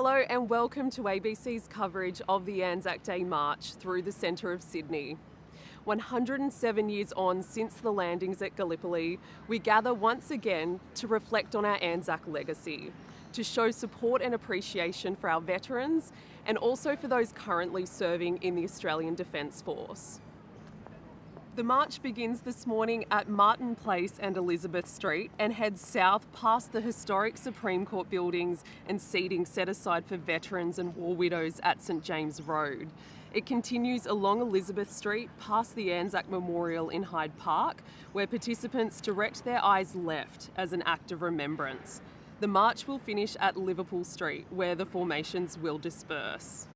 Hello and welcome to ABC's coverage of the Anzac Day March through the centre of Sydney. 107 years on since the landings at Gallipoli, we gather once again to reflect on our Anzac legacy, to show support and appreciation for our veterans and also for those currently serving in the Australian Defence Force. The march begins this morning at Martin Place and Elizabeth Street and heads south past the historic Supreme Court buildings and seating set aside for veterans and war widows at St James Road. It continues along Elizabeth Street past the Anzac Memorial in Hyde Park, where participants direct their eyes left as an act of remembrance. The march will finish at Liverpool Street, where the formations will disperse.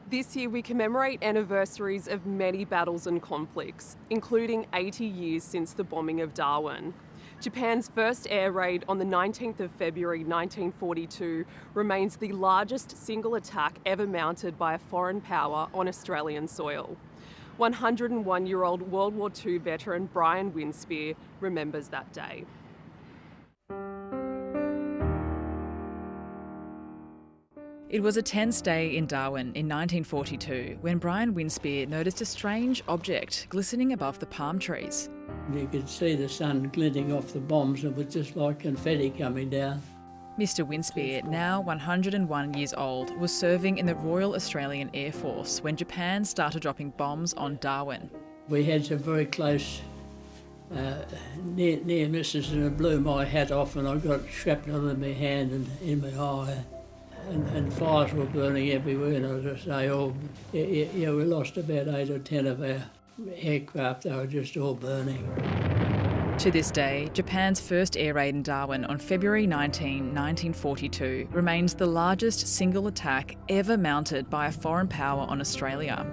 This year we commemorate anniversaries of many battles and conflicts, including 80 years since the bombing of Darwin. Japan's first air raid on the 19th of February 1942 remains the largest single attack ever mounted by a foreign power on Australian soil. 101-year-old World War II veteran Brian Winspear remembers that day. It was a tense day in Darwin in 1942 when Brian Winspear noticed a strange object glistening above the palm trees. You could see the sun glinting off the bombs. It was just like confetti coming down. Mr Winspear, now 101 years old, was serving in the Royal Australian Air Force when Japan started dropping bombs on Darwin. We had some very close near misses, and it blew my hat off and I got shrapnel in my hand and in my eye. And fires were burning everywhere, and I just say, we lost about 8 or 10 of our aircraft. They were just all burning. To this day, Japan's first air raid in Darwin on February 19, 1942 remains the largest single attack ever mounted by a foreign power on Australia.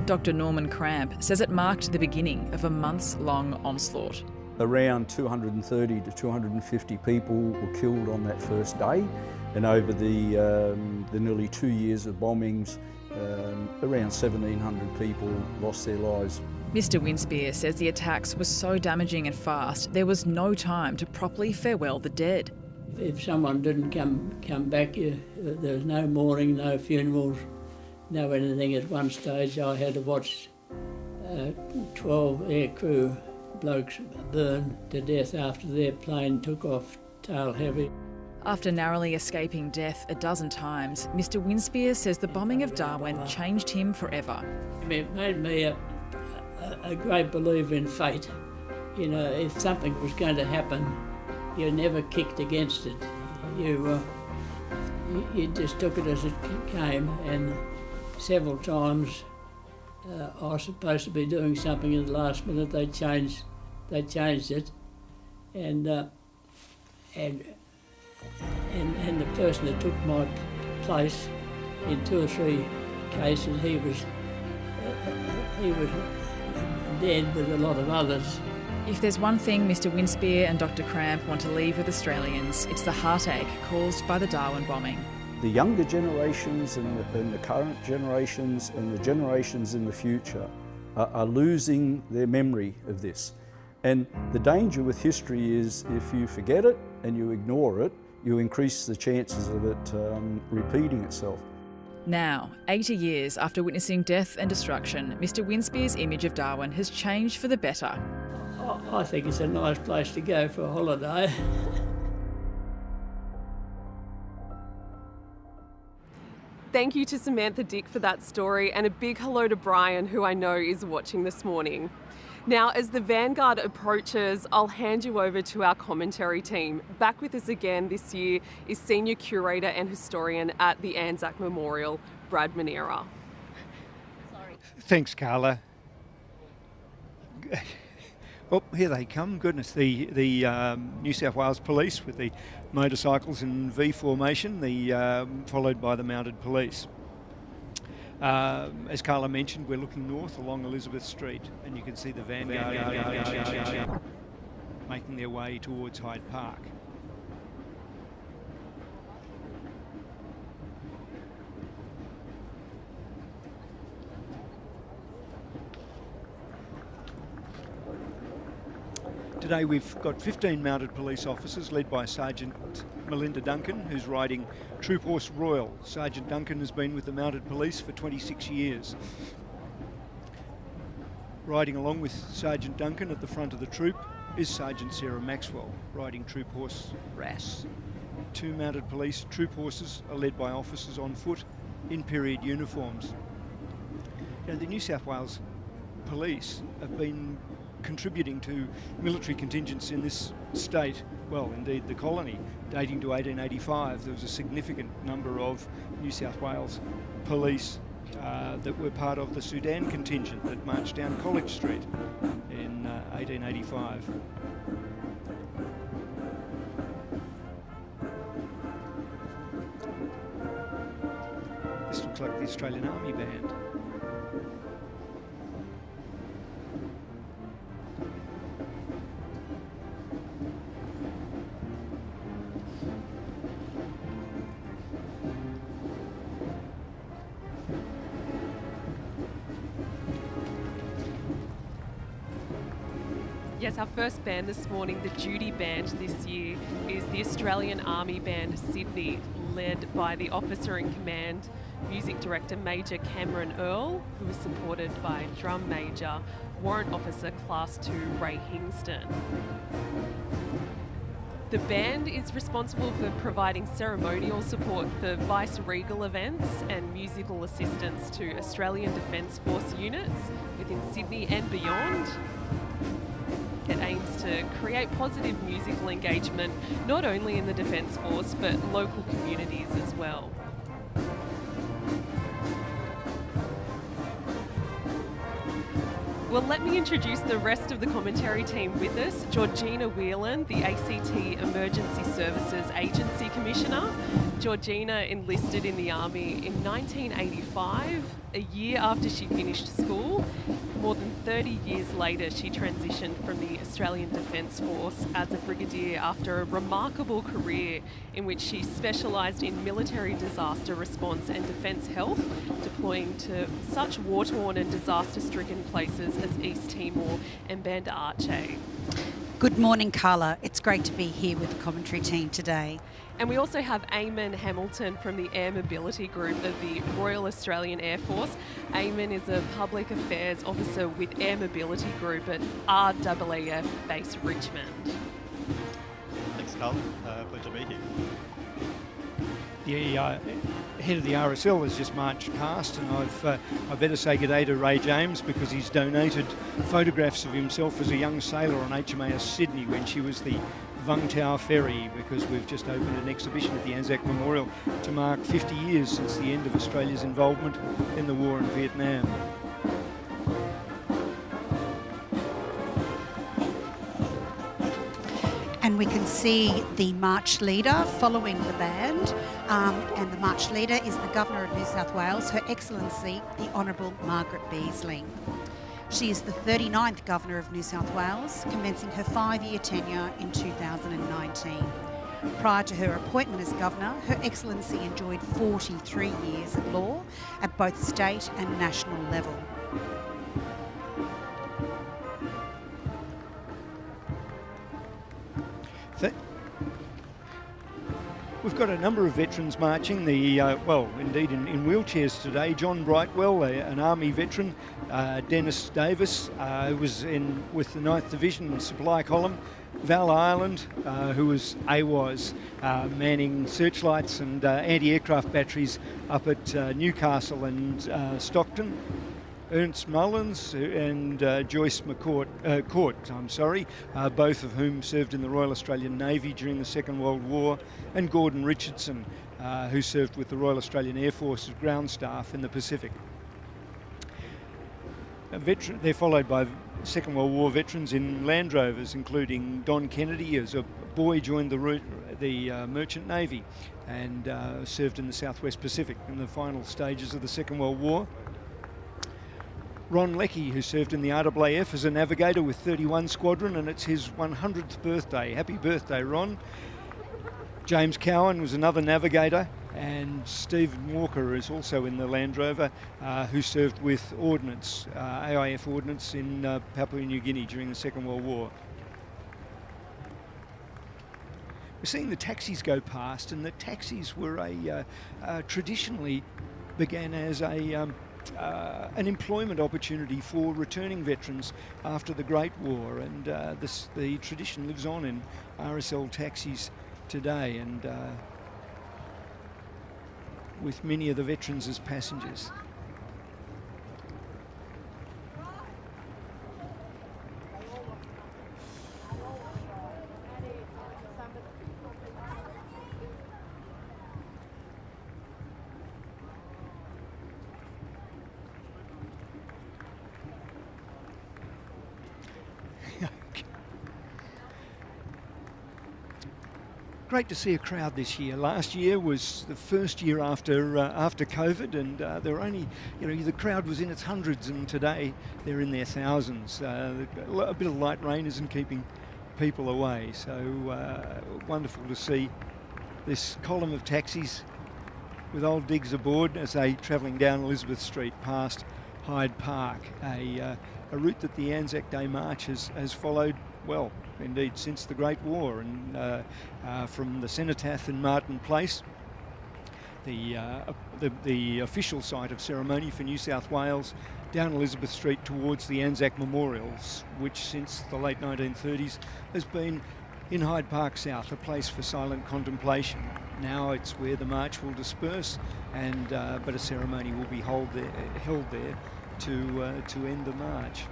Dr Norman Cramp says it marked the beginning of a months-long onslaught. Around 230 to 250 people were killed on that first day, and over the nearly 2 years of bombings, around 1,700 people lost their lives. Mr Winspear says the attacks were so damaging and fast, there was no time to properly farewell the dead. If someone didn't come back, there was no mourning, no funerals, no anything. At one stage I had to watch 12 aircrew blokes burn to death after their plane took off tail heavy. After narrowly escaping death a dozen times, Mr Winspear says the bombing of Darwin changed him forever. It made me a great believer in fate. You know, if something was going to happen, you never kicked against it. You just took it as it came, and several times I was supposed to be doing something in the last minute. They changed it, and the person that took my place in 2 or 3 cases, he was dead with a lot of others. If there's one thing Mr Winspear and Dr Cramp want to leave with Australians, it's the heartache caused by the Darwin bombing. The younger generations and the current generations and the generations in the future are losing their memory of this. And the danger with history is if you forget it and you ignore it, you increase the chances of it repeating itself. Now, 80 years after witnessing death and destruction, Mr Winspear's image of Darwin has changed for the better. I think it's a nice place to go for a holiday. Thank you to Samantha Dick for that story, and a big hello to Brian, who I know is watching this morning. Now, as the Vanguard approaches, I'll hand you over to our commentary team. Back with us again this year is Senior Curator and Historian at the Anzac Memorial, Brad Manera. Thanks, Carla. Oh, here they come. Goodness, the New South Wales Police with the motorcycles in V formation, followed by the mounted police. As Carla mentioned, we're looking north along Elizabeth Street, and you can see the Vanguard making their way towards Hyde Park. Today we've got 15 mounted police officers led by Sergeant Melinda Duncan, who's riding Troop Horse Royal. Sergeant Duncan has been with the mounted police for 26 years. Riding along with Sergeant Duncan at the front of the troop is Sergeant Sarah Maxwell, riding Troop Horse Rass. 2 mounted police troop horses are led by officers on foot in period uniforms. Now, the New South Wales Police have been contributing to military contingents in this state, well, indeed the colony, dating to 1885. There was a significant number of New South Wales police that were part of the Sudan contingent that marched down College Street in 1885. This looks like the Australian Army Band. Yes, our first band this morning, the duty band this year, is the Australian Army Band Sydney, led by the officer in command, music director Major Cameron Earl, who is supported by Drum Major, Warrant Officer Class 2 Ray Hingston. The band is responsible for providing ceremonial support for vice-regal events and musical assistance to Australian Defence Force units within Sydney and beyond. It aims to create positive musical engagement, not only in the Defence Force, but local communities as well. Well, let me introduce the rest of the commentary team with us. Georgina Whelan, the ACT Emergency Services Agency Commissioner. Georgina enlisted in the Army in 1985, a year after she finished school. More than 30 years later, she transitioned from the Australian Defence Force as a brigadier after a remarkable career in which she specialised in military disaster response and defence health, deploying to such war-torn and disaster-stricken places as East Timor and Banda Aceh. Good morning, Carla. It's great to be here with the commentary team today. And we also have Eamon Hamilton from the Air Mobility Group of the Royal Australian Air Force. Eamon is a public affairs officer with Air Mobility Group at RAAF Base Richmond. Thanks, Carl. Pleasure to be here. The head of the RSL has just marched past, and I better say good day to Ray James, because he's donated photographs of himself as a young sailor on HMAS Sydney when she was the Vung Tau Ferry, because we've just opened an exhibition at the Anzac Memorial to mark 50 years since the end of Australia's involvement in the war in Vietnam. And we can see the march leader following the band, and the march leader is the Governor of New South Wales, Her Excellency the Honourable Margaret Beazley. She is the 39th Governor of New South Wales, commencing her 5-year tenure in 2019. Prior to her appointment as Governor, Her Excellency enjoyed 43 years of law at both state and national level. We've got a number of veterans marching, well, indeed in wheelchairs today. John Brightwell, an Army veteran, Dennis Davis, who was with the 9th Division Supply Column, Val Ireland, who was AWOS, manning searchlights and anti-aircraft batteries up at Newcastle and Stockton. Ernst Mullins and Joyce Court, both of whom served in the Royal Australian Navy during the Second World War, and Gordon Richardson, who served with the Royal Australian Air Force as ground staff in the Pacific. They're followed by Second World War veterans in Land Rovers, including Don Kennedy, as a boy joined the Merchant Navy and served in the Southwest Pacific in the final stages of the Second World War. Ron Leckie, who served in the RAAF as a navigator with 31 Squadron, and it's his 100th birthday. Happy birthday, Ron. James Cowan was another navigator, and Stephen Walker is also in the Land Rover, who served with Ordnance, AIF Ordnance in Papua New Guinea during the Second World War. we're seeing the taxis go past, and the taxis were traditionally began as an employment opportunity for returning veterans after the Great War, and the tradition lives on in RSL taxis today, and with many of the veterans as passengers. Great to see a crowd this year. Last year was the first year after COVID, and there were only, the crowd was in its hundreds, and today they're in their thousands. A bit of light rain isn't keeping people away, so wonderful to see this column of taxis with old Diggs aboard as they travelling down Elizabeth Street past Hyde Park, a route that the Anzac Day March has followed, well, indeed, since the Great War, and from the Cenotaph in Martin Place, the official site of ceremony for New South Wales, down Elizabeth Street towards the Anzac Memorials, which since the late 1930s has been in Hyde Park South, a place for silent contemplation. Now it's where the march will disperse, and but a ceremony will be held there to end the march.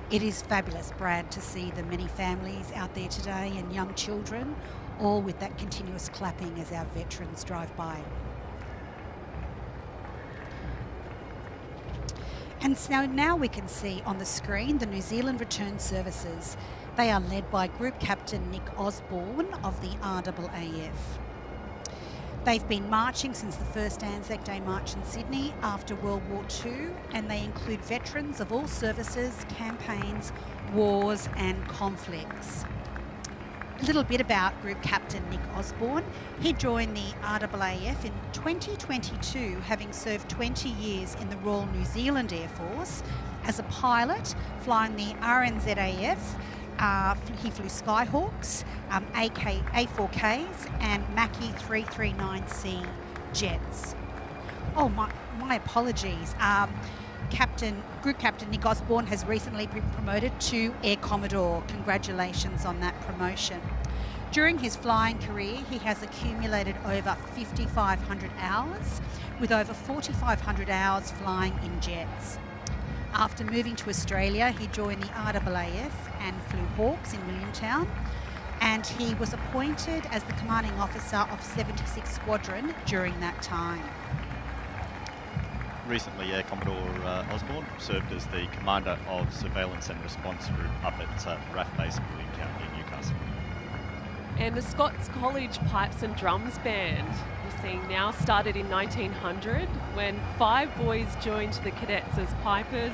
It is fabulous, Brad, to see the many families out there today and young children, all with that continuous clapping as our veterans drive by. And so now we can see on the screen the New Zealand Return Services. They are led by Group Captain Nick Osborne of the RAAF. They've been marching since the first Anzac Day March in Sydney after World War II, and they include veterans of all services, campaigns, wars and conflicts. A little bit about Group Captain Nick Osborne. He joined the RAAF in 2022, having served 20 years in the Royal New Zealand Air Force as a pilot, flying the RNZAF. He flew Skyhawks, A4Ks and Macchi 339C jets. Oh, my apologies. Group Captain Nick Osborne has recently been promoted to Air Commodore. Congratulations on that promotion. During his flying career, he has accumulated over 5,500 hours, with over 4,500 hours flying in jets. After moving to Australia, he joined the RAAF and flew Hawks in Williamtown, and he was appointed as the commanding officer of 76 Squadron during that time. Recently, Air Commodore Osborne served as the commander of Surveillance and Response Group up at RAF Base in Williamtown near Newcastle. And the Scots College Pipes and Drums Band, we're seeing now, started in 1900 when 5 boys joined the cadets as pipers.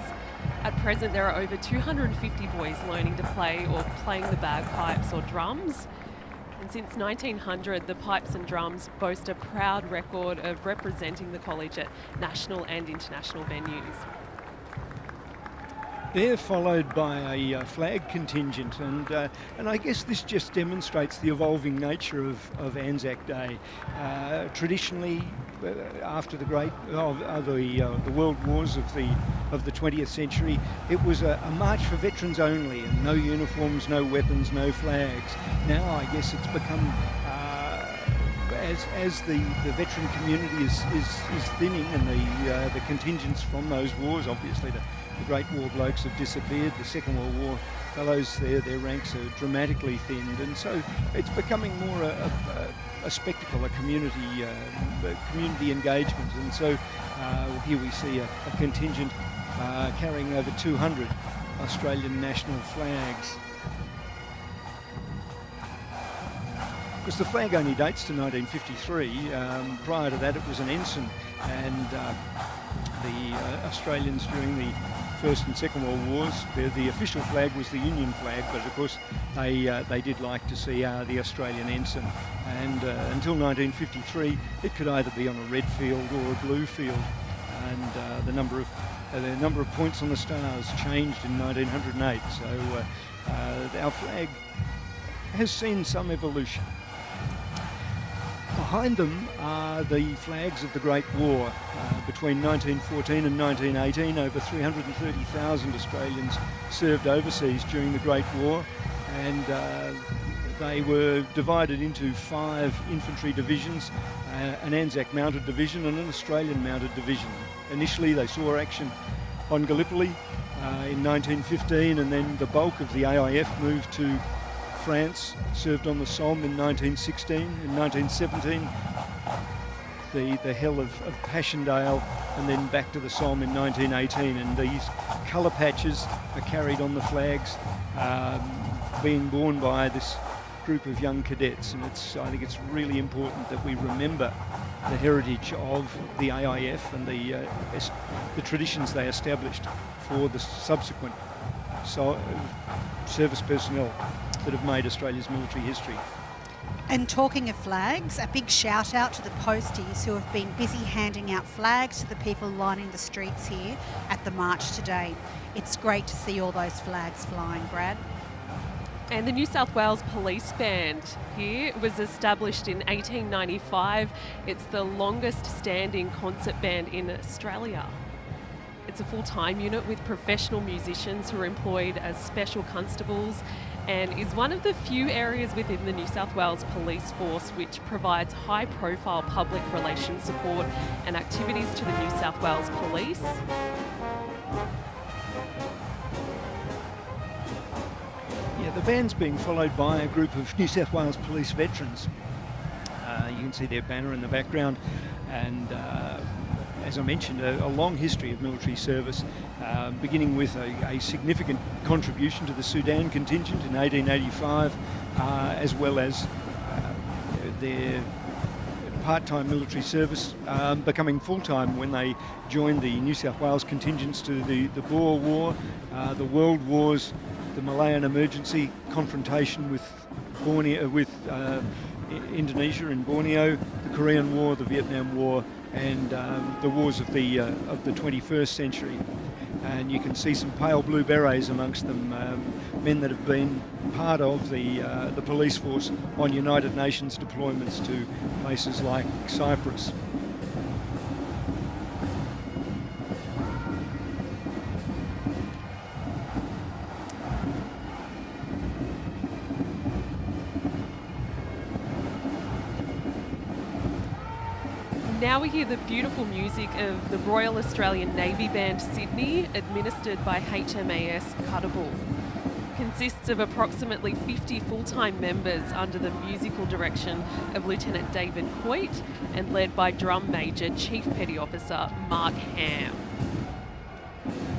At present, there are over 250 boys learning to play or playing the bagpipes or drums. And since 1900, the pipes and drums boast a proud record of representing the college at national and international venues. They're followed by a flag contingent, and I guess this just demonstrates the evolving nature of Anzac Day. Traditionally, after the world wars of the 20th century, it was a march for veterans only, and no uniforms, no weapons, no flags. Now I guess it's become as the veteran community is thinning, and the contingents from those wars, obviously the Great War blokes have disappeared. The Second World War fellows, their ranks are dramatically thinned, and so it's becoming more a spectacle, a community engagement. And so here we see a contingent carrying over 200 Australian national flags. Because the flag only dates to 1953. Prior to that, it was an ensign, and the Australians during the First and Second World Wars, the official flag was the Union flag, but of course they did like to see the Australian ensign. And until 1953, it could either be on a red field or a blue field, and the number of points on the stars changed in 1908. So our flag has seen some evolution. Behind them are the flags of the Great War. Between 1914 and 1918, over 330,000 Australians served overseas during the Great War, and they were divided into 5 infantry divisions, an Anzac Mounted Division and an Australian Mounted Division. Initially they saw action on Gallipoli in 1915, and then the bulk of the AIF moved to France, served on the Somme in 1916. In 1917, the hell of Passchendaele, and then back to the Somme in 1918. And these colour patches are carried on the flags, being borne by this group of young cadets. And I think it's really important that we remember the heritage of the AIF and the traditions they established for the subsequent service personnel that have made Australia's military history. And talking of flags, a big shout out to the posties who have been busy handing out flags to the people lining the streets here at the march today. It's great to see all those flags flying, Brad. And the New South Wales Police Band here was established in 1895. It's the longest standing concert band in Australia. It's a full-time unit with professional musicians who are employed as special constables, and is one of the few areas within the New South Wales Police Force which provides high-profile public relations support and activities to the New South Wales Police. Yeah, the band's being followed by a group of New South Wales Police veterans. You can see their banner in the background, and as I mentioned, a long history of military service, beginning with a significant contribution to the Sudan contingent in 1885, as well as their part-time military service, becoming full-time when they joined the New South Wales contingents to the Boer War, the World Wars, the Malayan Emergency, confrontation with Indonesia and Borneo, the Korean War, the Vietnam War, and the wars of the 21st century. And you can see some pale blue berets amongst them, men that have been part of the police force on United Nations deployments to places like Cyprus. Now we hear the beautiful music of the Royal Australian Navy Band Sydney, administered by HMAS Cuttable. Consists of approximately 50 full-time members under the musical direction of Lieutenant David Coit and led by Drum Major Chief Petty Officer Mark Ham.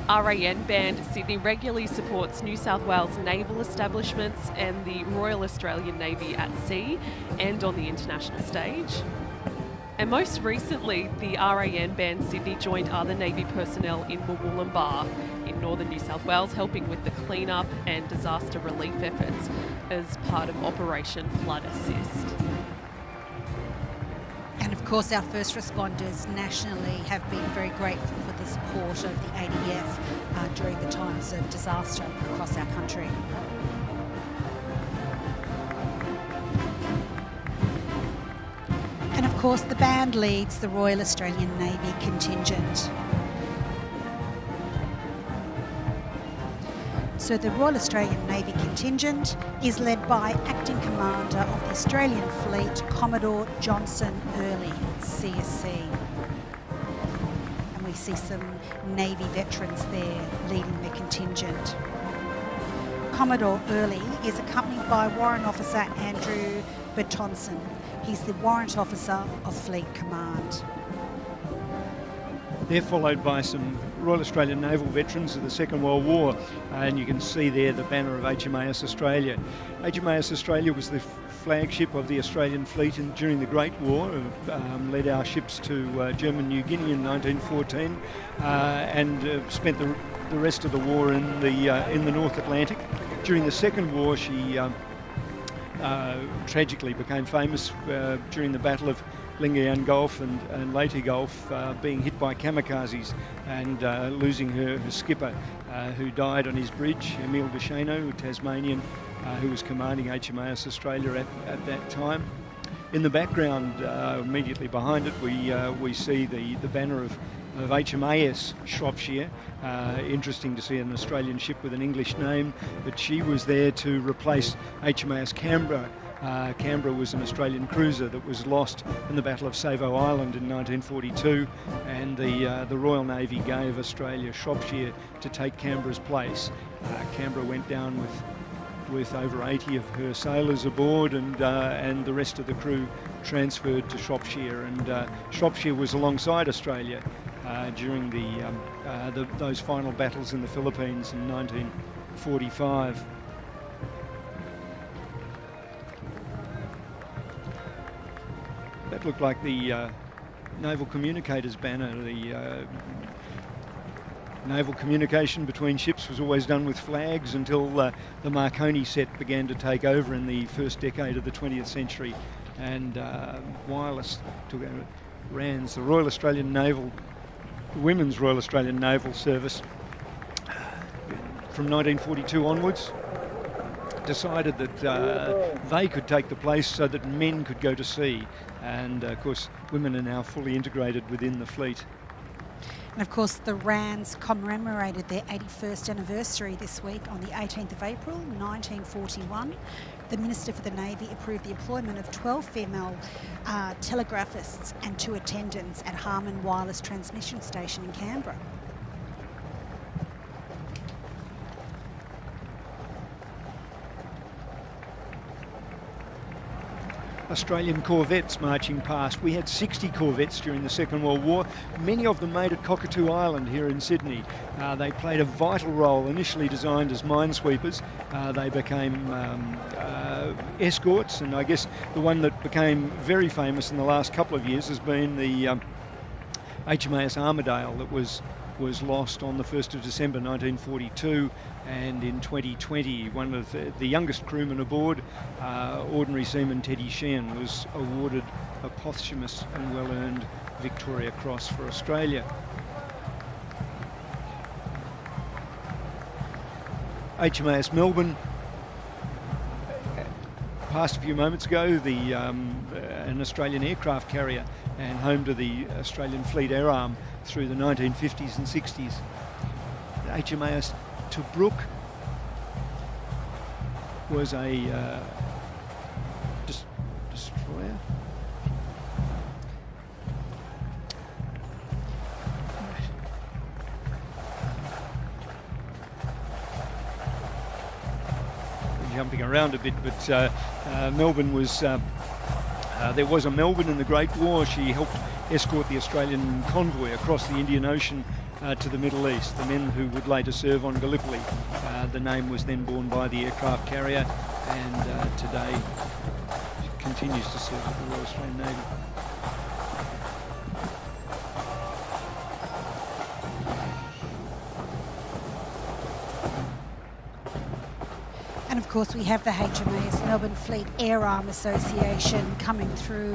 RAN Band Sydney regularly supports New South Wales naval establishments and the Royal Australian Navy at sea and on the international stage. And most recently, the RAN Band Sydney joined other Navy personnel in Murwillumbah in northern New South Wales, helping with the clean-up and disaster relief efforts as part of Operation Flood Assist. And of course, our first responders nationally have been very grateful for the support of the ADF during the times of disaster across our country. And of course, the band leads the Royal Australian Navy contingent. So the Royal Australian Navy contingent is led by Acting Commander of the Australian Fleet, Commodore Johnson Early, CSC. And we see some Navy veterans there leading the contingent. Commodore Early is accompanied by Warrant Officer Andrew Bertonson. He's the Warrant Officer of Fleet Command. They're followed by some Royal Australian Naval veterans of the Second World War, and you can see there the banner of HMAS Australia. HMAS Australia was the flagship of the Australian fleet during the Great War, led our ships to German New Guinea in 1914, and spent the rest of the war in the North Atlantic. During the Second War, she tragically became famous during the Battle of Lingayen Gulf and Leyte Gulf, being hit by kamikazes and losing her skipper, who died on his bridge, Emile Descheno, a Tasmanian who was commanding HMAS Australia at that time. In the background, immediately behind it, we see the banner of HMAS Shropshire. Interesting to see an Australian ship with an English name, but she was there to replace HMAS Canberra. Canberra was an Australian cruiser that was lost in the Battle of Savo Island in 1942, and the Royal Navy gave Australia Shropshire to take Canberra's place. Canberra went down with over 80 of her sailors aboard, and the rest of the crew transferred to Shropshire. And Shropshire was alongside Australia during those final battles in the Philippines in 1945. That looked like the Naval Communicators banner. The naval communication between ships was always done with flags until the Marconi set began to take over in the first decade of the 20th century, and wireless took over. RANS, the Royal Australian Naval, Women's Royal Australian Naval Service, from 1942 onwards, decided that they could take the place so that men could go to sea, and of course women are now fully integrated within the fleet. And of course the RANS commemorated their 81st anniversary this week on the 18th of April 1941. The Minister for the Navy approved the employment of 12 female telegraphists and 2 attendants at Harman Wireless Transmission Station in Canberra. Australian corvettes marching past. We had 60 corvettes during the Second World War. Many of them made at Cockatoo Island here in Sydney. They played a vital role, initially designed as minesweepers. They became escorts, and I guess the one that became very famous in the last couple of years has been the HMAS Armidale that was lost on the 1st of December 1942, and in 2020 one of the youngest crewmen aboard, Ordinary Seaman Teddy Sheehan, was awarded a posthumous and well-earned Victoria Cross for Australia. HMAS Melbourne passed a few moments ago, an Australian aircraft carrier and home to the Australian Fleet Air Arm through the 1950s and 60s. HMAS Tobruk was a destroyer. Jumping around a bit, but Melbourne was, there was a Melbourne in the Great War. She helped escort the Australian convoy across the Indian Ocean to the Middle East, the men who would later serve on Gallipoli. The name was then borne by the aircraft carrier, and today continues to serve with the Royal Australian Navy. And of course we have the HMAS Melbourne Fleet Air Arm Association coming through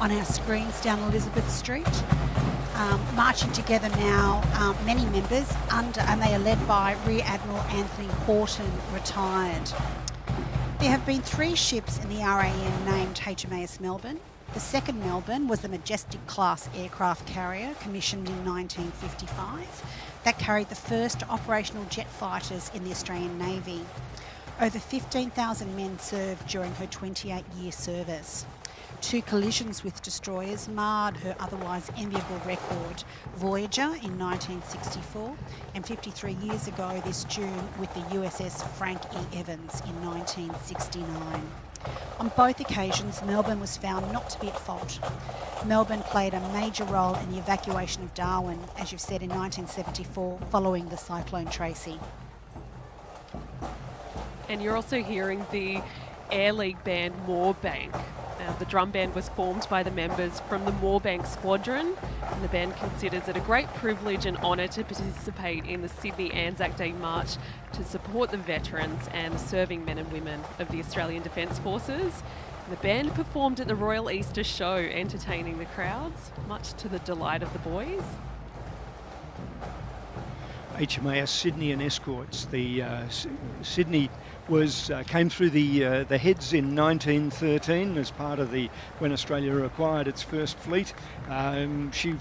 on our screens down Elizabeth Street. Marching together now, many members, and they are led by Rear Admiral Anthony Horton, retired. There have been 3 ships in the RAN named HMAS Melbourne. The second Melbourne was the Majestic class aircraft carrier commissioned in 1955 that carried the first operational jet fighters in the Australian Navy. Over 15,000 men served during her 28-year service. 2 collisions with destroyers marred her otherwise enviable record. Voyager in 1964 and 53 years ago this June with the USS Frank E. Evans in 1969. On both occasions, Melbourne was found not to be at fault. Melbourne played a major role in the evacuation of Darwin, as you've said, in 1974 following the Cyclone Tracy. And you're also hearing the Air League band Moorebank. The drum band was formed by the members from the Moorebank Squadron, and the band considers it a great privilege and honour to participate in the Sydney Anzac Day March to support the veterans and the serving men and women of the Australian Defence Forces. The band performed at the Royal Easter Show, entertaining the crowds, much to the delight of the boys. HMAS Sydney and escorts. The Sydney came through the Heads in 1913 as part of when Australia acquired its first fleet. She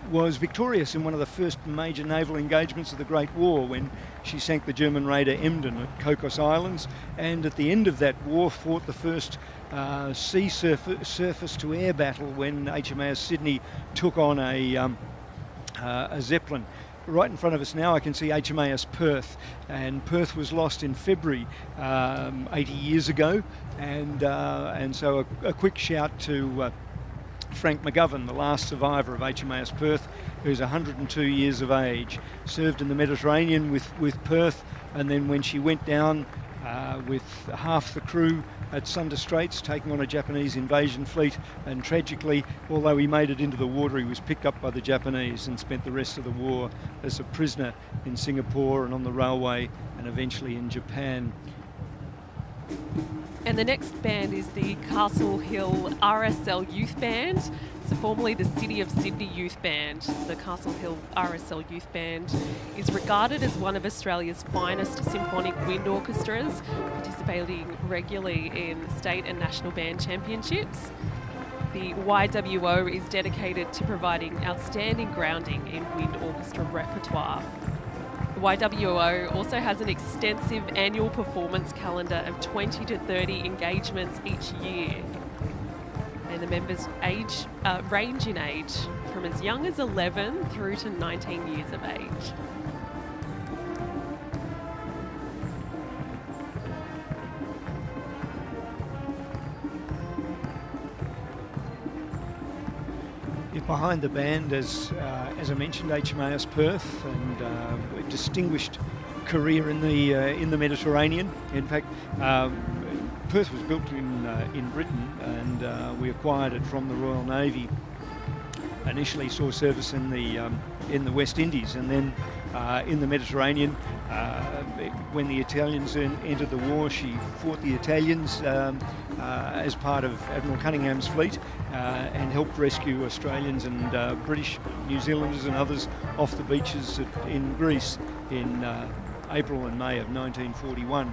was victorious in one of the first major naval engagements of the Great War when she sank the German raider Emden at Cocos Islands, and at the end of that war fought the first sea surface-to-air battle when HMAS Sydney took on a Zeppelin. Right in front of us now I can see HMAS Perth, and Perth was lost in February 80 years ago, and so a quick shout to Frank McGovern, the last survivor of HMAS Perth, who's 102 years of age, served in the Mediterranean with Perth, and then when she went down with half the crew at Sunda Straits, taking on a Japanese invasion fleet, and tragically, although he made it into the water, he was picked up by the Japanese and spent the rest of the war as a prisoner in Singapore and on the railway and eventually in Japan. And the next band is the Castle Hill RSL Youth Band. So formerly the City of Sydney Youth Band. The Castle Hill RSL Youth Band is regarded as one of Australia's finest symphonic wind orchestras, participating regularly in state and national band championships. The YWO is dedicated to providing outstanding grounding in wind orchestra repertoire. The YWO also has an extensive annual performance calendar of 20 to 30 engagements each year. And the members range in age from as young as 11 through to 19 years of age. Behind the band, as I mentioned, HMAS Perth, and a distinguished career in the Mediterranean. In fact, Perth was built in Britain, and we acquired it from the Royal Navy. Initially saw service in the West Indies, and then in the Mediterranean. When the Italians entered the war, she fought the Italians as part of Admiral Cunningham's fleet, and helped rescue Australians and British, New Zealanders and others off the beaches in Greece in April and May of 1941.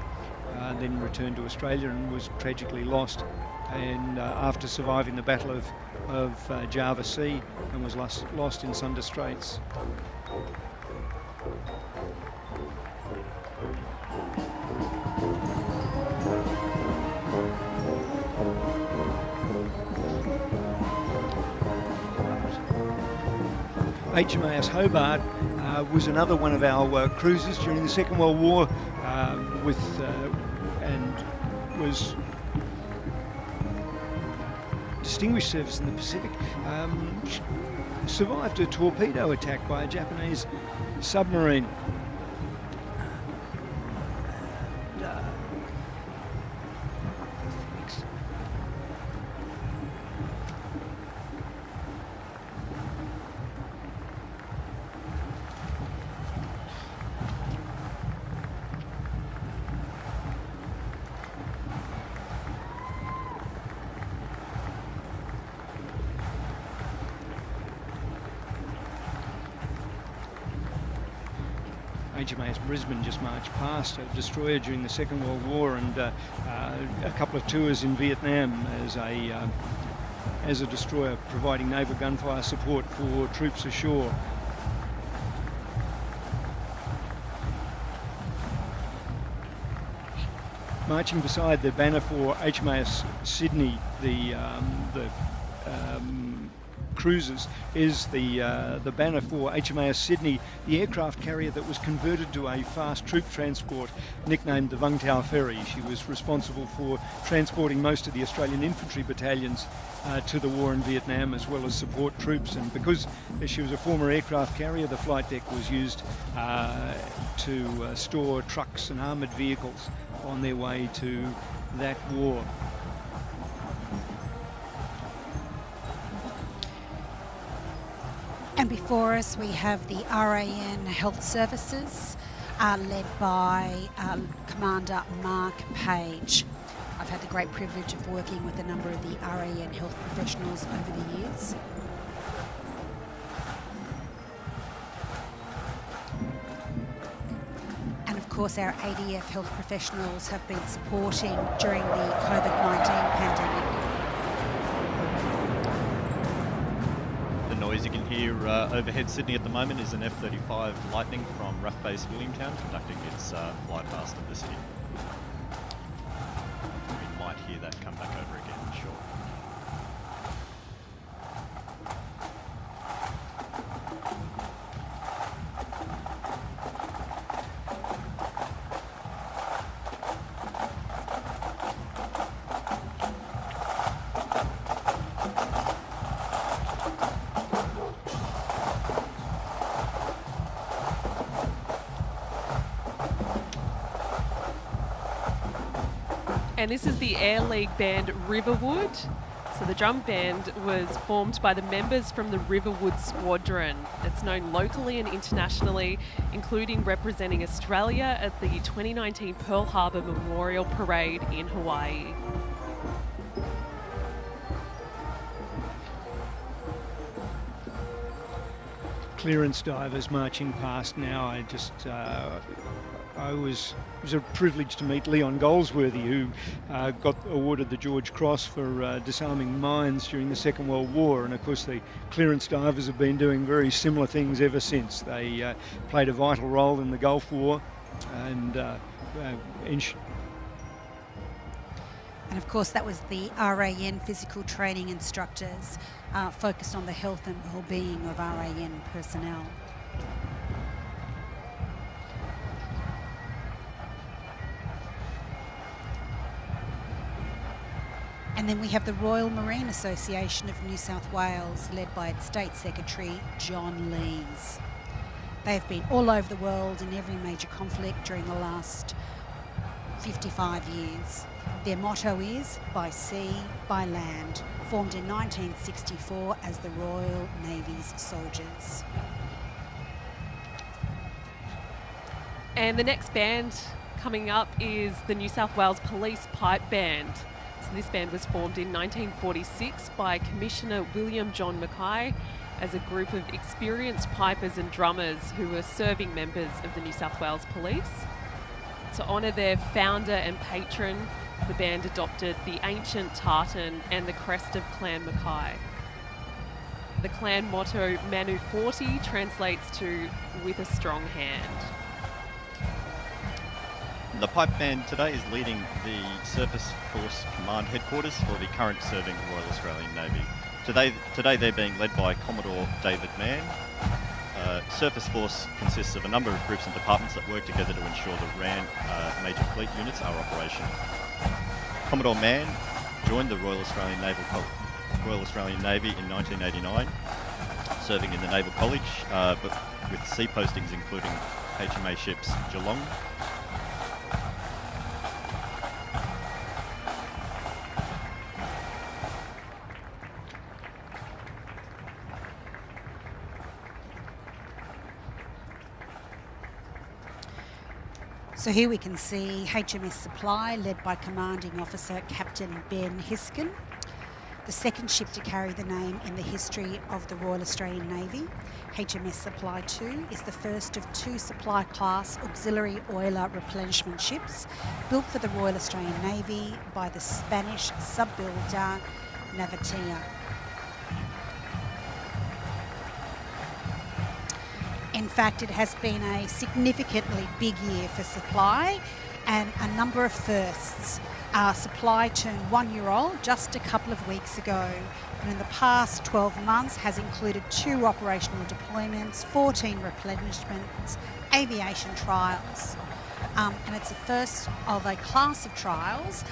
Then returned to Australia and was tragically lost, and after surviving the Battle of Java Sea, and was lost in Sunda Straits. HMAS Hobart was another one of our cruisers during the Second World War, and was distinguished service in the Pacific. Survived a torpedo attack by a Japanese submarine. HMAS Brisbane just marched past a destroyer during the Second World War, and a couple of tours in Vietnam as a destroyer, providing naval gunfire support for troops ashore. Marching beside the banner for HMAS Sydney, the cruisers, is the banner for HMAS Sydney, the aircraft carrier that was converted to a fast troop transport nicknamed the Vung Tau Ferry. She was responsible for transporting most of the Australian infantry battalions to the war in Vietnam, as well as support troops, and because she was a former aircraft carrier, the flight deck was used to store trucks and armoured vehicles on their way to that war. And before us we have the RAN Health Services, led by Commander Mark Page. I've had the great privilege of working with a number of the RAN health professionals over the years. course, our ADF health professionals have been supporting during the COVID-19 pandemic. The noise you can hear overhead Sydney at the moment is an F-35 Lightning from RAF Base Williamtown conducting its flight past of the city. We might hear that come back over again, sure. And this is the Air League band Riverwood. So the drum band was formed by the members from the Riverwood Squadron. It's known locally and internationally, including representing Australia at the 2019 Pearl Harbor Memorial Parade in Hawaii. Clearance divers marching past now. It was a privilege to meet Leon Goldsworthy, who got awarded the George Cross for disarming mines during the Second World War. And of course, the clearance divers have been doing very similar things ever since. They played a vital role in the Gulf War, and of course, that was the RAN physical training instructors focused on the health and well-being of RAN personnel. And then we have the Royal Marine Association of New South Wales, led by its State Secretary, John Lees. They have been all over the world in every major conflict during the last 55 years. Their motto is, by sea, by land, formed in 1964 as the Royal Navy's soldiers. And the next band coming up is the New South Wales Police Pipe Band. So this band was formed in 1946 by Commissioner William John Mackay as a group of experienced pipers and drummers who were serving members of the New South Wales Police. To honour their founder and patron, the band adopted the ancient tartan and the crest of Clan Mackay. The clan motto Manu Forte translates to "with a strong hand." The pipe band today is leading the Surface Force Command Headquarters for the current serving Royal Australian Navy. Today they're being led by Commodore David Mann. Surface Force consists of a number of groups and departments that work together to ensure the RAN major fleet units are operational. Commodore Mann joined the Royal Australian Navy in 1989, serving in the Naval College, but with sea postings including HMA ships Geelong, So here we can see HMS Supply, led by Commanding Officer Captain Ben Hiskin, the second ship to carry the name in the history of the Royal Australian Navy. HMS Supply 2 is the first of two Supply-class auxiliary oiler replenishment ships built for the Royal Australian Navy by the Spanish sub-builder Navantia. In fact, it has been a significantly big year for Supply and a number of firsts. Supply turned 1 year old just a couple of weeks ago, and in the past 12 months has included 2 operational deployments, 14 replenishments, aviation trials. And it's the first of a class of trials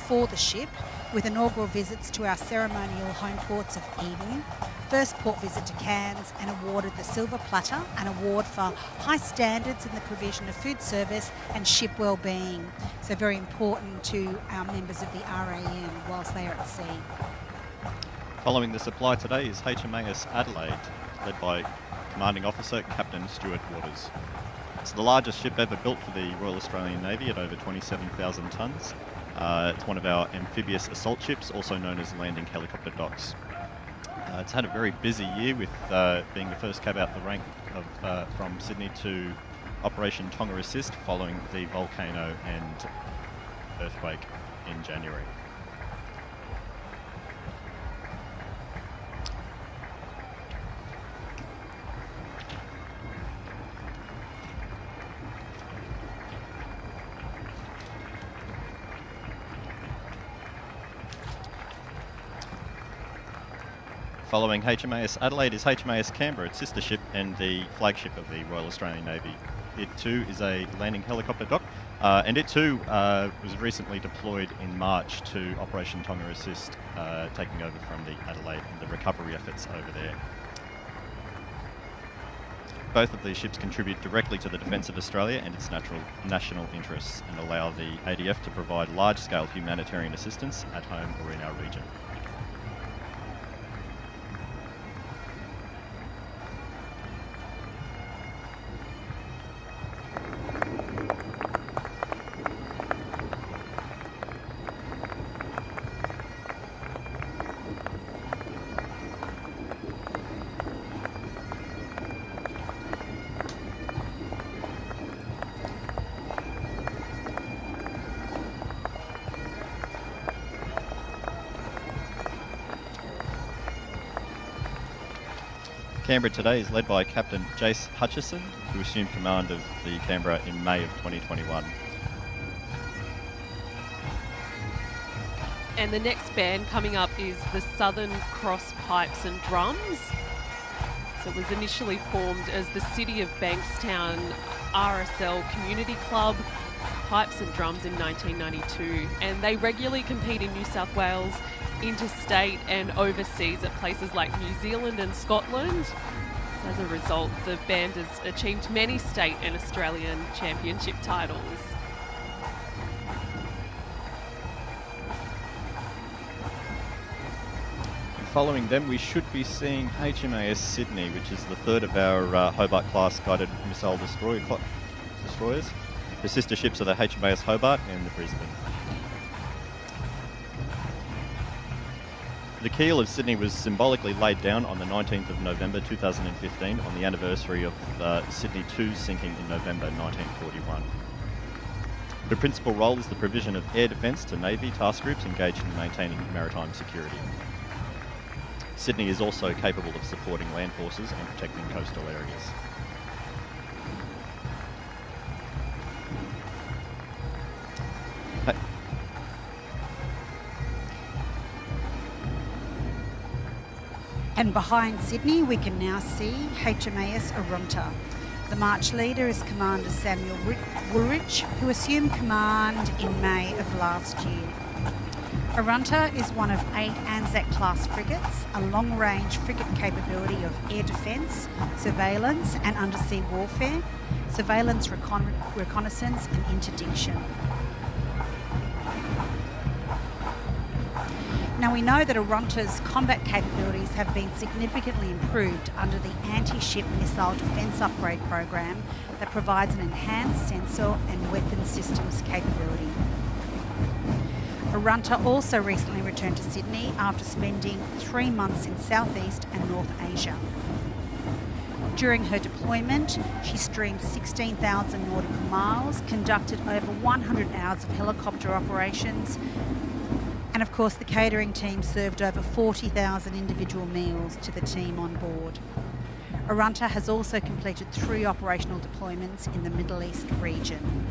for the ship, with inaugural visits to our ceremonial home ports of Eden, first port visit to Cairns, and awarded the Silver Platter, an award for high standards in the provision of food service and ship well-being. So very important to our members of the RAN whilst they are at sea. Following the Supply today is HMAS Adelaide, led by Commanding Officer Captain Stuart Waters. It's the largest ship ever built for the Royal Australian Navy at over 27,000 tonnes. It's one of our amphibious assault ships, also known as landing helicopter docks. It's had a very busy year with being the first cab out the rank from Sydney to Operation Tonga Assist following the volcano and earthquake in January. Following HMAS Adelaide is HMAS Canberra, its sister ship and the flagship of the Royal Australian Navy. It too is a landing helicopter dock, and it too was recently deployed in March to Operation Tonga Assist, taking over from the Adelaide and the recovery efforts over there. Both of these ships contribute directly to the defence of Australia and its national interests, and allow the ADF to provide large-scale humanitarian assistance at home or in our region. Canberra today is led by Captain Jace Hutchison, who assumed command of the Canberra in May of 2021. And the next band coming up is the Southern Cross Pipes and Drums. So it was initially formed as the City of Bankstown RSL Community Club Pipes and Drums in 1992, and they regularly compete in New South Wales, interstate and overseas at places like New Zealand and Scotland. So as a result, the band has achieved many state and Australian championship titles. Following them, we should be seeing HMAS Sydney, which is the third of our Hobart-class guided missile destroyers. The sister ships are the HMAS Hobart and the Brisbane. The keel of Sydney was symbolically laid down on the 19th of November 2015 on the anniversary of Sydney 2's sinking in November 1941. The principal role is the provision of air defence to Navy task groups engaged in maintaining maritime security. Sydney is also capable of supporting land forces and protecting coastal areas. And behind Sydney, we can now see HMAS Arunta. The March leader is Commander Samuel Woolrich, who assumed command in May of last year. Arunta is one of 8 Anzac-class frigates, a long-range frigate capability of air defence, surveillance and undersea warfare, surveillance, reconnaissance and interdiction. Now we know that Arunta's combat capabilities have been significantly improved under the Anti-Ship Missile Defence Upgrade Program that provides an enhanced sensor and weapon systems capability. Arunta also recently returned to Sydney after spending 3 months in Southeast and North Asia. During her deployment, she streamed 16,000 nautical miles, conducted over 100 hours of helicopter operations, and of course the catering team served over 40,000 individual meals to the team on board. Arunta has also completed 3 operational deployments in the Middle East region.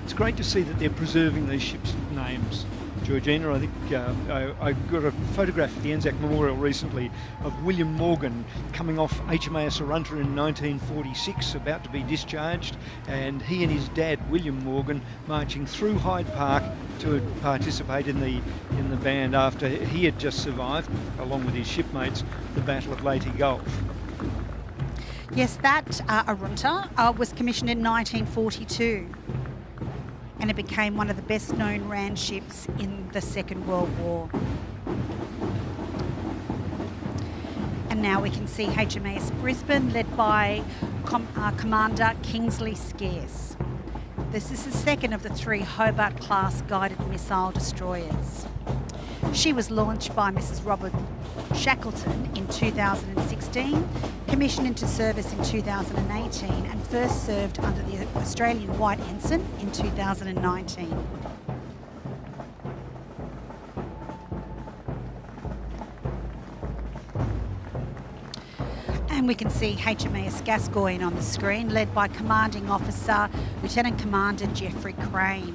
It's great to see that they're preserving these ships' names, Georgina. I think I got a photograph at the Anzac Memorial recently of William Morgan coming off HMAS Arunta in 1946, about to be discharged, and he and his dad, William Morgan, marching through Hyde Park to participate in the band after he had just survived, along with his shipmates, the Battle of Leyte Gulf. Yes, that Arunta was commissioned in 1942. And it became one of the best known RAN ships in the Second World War. And now we can see HMAS Brisbane, led by Commander Kingsley Scarce. This is the second of the 3 Hobart-class guided missile destroyers. She was launched by Mrs. Robert Shackleton in 2016, commissioned into service in 2018 and first served under the Australian White Ensign in 2019. And we can see HMAS Gascoyne on the screen, led by Commanding Officer Lieutenant Commander Geoffrey Crane.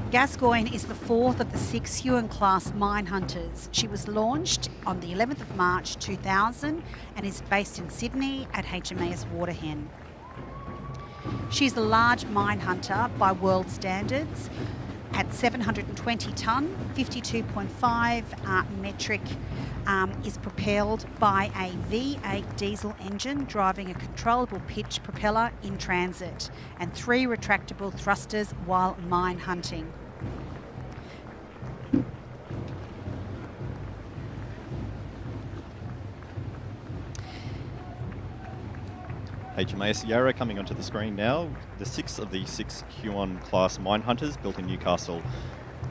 Gascoyne is the fourth of the 6 Huon-class mine hunters. She was launched on the 11th of March 2000 and is based in Sydney at HMAS Waterhen. She's a large mine hunter by world standards at 720 tonne, 52.5 metric, is propelled by a V8 diesel engine driving a controllable pitch propeller in transit and 3 retractable thrusters while mine hunting. HMAS Yarra coming onto the screen now, the 6th of the 6 Huon-class mine hunters built in Newcastle.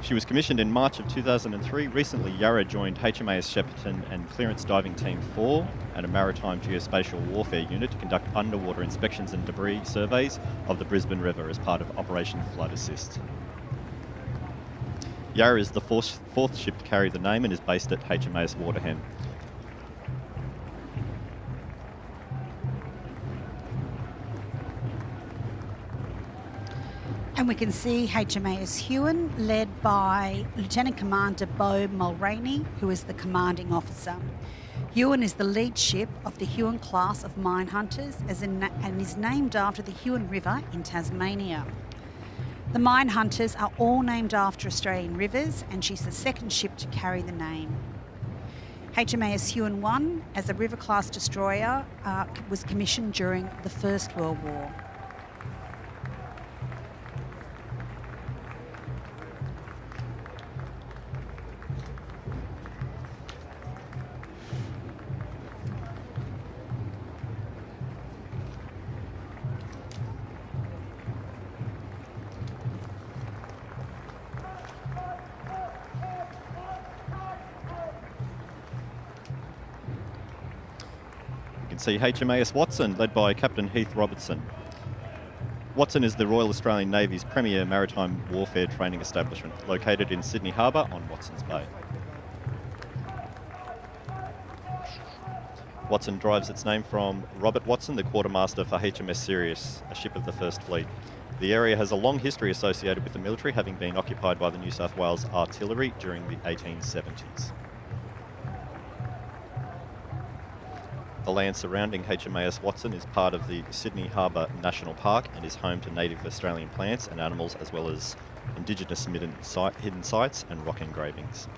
She was commissioned in March of 2003. Recently, Yarra joined HMAS Shepparton and Clearance Diving Team 4 and a Maritime Geospatial Warfare Unit to conduct underwater inspections and debris surveys of the Brisbane River as part of Operation Flood Assist. Yarra is the fourth ship to carry the name and is based at HMAS Waterhen. And we can see HMAS Huon, led by Lieutenant Commander Beau Mulroney, who is the commanding officer. Huon is the lead ship of the Huon class of mine hunters and is named after the Huon River in Tasmania. The mine hunters are all named after Australian rivers, and she's the second ship to carry the name. HMAS Huon 1, as a river-class destroyer, was commissioned during the First World War. See HMAS Watson, led by Captain Heath Robertson. Watson is the Royal Australian Navy's premier maritime warfare training establishment, located in Sydney Harbour on Watson's Bay. Watson derives its name from Robert Watson, the quartermaster for HMS Sirius, a ship of the First Fleet. The area has a long history associated with the military, having been occupied by the New South Wales Artillery during the 1870s. The land surrounding HMAS Watson is part of the Sydney Harbour National Park and is home to native Australian plants and animals, as well as Indigenous hidden sites and rock engravings.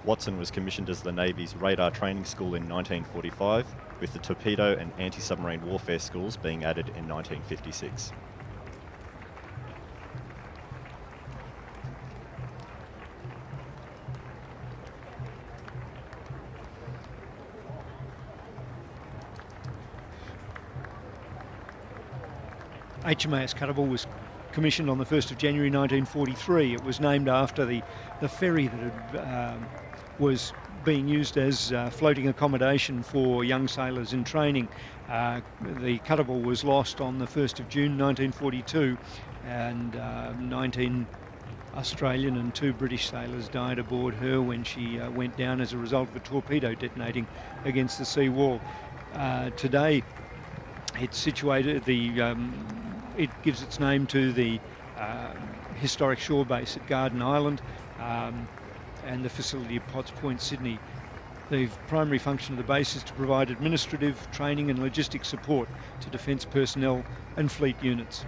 Watson was commissioned as the Navy's radar training school in 1945, with the torpedo and anti-submarine warfare schools being added in 1956. HMAS Cutterbull was commissioned on the 1st of January 1943. It was named after the ferry that was being used as floating accommodation for young sailors in training. The Cutterbull was lost on the 1st of June 1942, and 19 Australian and 2 British sailors died aboard her when she went down as a result of a torpedo detonating against the sea wall. Today, it's situated, it gives its name to the historic shore base at Garden Island and the facility at Potts Point, Sydney. The primary function of the base is to provide administrative, training and logistic support to defence personnel and fleet units.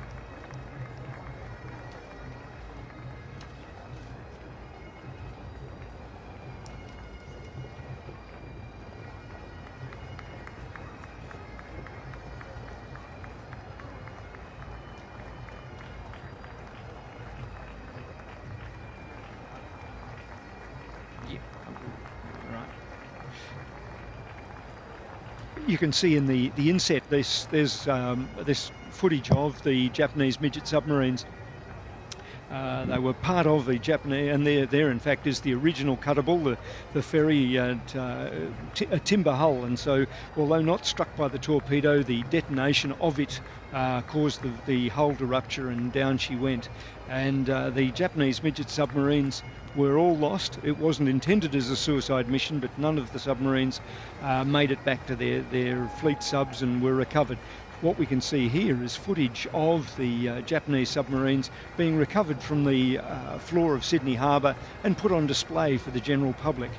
You can see in the inset there's this footage of the Japanese midget submarines They were part of the Japanese, and there in fact is the original Cuttable, the ferry, a timber hull, and so although not struck by the torpedo, the detonation of it caused the hull to rupture, and down she went. And the Japanese midget submarines were all lost. It wasn't intended as a suicide mission, but none of the submarines made it back to their fleet subs and were recovered. What we can see here is footage of the Japanese submarines being recovered from the floor of Sydney Harbour and put on display for the general public.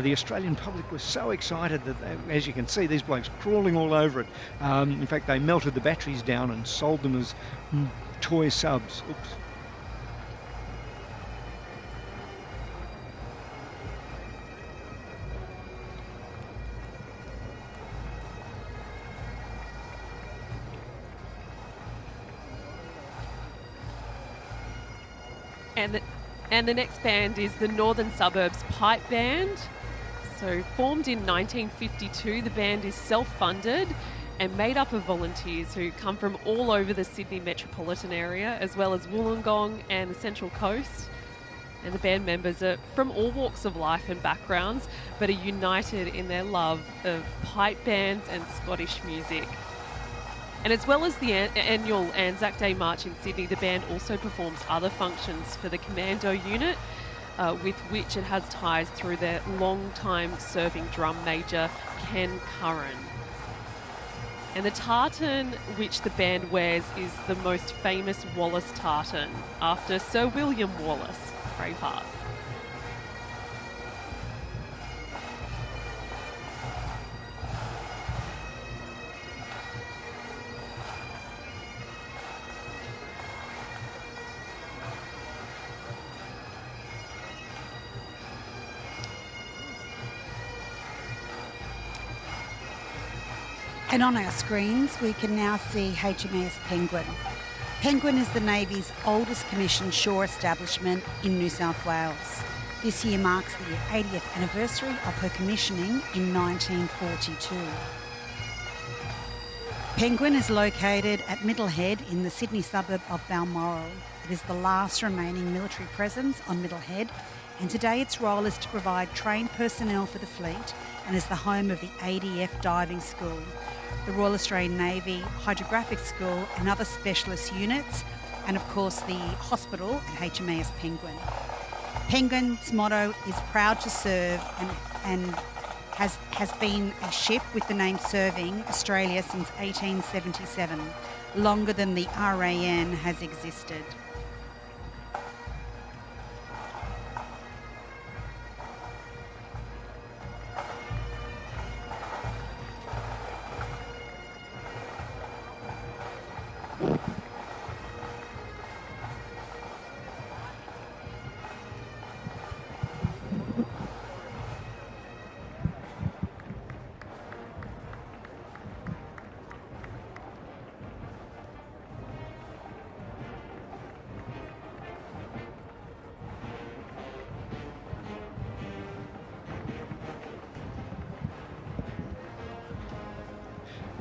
The Australian public was so excited that, as you can see, these blokes crawling all over it. In fact, they melted the batteries down and sold them as toy subs. Oops. And the next band is the Northern Suburbs Pipe Band. So formed in 1952, the band is self-funded and made up of volunteers who come from all over the Sydney metropolitan area, as well as Wollongong and the Central Coast. And the band members are from all walks of life and backgrounds, but are united in their love of pipe bands and Scottish music. And as well as the annual Anzac Day March in Sydney, the band also performs other functions for the Commando unit, with which it has ties through their long-time serving drum major, Ken Curran. And the tartan which the band wears is the most famous Wallace tartan, after Sir William Wallace, Braveheart. And on our screens, we can now see HMAS Penguin. Penguin is the Navy's oldest commissioned shore establishment in New South Wales. This year marks the 80th anniversary of her commissioning in 1942. Penguin is located at Middlehead in the Sydney suburb of Balmoral. It is the last remaining military presence on Middlehead, and today its role is to provide trained personnel for the fleet and is the home of the ADF Diving School, the Royal Australian Navy Hydrographic School and other specialist units, and of course the hospital at HMAS Penguin. Penguin's motto is proud to serve and has been a ship with the name serving Australia since 1877, longer than the RAN has existed.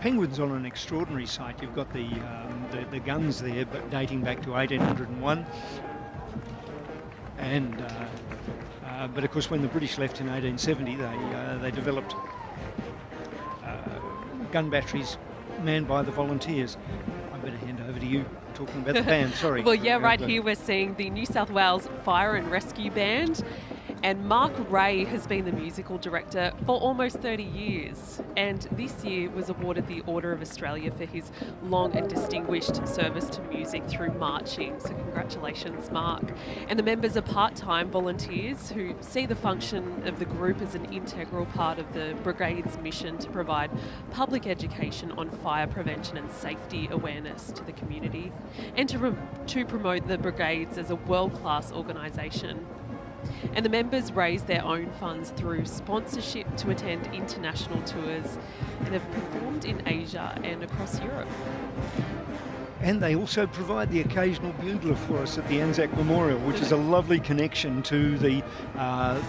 Penguin's on an extraordinary site. You've got the guns there, but dating back to 1801, and but of course when the British left in 1870, they developed gun batteries manned by the volunteers. I better hand over to you talking about the band. Sorry. Well, yeah, right here we're seeing the New South Wales Fire and Rescue Band. And Mark Ray has been the musical director for almost 30 years, and this year was awarded the Order of Australia for his long and distinguished service to music through marching. So congratulations, Mark. And the members are part-time volunteers who see the function of the group as an integral part of the brigade's mission to provide public education on fire prevention and safety awareness to the community, and to promote the brigades as a world-class organisation. And the members raise their own funds through sponsorship to attend international tours and have performed in Asia and across Europe. And they also provide the occasional bugler for us at the Anzac Memorial, which is a lovely connection to the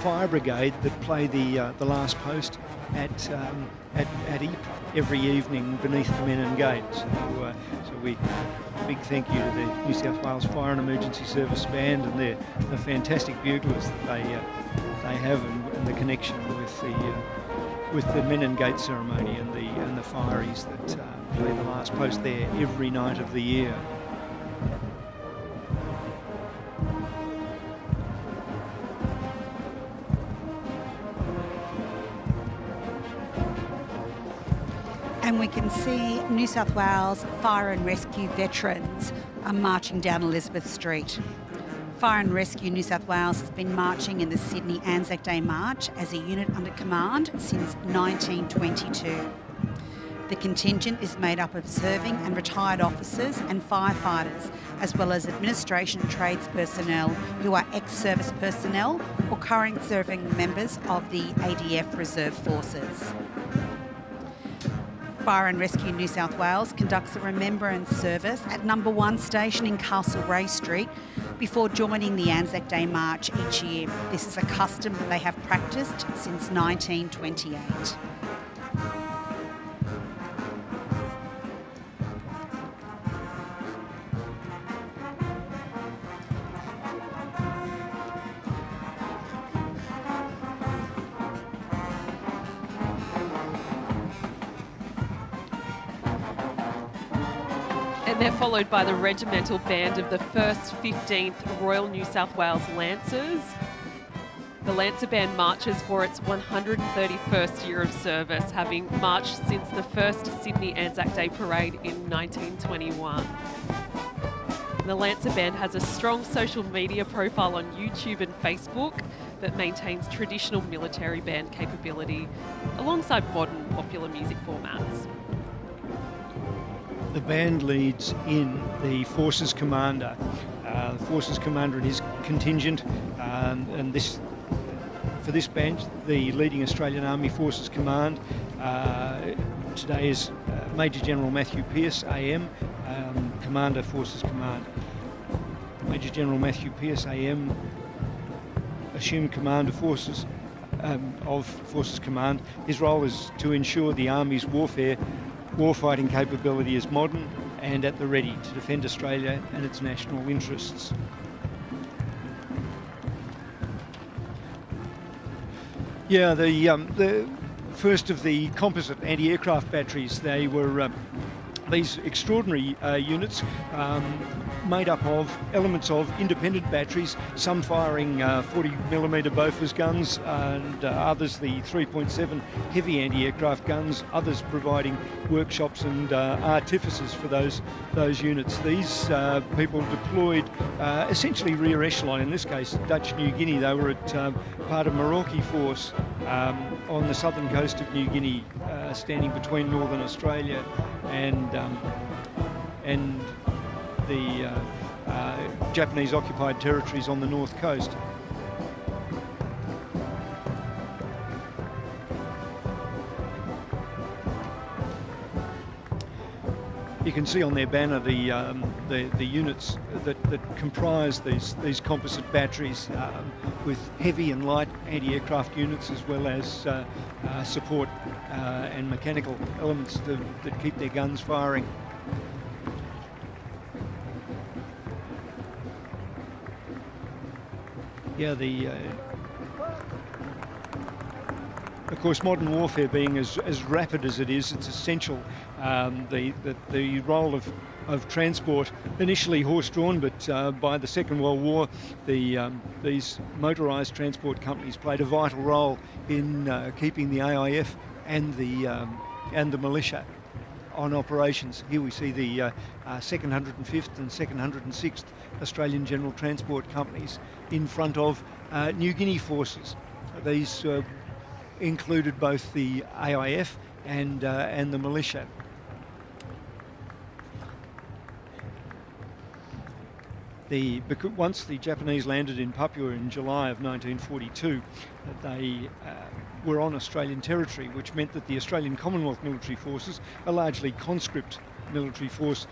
fire brigade that play the last post at Ypres every evening beneath the Menin Gate. So we big thank you to the New South Wales Fire and Emergency Service Band and the fantastic buglers that they have, and the connection with the Menin Gate ceremony and the fireys that play the last post there every night of the year. And we can see New South Wales Fire and Rescue veterans are marching down Elizabeth Street. Fire and Rescue New South Wales has been marching in the Sydney Anzac Day March as a unit under command since 1922. The contingent is made up of serving and retired officers and firefighters, as well as administration trades personnel who are ex-service personnel or current serving members of the ADF Reserve Forces. Fire and Rescue New South Wales conducts a remembrance service at number 1 station in Castlereagh Street before joining the Anzac Day March each year. This is a custom that they have practiced since 1928. And they're followed by the regimental band of the 1st 15th Royal New South Wales Lancers. The Lancer Band marches for its 131st year of service, having marched since the first Sydney Anzac Day Parade in 1921. The Lancer Band has a strong social media profile on YouTube and Facebook that maintains traditional military band capability alongside modern popular music formats. The band leads in the Forces Commander. The Forces Commander and his contingent, and this for this band, the leading Australian Army Forces Command today is Major General Matthew Pearce, AM, Commander Forces Command. Major General Matthew Pearce, AM, assumed command of Forces Command. His role is to ensure the Army's warfighting capability is modern and at the ready to defend Australia and its national interests. Yeah, the first of the composite anti-aircraft batteries, they were these extraordinary units made up of elements of independent batteries, some firing 40mm Bofors guns and others the 3.7 heavy anti-aircraft guns, others providing workshops and artificers for those units. These people deployed essentially rear echelon, in this case Dutch New Guinea. They were at part of Merauke Force on the southern coast of New Guinea, standing between Northern Australia and the Japanese occupied territories on the north coast. You can see on their banner the units that comprise these composite batteries, with heavy and light anti-aircraft units, as well as support and mechanical elements that keep their guns firing. Yeah, of course, modern warfare being as rapid as it is, it's essential. The role of transport, initially horse-drawn, but by the Second World War, these motorised transport companies played a vital role in keeping the AIF and the militia on operations. Here we see the 2nd 105th and 2nd 106th Australian General Transport Companies in front of New Guinea forces. These included both the AIF and the militia. Once the Japanese landed in Papua in July of 1942, they were on Australian territory, which meant that the Australian Commonwealth military forces, a largely conscript military force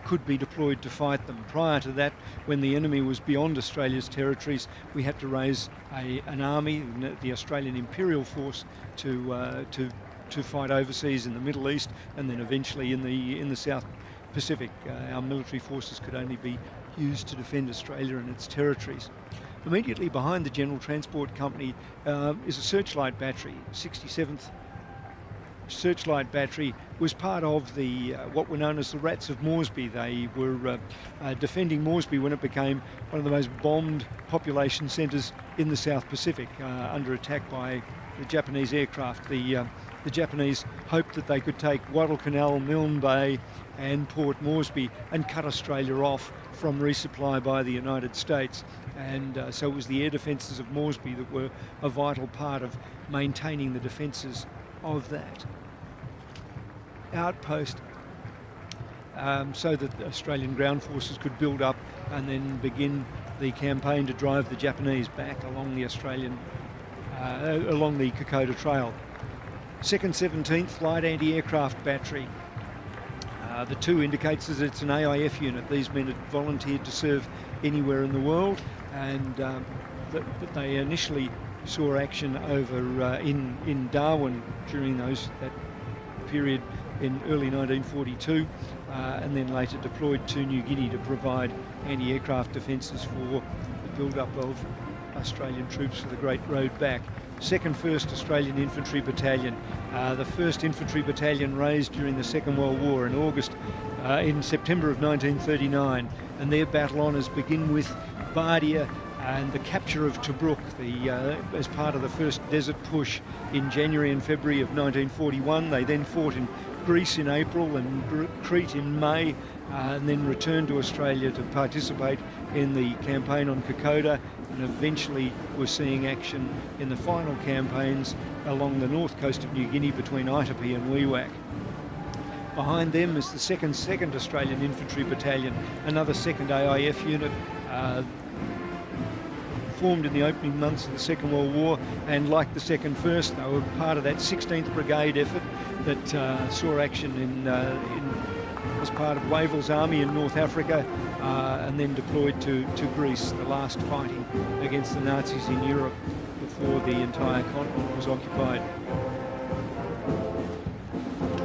could be deployed to fight them. Prior to that, when the enemy was beyond Australia's territories, we had to raise an army, the Australian Imperial Force, to fight overseas in the Middle East, and then eventually in the South Pacific. Our military forces could only be used to defend Australia and its territories. Immediately behind the General Transport Company is a searchlight battery. 67th Searchlight Battery was part of the what were known as the Rats of Moresby. They were defending Moresby when it became one of the most bombed population centres in the South Pacific, under attack by the Japanese aircraft. The Japanese hoped that they could take Guadalcanal, Milne Bay and Port Moresby and cut Australia off from resupply by the United States. And so it was the air defences of Moresby that were a vital part of maintaining the defences of that outpost, so that the Australian ground forces could build up and then begin the campaign to drive the Japanese back along the along the Kokoda Trail. 2nd 17th Light Anti-Aircraft Battery. The 2 indicates that it's an AIF unit. These men had volunteered to serve anywhere in the world, and that they initially saw action over in Darwin during that period in early 1942, and then later deployed to New Guinea to provide anti-aircraft defences for the build-up of Australian troops for the Great Road Back. 2nd 1st Australian Infantry Battalion, the 1st Infantry Battalion raised during the Second World War in September of 1939, and their battle honours begin with Bardia and the capture of Tobruk, as part of the first desert push in January and February of 1941. They then fought in Greece in April and Crete in May, and then returned to Australia to participate in the campaign on Kokoda, and eventually were seeing action in the final campaigns along the north coast of New Guinea between Itapi and Wewak. Behind them is the 2nd Australian Infantry Battalion, another 2nd AIF unit, formed in the opening months of the Second World War, and like the 2nd 1st, they were part of that 16th Brigade effort that saw action as part of Wavell's army in North Africa, and then deployed to Greece, the last fighting against the Nazis in Europe before the entire continent was occupied.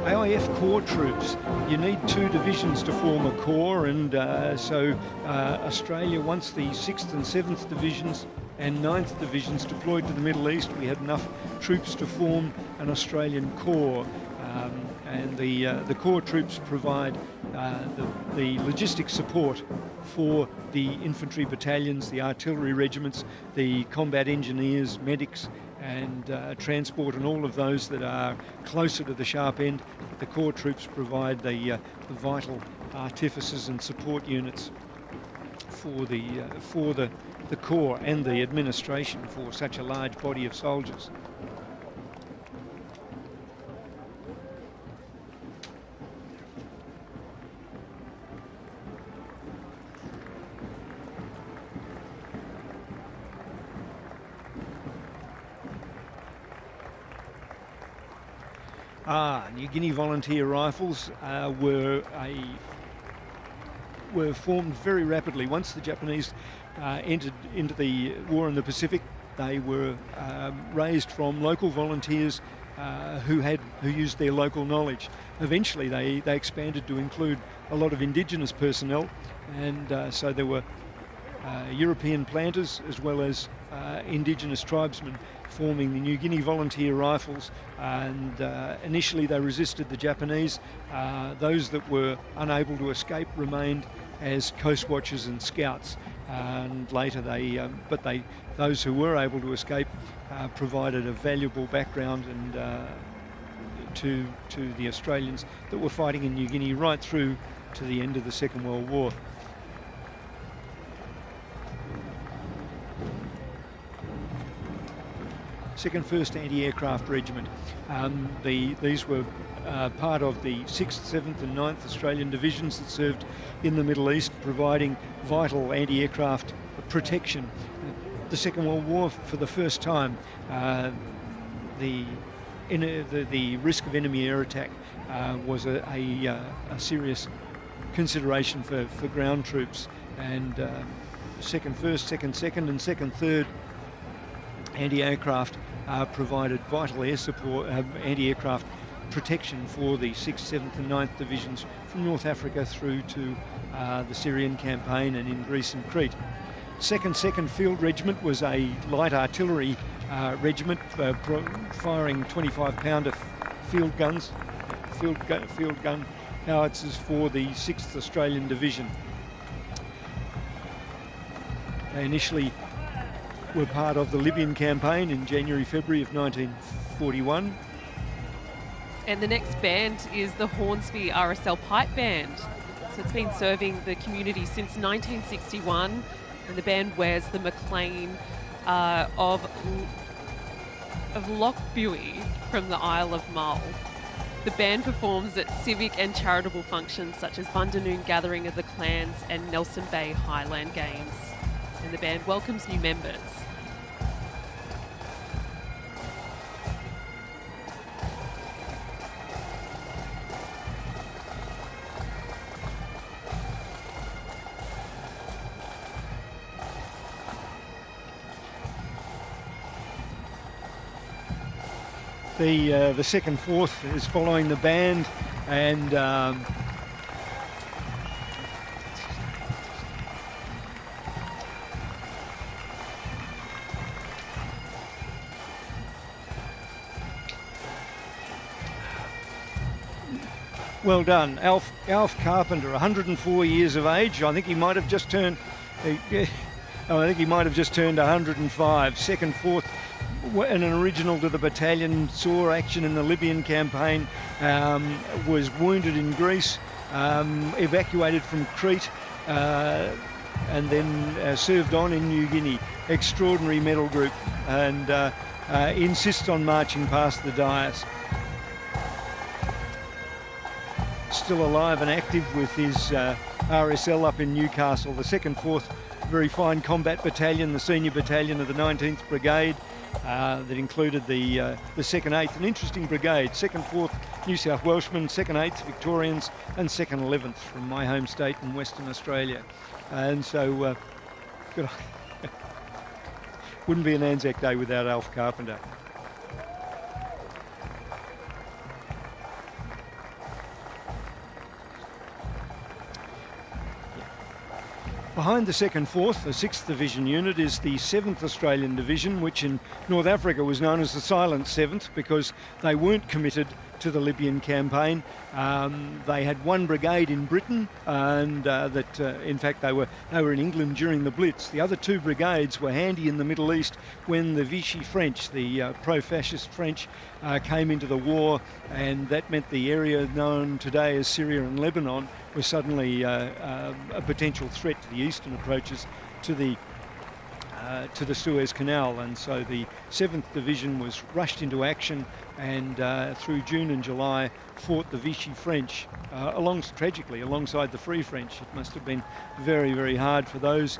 AIF Corps troops, you need 2 divisions to form a corps, and so Australia, once the 6th and 7th Divisions and 9th Divisions deployed to the Middle East, we had enough troops to form an Australian corps, and the corps troops provide the logistic support for the infantry battalions, the artillery regiments, the combat engineers, medics and transport, and all of those that are closer to the sharp end. The corps troops provide the vital artificers and support units for the corps and the administration for such a large body of soldiers. New Guinea Volunteer Rifles were formed very rapidly. Once the Japanese entered into the war in the Pacific, they were raised from local volunteers who used their local knowledge. Eventually they expanded to include a lot of indigenous personnel, and so there were European planters as well as indigenous tribesmen forming the New Guinea Volunteer Rifles, and initially they resisted the Japanese. Those that were unable to escape remained as coast watchers and scouts, and later those who were able to escape provided a valuable background and to the Australians that were fighting in New Guinea right through to the end of the Second World War. Second 1st Anti-Aircraft Regiment. These were part of the 6th, 7th and 9th Australian Divisions that served in the Middle East, providing vital anti-aircraft protection. The Second World War, for the first time, the the risk of enemy air attack was a serious consideration for ground troops, and second first, second second, and second third anti-aircraft provided vital air support, anti-aircraft protection for the 6th, 7th and 9th Divisions from North Africa through to the Syrian campaign and in Greece and Crete. 2nd Field Regiment was a light artillery regiment firing 25-pounder field guns, field gun howitzers for the 6th Australian Division. They initially were part of the Libyan campaign in January-February of 1941. And the next band is the Hornsby RSL Pipe Band. So it's been serving the community since 1961, and the band wears the McLean of Lochbuie from the Isle of Mull. The band performs at civic and charitable functions such as Bundanoon Gathering of the Clans and Nelson Bay Highland Games. And the band welcomes new members. The 2nd, 4th is following the band, and well done, Alf Carpenter, 104 years of age. I think he might have just turned. I think he might have just turned 105. 2nd, 4th. And an original to the battalion, saw action in the Libyan campaign, was wounded in Greece, evacuated from Crete, and then served on in New Guinea. Extraordinary medal group, and insists on marching past the dais. Still alive and active with his RSL up in Newcastle. The 2nd, 4th, very fine combat battalion, the senior battalion of the 19th Brigade. That included the 2nd, 8th, an interesting brigade, 2nd, 4th New South Welshmen, 2nd, 8th Victorians and 2nd, 11th from my home state in Western Australia. And so wouldn't be an Anzac Day without Alf Carpenter. Behind the 2nd, 4th, the 6th Division unit, is the 7th Australian Division, which in North Africa was known as the Silent 7th because they weren't committed to the Libyan campaign. They had one brigade in Britain, and in fact they were in England during the Blitz. The other two brigades were handy in the Middle East when the Vichy French, the pro-fascist French, came into the war, and that meant the area known today as Syria and Lebanon was suddenly a potential threat to the eastern approaches to the Suez Canal, and so the 7th Division was rushed into action, and through June and July fought the Vichy French, tragically alongside the Free French. It must have been very, very hard for those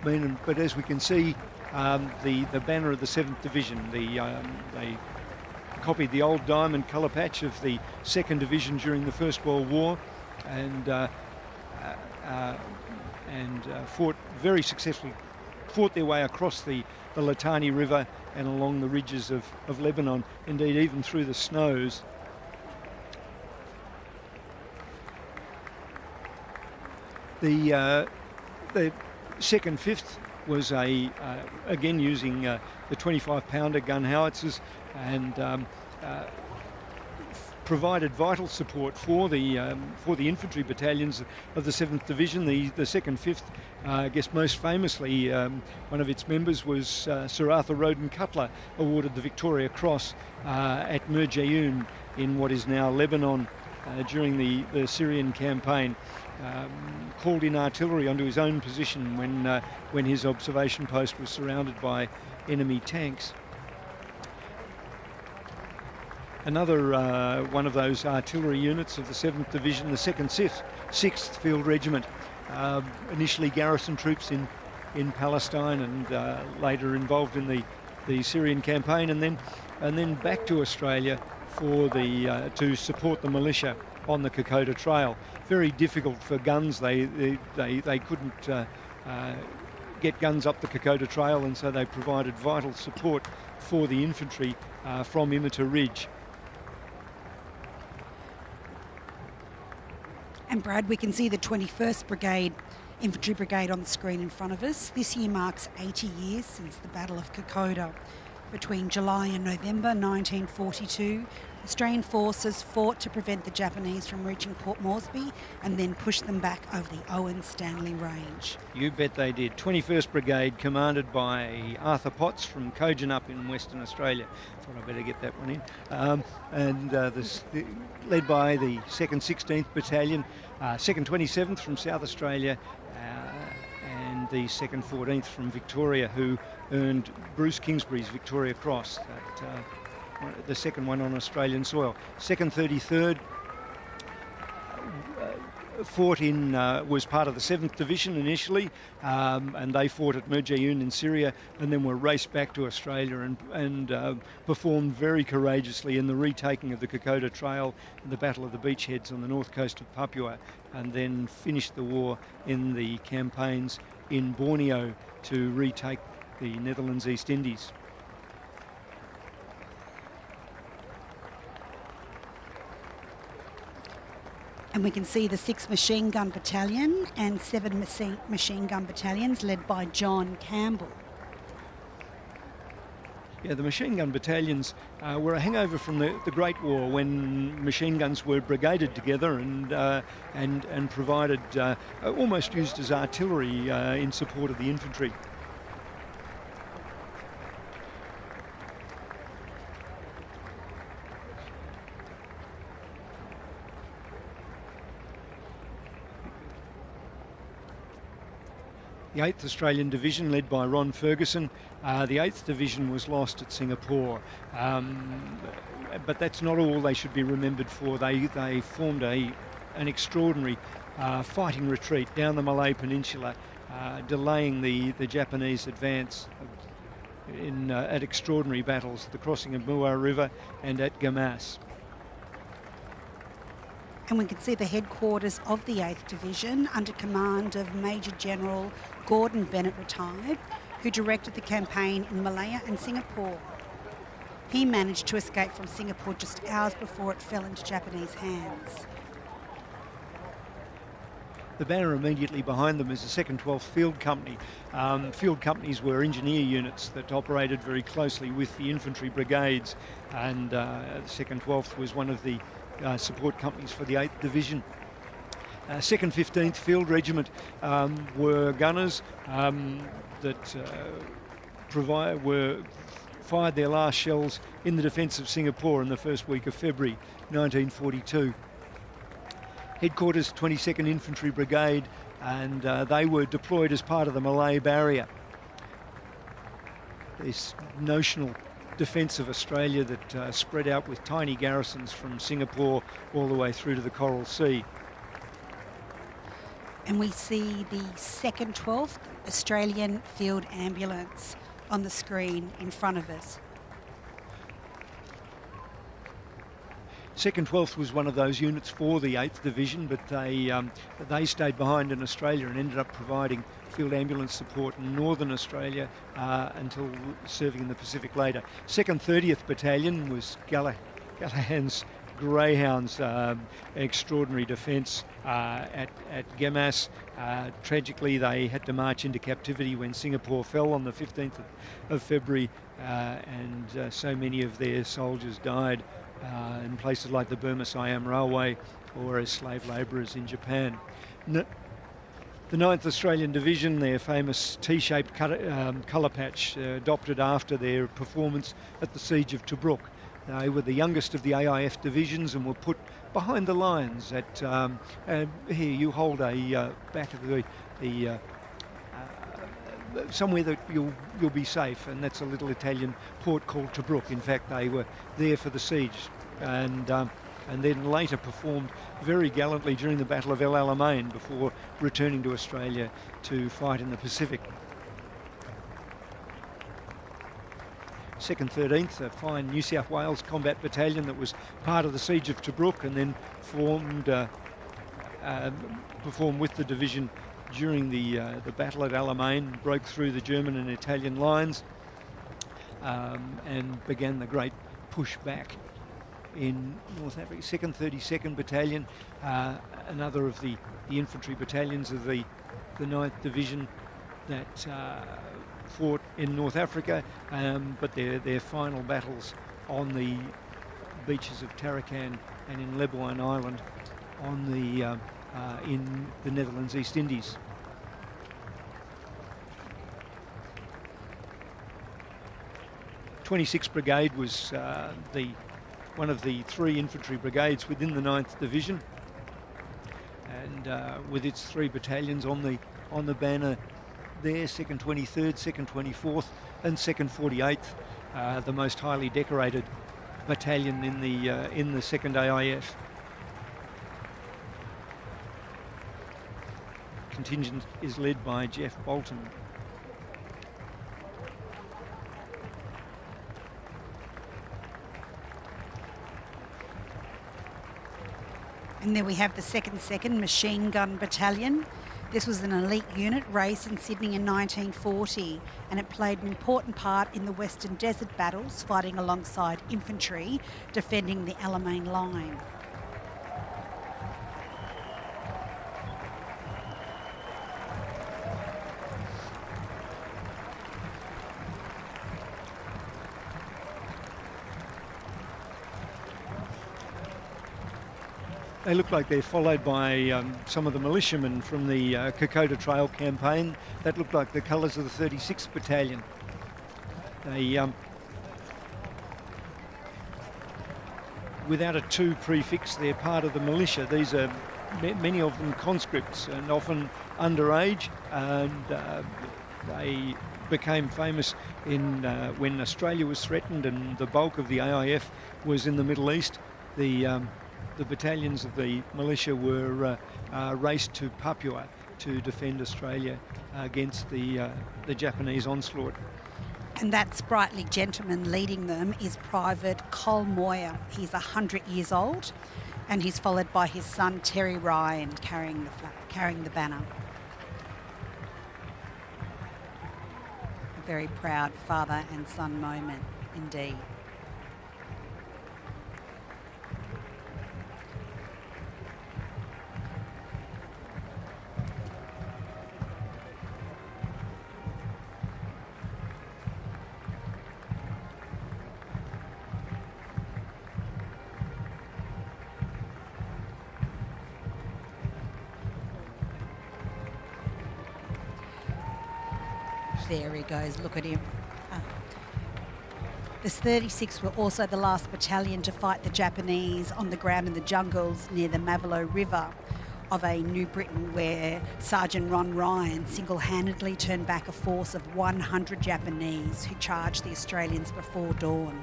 men, but as we can see, the banner of the 7th Division, they copied the old diamond colour patch of the 2nd Division during the First World War, and fought very successfully, fought their way across the Litani River and along the ridges of Lebanon, indeed even through the snows. The 2nd, 5th was again using the 25-pounder gun howitzers, and provided vital support for the infantry battalions of the 7th Division. The 2nd, 5th, I guess most famously, one of its members was Sir Arthur Roden Cutler, awarded the Victoria Cross at Merjayoun in what is now Lebanon during the Syrian campaign. Called in artillery onto his own position when his observation post was surrounded by enemy tanks. Another one of those artillery units of the 7th Division, the 2nd 6th Field Regiment, initially garrison troops in Palestine, and later involved in the Syrian campaign, and then and then back to Australia for the to support the militia on the Kokoda Trail. Very difficult for guns. They couldn't get guns up the Kokoda Trail, and so they provided vital support for the infantry from Imata Ridge. And Brad, we can see the 21st Brigade, Infantry Brigade on the screen in front of us. This year marks 80 years since the Battle of Kokoda. Between July and November 1942, Australian forces fought to prevent the Japanese from reaching Port Moresby and then push them back over the Owen Stanley Range. You bet they did. 21st Brigade, commanded by Arthur Potts from Kojonup in Western Australia. Thought I'd better get that one in. Led by the 2nd 16th Battalion, 2nd 27th from South Australia, and the 2nd 14th from Victoria, who earned Bruce Kingsbury's Victoria Cross, the second one on Australian soil. 2nd 33rd fought in, was part of the 7th Division initially, and they fought at Murjayoun in Syria, and then were raced back to Australia and performed very courageously in the retaking of the Kokoda Trail and the Battle of the Beachheads on the north coast of Papua, and then finished the war in the campaigns in Borneo to retake the Netherlands East Indies. And we can see the 6th Machine Gun Battalion and 7 machine gun battalions led by John Campbell. Yeah, the machine gun battalions were a hangover from the Great War, when machine guns were brigaded together and provided, almost used as artillery in support of the infantry. The 8th Australian Division, led by Ron Ferguson. The 8th Division was lost at Singapore, but that's not all they should be remembered for. They formed an extraordinary fighting retreat down the Malay Peninsula, delaying the Japanese advance at extraordinary battles at the crossing of Muar River and at Gamas. And we can see the headquarters of the 8th Division under command of Major General Gordon Bennett, retired, who directed the campaign in Malaya and Singapore. He managed to escape from Singapore just hours before it fell into Japanese hands. The banner immediately behind them is the 2nd 12th Field Company. Field companies were engineer units that operated very closely with the infantry brigades, and the 2nd 12th was one of the support companies for the 8th Division. 2nd 15th Field Regiment were gunners that fired their last shells in the defence of Singapore in the first week of February 1942. Headquarters 22nd Infantry Brigade, and they were deployed as part of the Malay Barrier. This notional defence of Australia that spread out with tiny garrisons from Singapore all the way through to the Coral Sea. And we see the 2nd 12th Australian Field Ambulance on the screen in front of us. 2nd 12th was one of those units for the 8th Division, but they stayed behind in Australia and ended up providing field ambulance support in Northern Australia until serving in the Pacific later. 2nd 30th Battalion was Gallaghan's Greyhounds, extraordinary defence at Gamas. Tragically, they had to march into captivity when Singapore fell on the 15th of February, and so many of their soldiers died in places like the Burma-Siam Railway or as slave labourers in Japan. The 9th Australian Division, their famous T-shaped colour patch, adopted after their performance at the Siege of Tobruk. They were the youngest of the AIF divisions and were put behind the lines at, here you hold a back of the somewhere that you'll be safe, and that's a little Italian port called Tobruk. In fact, they were there for the siege, and then later performed very gallantly during the Battle of El Alamein before returning to Australia to fight in the Pacific. 2nd 13th, a fine New South Wales combat battalion that was part of the siege of Tobruk and then performed with the division during the battle at Alamein, broke through the German and Italian lines, and began the great push back in North Africa. 2nd 32nd Battalion, another of the infantry battalions of the 9th Division that fought in North Africa, but their final battles on the beaches of Tarakan and in Lebuan Island on the in the Netherlands East Indies. (26th Brigade was one of the 3 infantry brigades within the 9th Division, and with its 3 battalions on the banner there, 2nd 23rd, 2nd 24th and 2nd 48th, the most highly decorated battalion in the 2nd AIF. Contingent is led by Jeff Bolton. And then we have the 2nd Machine Gun Battalion. This was an elite unit raised in Sydney in 1940, and it played an important part in the Western Desert battles, fighting alongside infantry, defending the Alamein line. They look like they're followed by some of the militiamen from the Kokoda Trail campaign. That looked like the colours of the 36th Battalion. They, without a 2 prefix, they're part of the militia. These are many of them conscripts and often underage, and they became famous in when Australia was threatened and the bulk of the AIF was in the Middle East. The battalions of the militia were raced to Papua to defend Australia against the Japanese onslaught. And that sprightly gentleman leading them is Private Col Moyer. He's 100 years old, and he's followed by his son Terry Ryan carrying the banner. A very proud father and son moment indeed. There he goes, look at him. The 36 were also the last battalion to fight the Japanese on the ground in the jungles near the Mavalo River of a New Britain, where Sergeant Ron Ryan single-handedly turned back a force of 100 Japanese who charged the Australians before dawn.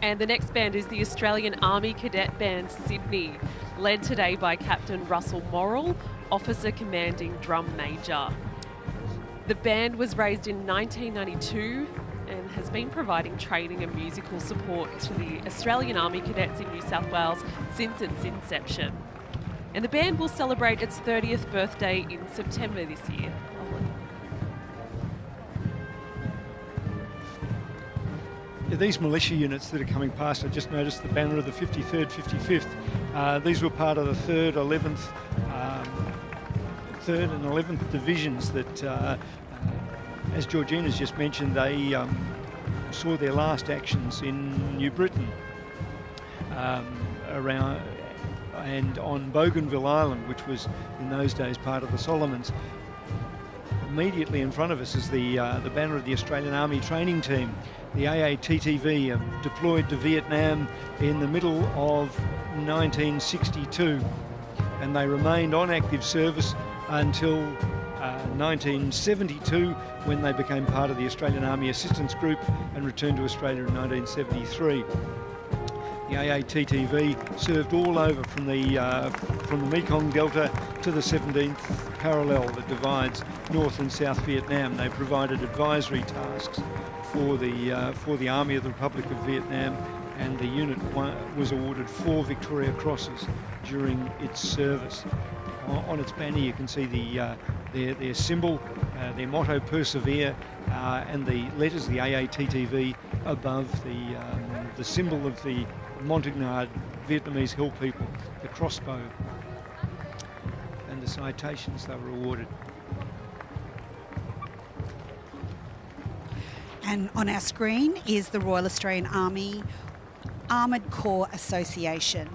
And the next band is the Australian Army Cadet Band Sydney, led today by Captain Russell Morrill, Officer Commanding Drum Major. The band was raised in 1992 and has been providing training and musical support to the Australian Army Cadets in New South Wales since its inception. And the band will celebrate its 30th birthday in September this year. These militia units that are coming past, I just noticed the banner of the 53rd, 55th. These were part of the 3rd, 11th, 3rd and 11th divisions that, as Georgina's just mentioned, they saw their last actions in New Britain around and on Bougainville Island, which was in those days part of the Solomons. Immediately in front of us is the banner of the Australian Army Training Team. The AATTV deployed to Vietnam in the middle of 1962, and they remained on active service until 1972, when they became part of the Australian Army Assistance Group and returned to Australia in 1973. The The AATTV served all over from the Mekong Delta to the 17th parallel that divides North and South Vietnam. They provided advisory tasks for the Army of the Republic of Vietnam, and the unit was awarded 4 Victoria Crosses during its service. On its banner you can see their symbol, their motto, Persevere, and the letters, the AATTV, above the symbol of the Montagnard Vietnamese Hill people, the crossbow, and the citations they were awarded. And on our screen is the Royal Australian Army Armoured Corps Association,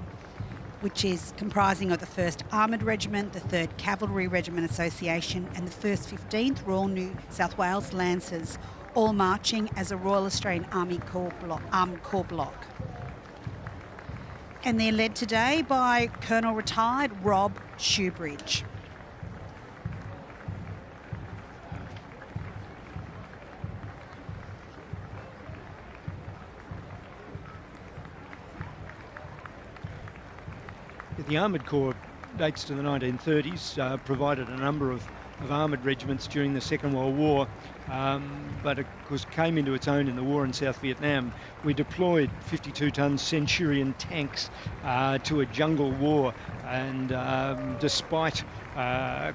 which is comprising of the 1st Armoured Regiment, the 3rd Cavalry Regiment Association, and the 1st 15th Royal New South Wales Lancers, all marching as a Royal Australian Army Armed Corps block. And they're led today by Colonel Retired Rob Shoebridge. The Armoured Corps dates to the 1930s, provided a number of armoured regiments during the Second World War, but of course came into its own in the war in South Vietnam. We deployed 52-ton Centurion tanks to a jungle war, and despite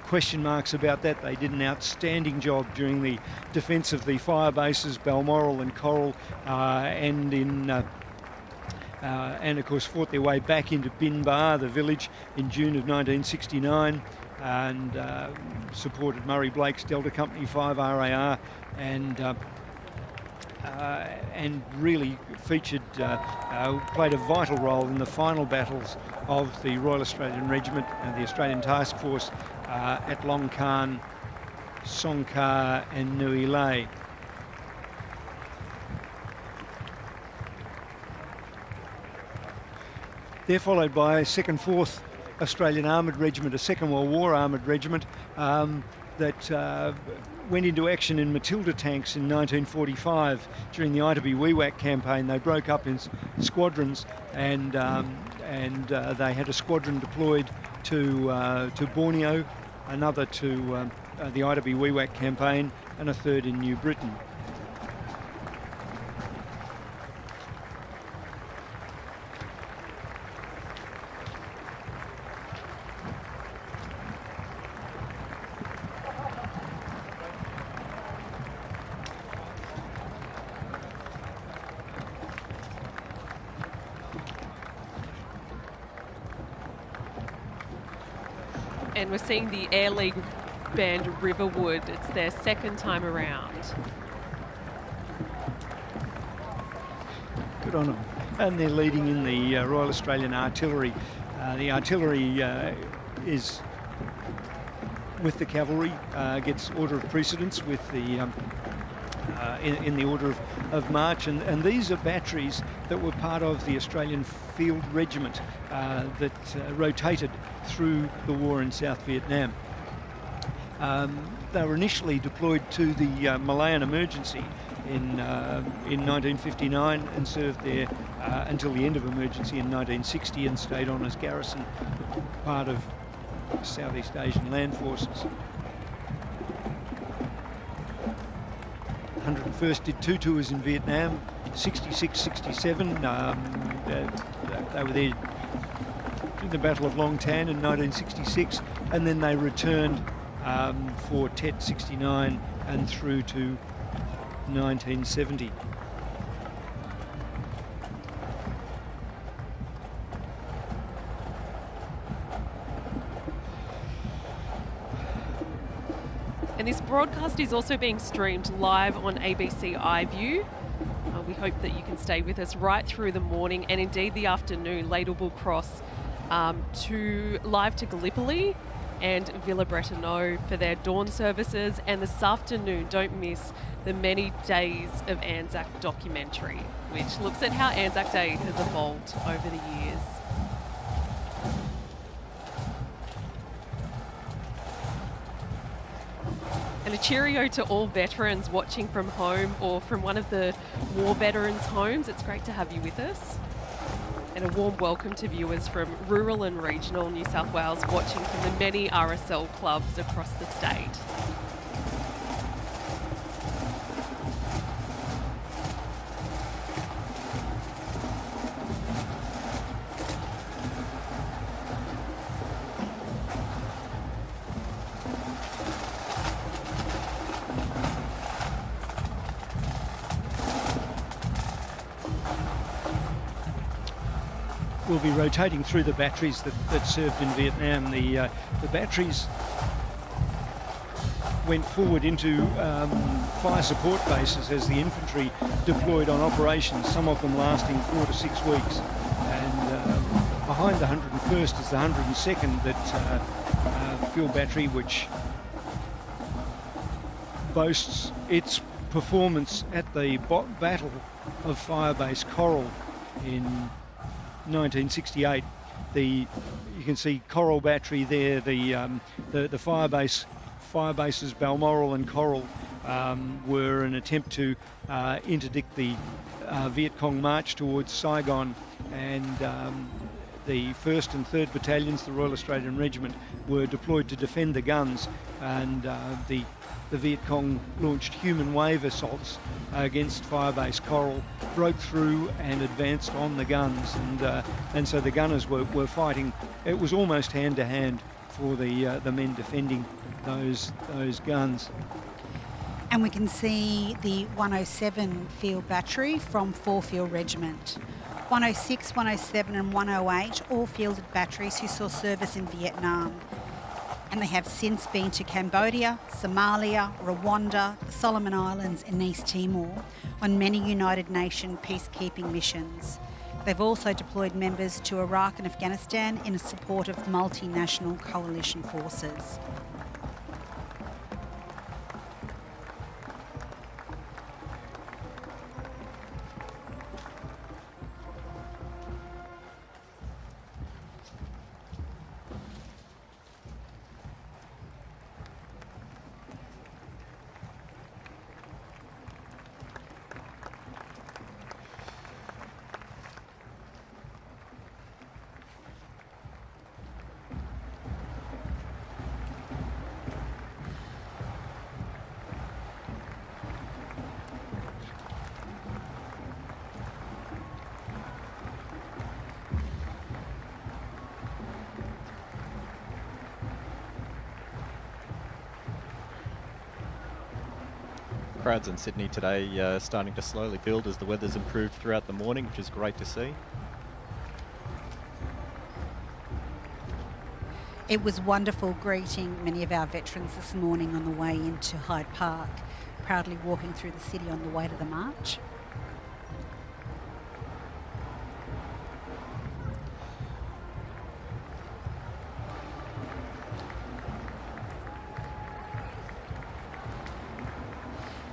question marks about that, they did an outstanding job during the defence of the fire bases Balmoral and Coral, and of course fought their way back into Bin Ba, the village, in June of 1969, and supported Murray Blake's Delta Company 5 RAR, and really featured, played a vital role in the final battles of the Royal Australian Regiment and the Australian Task Force at Long Khan, Song Kar and Nui Lay. They're followed by 2nd 4th Australian Armoured Regiment, a Second World War Armoured Regiment that went into action in Matilda tanks in 1945 during the Ita Wewak campaign. They broke up in squadrons, and they had a squadron deployed to Borneo, another to the Ita Wewak campaign, and a third in New Britain. And we're seeing the Air League band Riverwood. It's their 2nd time around. Good on them. And they're leading in the Royal Australian Artillery. The artillery is with the cavalry, gets order of precedence with the in the order of march, and these are batteries that were part of the Australian Field Regiment that rotated through the war in South Vietnam. They were initially deployed to the Malayan Emergency in 1959 and served there until the end of emergency in 1960, and stayed on as garrison, part of Southeast Asian Land Forces. 101st did 2 tours in Vietnam, 66, 67. They were there in the Battle of Long Tan in 1966, and then they returned for Tet 69 and through to 1970. And this broadcast is also being streamed live on ABC iView. We hope that you can stay with us right through the morning and indeed the afternoon. Ladle will cross live to Gallipoli and Villa Bretonneux for their dawn services. And this afternoon, don't miss the Many Days of Anzac documentary, which looks at how Anzac Day has evolved over the years. And a cheerio to all veterans watching from home or from one of the war veterans' homes. It's great to have you with us. And a warm welcome to viewers from rural and regional New South Wales watching from the many RSL clubs across the state. We'll be rotating through the batteries that served in Vietnam. The batteries went forward into fire support bases as the infantry deployed on operations, some of them lasting 4 to 6 weeks. And behind the 101st is the 102nd field battery, which boasts its performance at the Battle of Firebase Coral in 1968. You can see Coral Battery there. The firebases Balmoral and Coral were an attempt to interdict the Viet Cong march towards Saigon, and the 1st and 3rd Battalions, the Royal Australian Regiment, were deployed to defend the guns, and the Viet Cong launched human wave assaults against Firebase Coral, broke through and advanced on the guns, and so the gunners were fighting. It was almost hand to hand for the men defending those guns. And we can see the 107 field battery from 4 Field Regiment. 106, 107 and 108 all fielded batteries who saw service in Vietnam. And they have since been to Cambodia, Somalia, Rwanda, the Solomon Islands and East Timor on many United Nations peacekeeping missions. They've also deployed members to Iraq and Afghanistan in support of multinational coalition forces. Crowds in Sydney today starting to slowly build as the weather's improved throughout the morning, which is great to see. It was wonderful greeting many of our veterans this morning on the way into Hyde Park, proudly walking through the city on the way to the march.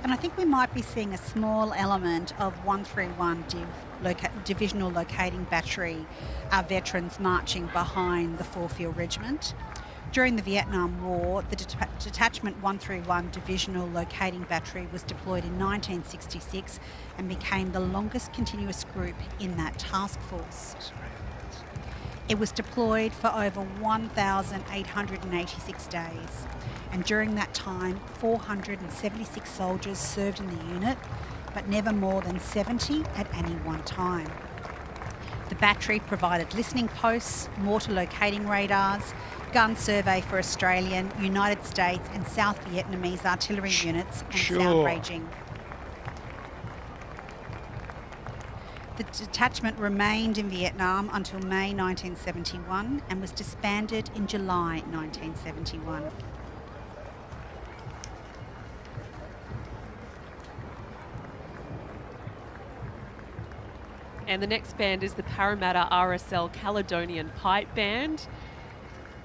And I think we might be seeing a small element of 131 Divisional Locating Battery, our veterans marching behind the 4 Field Regiment. During the Vietnam War, the Detachment 131 Divisional Locating Battery was deployed in 1966 and became the longest continuous group in that task force. It was deployed for over 1,886 days. And during that time, 476 soldiers served in the unit, but never more than 70 at any one time. The battery provided listening posts, mortar locating radars, gun survey for Australian, United States and South Vietnamese artillery units, and sound ranging. The detachment remained in Vietnam until May 1971 and was disbanded in July 1971. And the next band is the Parramatta RSL Caledonian Pipe Band.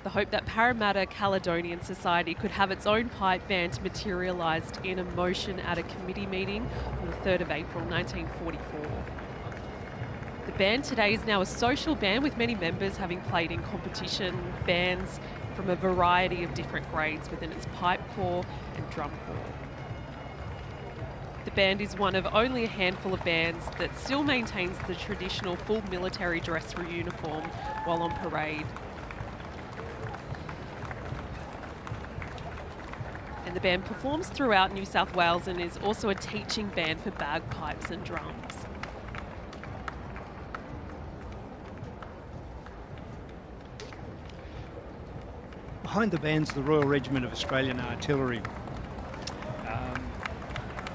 The hope that Parramatta Caledonian Society could have its own pipe band materialised in a motion at a committee meeting on the 3rd of April 1944. The band today is now a social band with many members having played in competition bands from a variety of different grades within its pipe corps and drum corps. The band is one of only a handful of bands that still maintains the traditional full military dress uniform while on parade. And the band performs throughout New South Wales and is also a teaching band for bagpipes and drums. Behind the band's the Royal Regiment of Australian Artillery.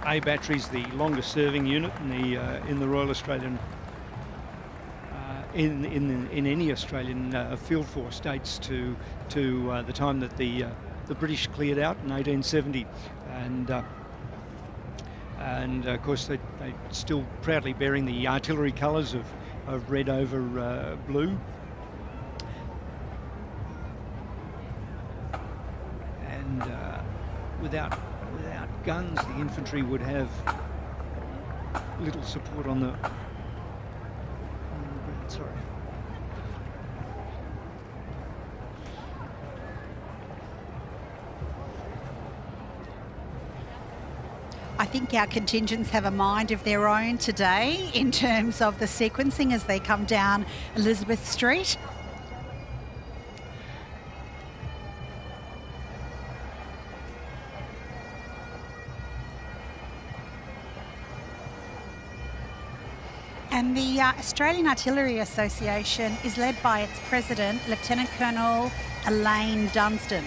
A Battery's the longest serving unit in the Royal Australian in any Australian field force, dates to the time that the British cleared out in 1870, and of course they still proudly bearing the artillery colours of red over blue. And without guns, the infantry would have little support on the ground. Sorry. I think our contingents have a mind of their own today in terms of the sequencing as they come down Elizabeth Street. And the Australian Artillery Association is led by its president, Lieutenant Colonel Elaine Dunstan.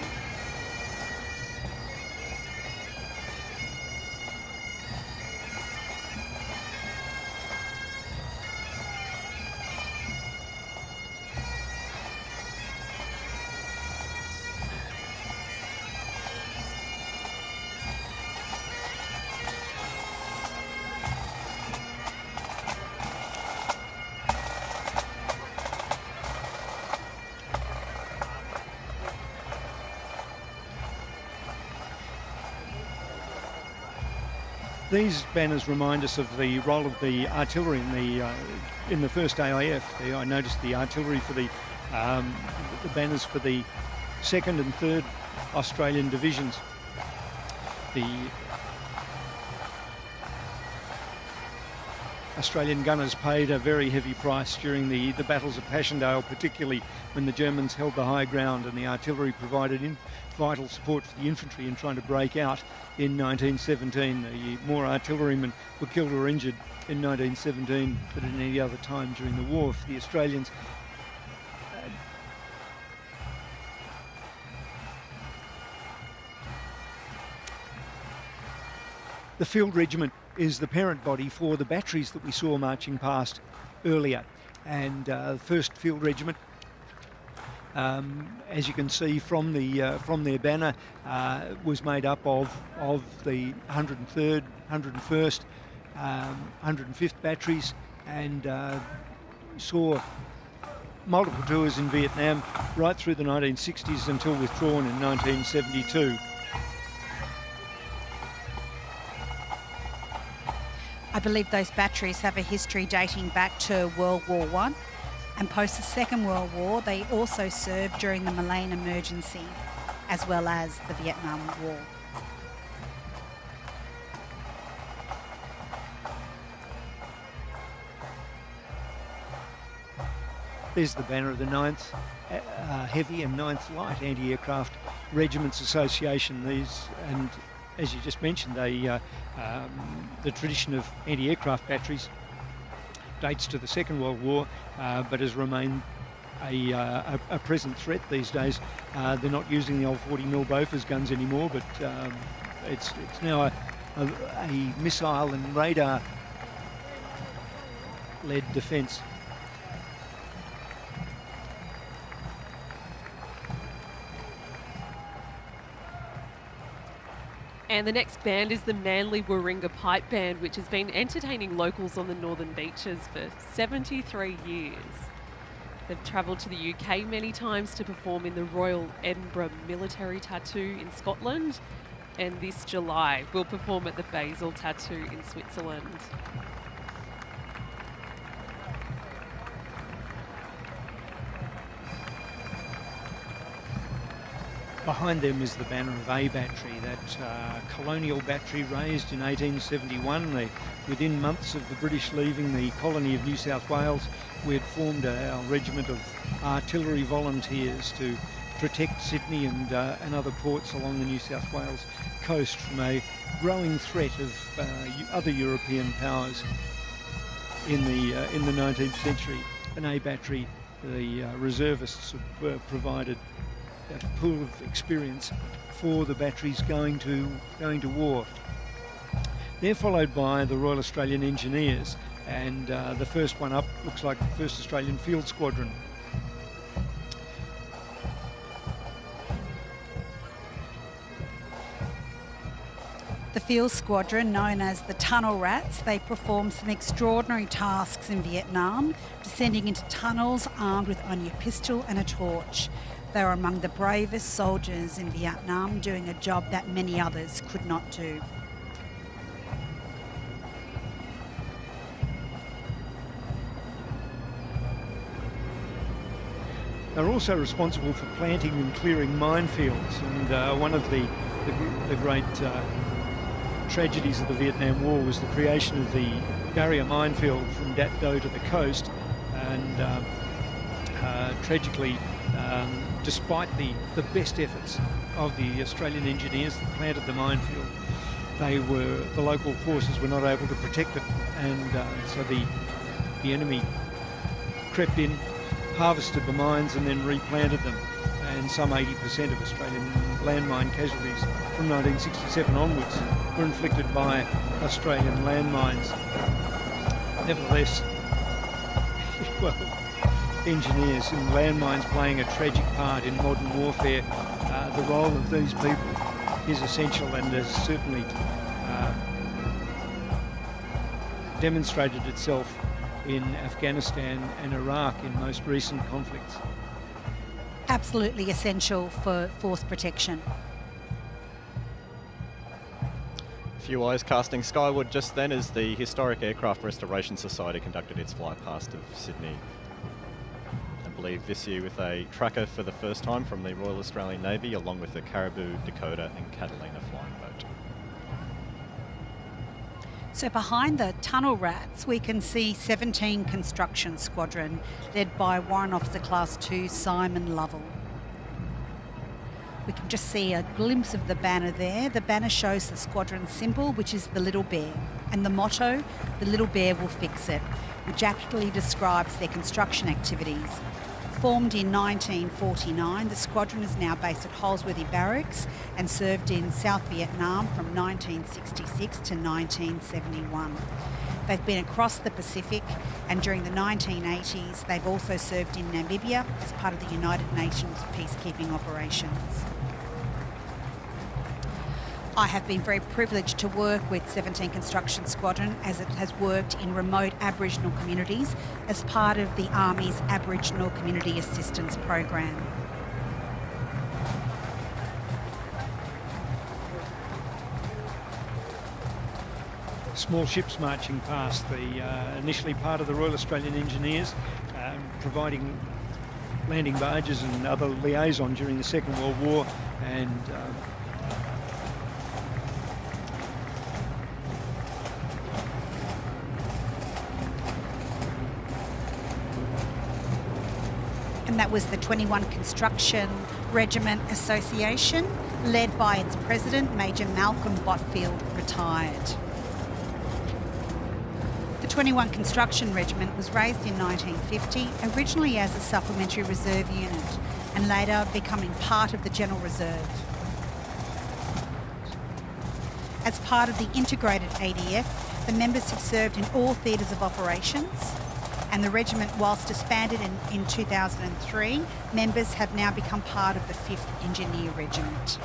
These banners remind us of the role of the artillery in the first AIF. I noticed the artillery for the banners for the 2nd and 3rd Australian divisions. The Australian gunners paid a very heavy price during the battles of Passchendaele, particularly when the Germans held the high ground, and the artillery provided vital support for the infantry in trying to break out in 1917. More artillerymen were killed or injured in 1917 than at any other time during the war for the Australians. The Field Regiment is the parent body for the batteries that we saw marching past earlier, and the 1st Field Regiment, as you can see from their banner, was made up of the 103rd, 101st, 105th batteries, and saw multiple tours in Vietnam right through the 1960s until withdrawn in 1972. I believe those batteries have a history dating back to World War I, and post the Second World War they also served during the Malayan Emergency as well as the Vietnam War. There's the banner of the 9th Heavy and 9th Light Anti-Aircraft Regiments Association. These, and as you just mentioned, the tradition of anti-aircraft batteries dates to the Second World War, but has remained a present threat these days. They're not using the old 40mm Bofors guns anymore, but it's now a missile and radar-led defence. And the next band is the Manly Warringah Pipe Band, which has been entertaining locals on the northern beaches for 73 years. They've travelled to the UK many times to perform in the Royal Edinburgh Military Tattoo in Scotland, and this July will perform at the Basel Tattoo in Switzerland. Behind them is the banner of A Battery, that colonial battery raised in 1871. Within months of the British leaving the colony of New South Wales, we had formed our regiment of artillery volunteers to protect Sydney and other ports along the New South Wales coast from a growing threat of other European powers in the 19th century. An A Battery, the reservists provided a pool of experience for the batteries going to war. They're followed by the Royal Australian Engineers, and the first one up looks like the 1st Australian Field Squadron. The Field Squadron, known as the Tunnel Rats, they performed some extraordinary tasks in Vietnam, descending into tunnels armed with only a pistol and a torch. They were among the bravest soldiers in Vietnam, doing a job that many others could not do. They're also responsible for planting and clearing minefields, and one of the great tragedies of the Vietnam War was the creation of the barrier minefield from Dat Do to the coast, and tragically, despite the best efforts of the Australian engineers that planted the minefield, the local forces were not able to protect it, and so the enemy crept in, harvested the mines and then replanted them, and some 80% of Australian landmine casualties from 1967 onwards were inflicted by Australian landmines. Nevertheless, well, engineers and landmines playing a tragic part in modern warfare, the role of these people is essential and has certainly demonstrated itself in Afghanistan and Iraq in most recent conflicts. Absolutely essential for force protection. A few eyes casting skyward just then as the Historic Aircraft Restoration Society conducted its fly past of Sydney. I believe this year with a tracker for the first time from the Royal Australian Navy, along with the Caribou, Dakota and Catalina flying boat. So behind the Tunnel Rats, we can see 17 Construction Squadron, led by Warrant Officer Class 2 Simon Lovell. We can just see a glimpse of the banner there. The banner shows the squadron symbol, which is the little bear, and the motto, "The little bear will fix it," which aptly describes their construction activities. Formed in 1949, the squadron is now based at Holsworthy Barracks and served in South Vietnam from 1966 to 1971. They've been across the Pacific, and during the 1980s, they've also served in Namibia as part of the United Nations peacekeeping operations. I have been very privileged to work with 17 Construction Squadron as it has worked in remote Aboriginal communities as part of the Army's Aboriginal Community Assistance Program. Small ships marching past, initially part of the Royal Australian Engineers, providing landing barges and other liaison during the Second World War, and that was the 21 Construction Regiment Association, led by its president, Major Malcolm Botfield, retired. The 21 Construction Regiment was raised in 1950, originally as a supplementary reserve unit, and later becoming part of the General Reserve. As part of the integrated ADF, the members have served in all theatres of operations, and the regiment, whilst disbanded in 2003, members have now become part of the 5th Engineer Regiment.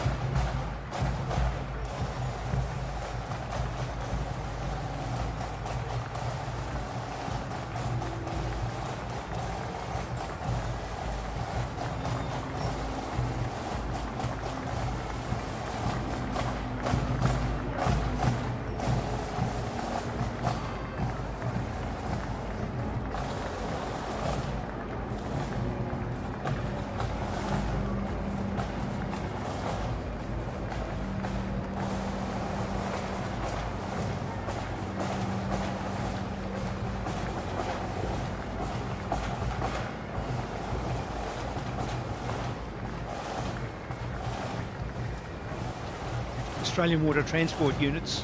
Australian Water Transport units,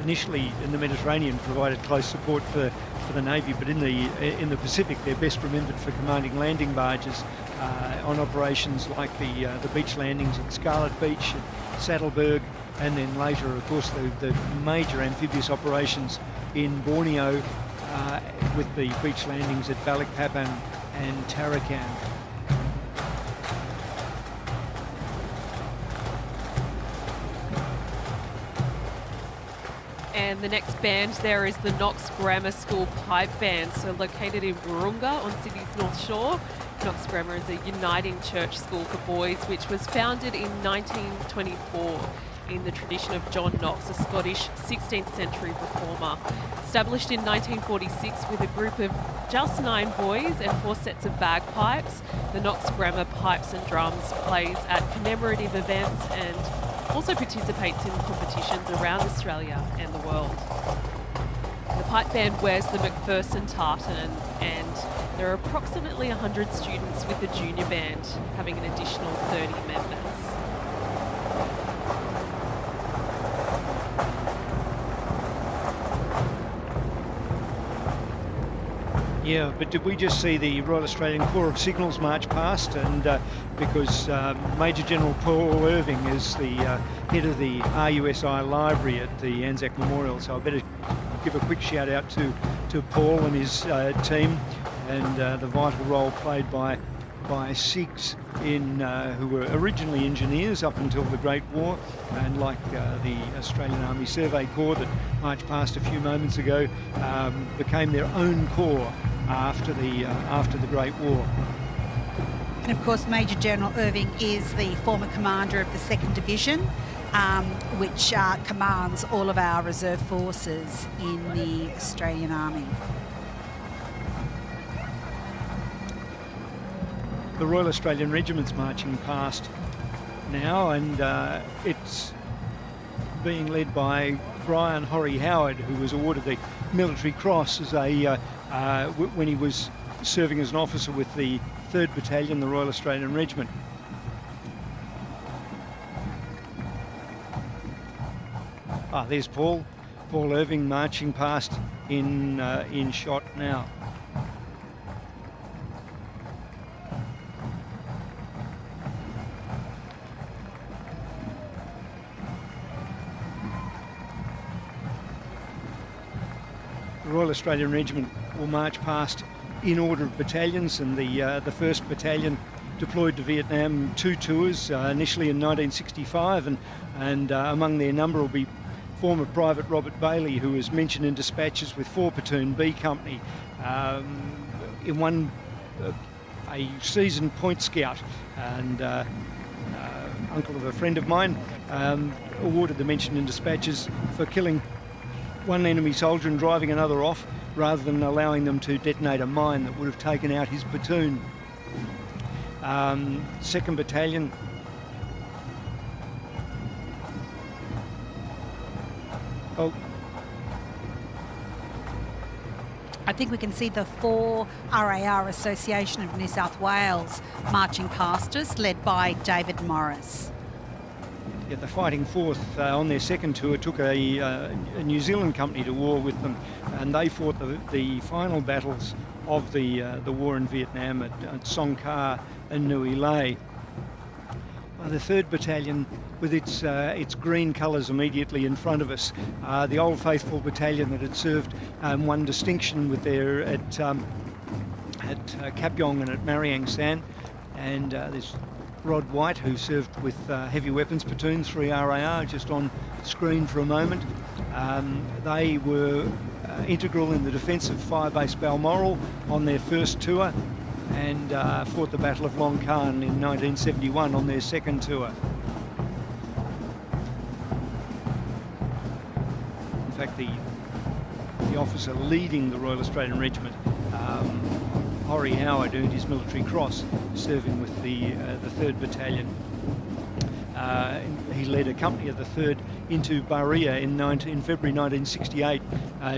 initially in the Mediterranean, provided close support for the Navy, but in the Pacific they're best remembered for commanding landing barges on operations like the beach landings at Scarlet Beach, at Saddleberg, and then later, of course, the major amphibious operations in Borneo with the beach landings at Balikpapan and Tarakan. And the next band there is the Knox Grammar School Pipe Band, so located in Wahroonga on Sydney's North Shore. Knox Grammar is a uniting church school for boys which was founded in 1924 in the tradition of John Knox, a Scottish 16th century reformer. Established in 1946 with a group of just 9 boys and 4 sets of bagpipes, the Knox Grammar Pipes and Drums plays at commemorative events and also participates in competitions around Australia and the world. The pipe band wears the McPherson tartan, and there are approximately 100 students with the junior band, having an additional 30 members. Yeah, but did we just see the Royal Australian Corps of Signals march past? And because Major General Paul Irving is the head of the RUSI Library at the Anzac Memorial, so I better give a quick shout out to Paul and his team, and the vital role played by SIGs who were originally engineers up until the Great War, and like the Australian Army Survey Corps that marched past a few moments ago, became their own corps after the Great War. And of course, Major General Irving is the former commander of the 2nd Division, which commands all of our reserve forces in the Australian Army. The Royal Australian Regiment's marching past now, and it's being led by Brian Horry Howard, who was awarded the Military Cross as when he was serving as an officer with the 3rd Battalion, the Royal Australian Regiment. There's Paul Irving marching past in shot now. The Royal Australian Regiment will march past in order of battalions, and the 1st Battalion deployed to Vietnam 2 tours, initially in 1965, and among their number will be former Private Robert Bailey, who was mentioned in dispatches with 4 Platoon B Company. In one, a seasoned point scout and uncle of a friend of mine, awarded the mention in dispatches for killing one enemy soldier and driving another off, rather than allowing them to detonate a mine that would have taken out his platoon. 2nd Battalion I think we can see the 4 RAR Association of New South Wales marching past us, led by David Morris. Yeah, the Fighting Fourth on their 2nd tour took a New Zealand company to war with them, and they fought the final battles of the war in Vietnam at Song Kar and Nui Le. The 3rd Battalion, with its green colours immediately in front of us, the Old Faithful Battalion that had served won distinction with their at Kap Yong and at Mariang San, and there's Rod White, who served with Heavy Weapons Platoon 3 RAR, just on screen for a moment. They were integral in the defence of Firebase Balmoral on their 1st tour, and fought the Battle of Long Khan in 1971 on their 2nd tour. In fact, the officer leading the Royal Australian Regiment, Horry Howard, earned his Military Cross serving with the 3rd Battalion. He led a company of the 3rd into Baria in February 1968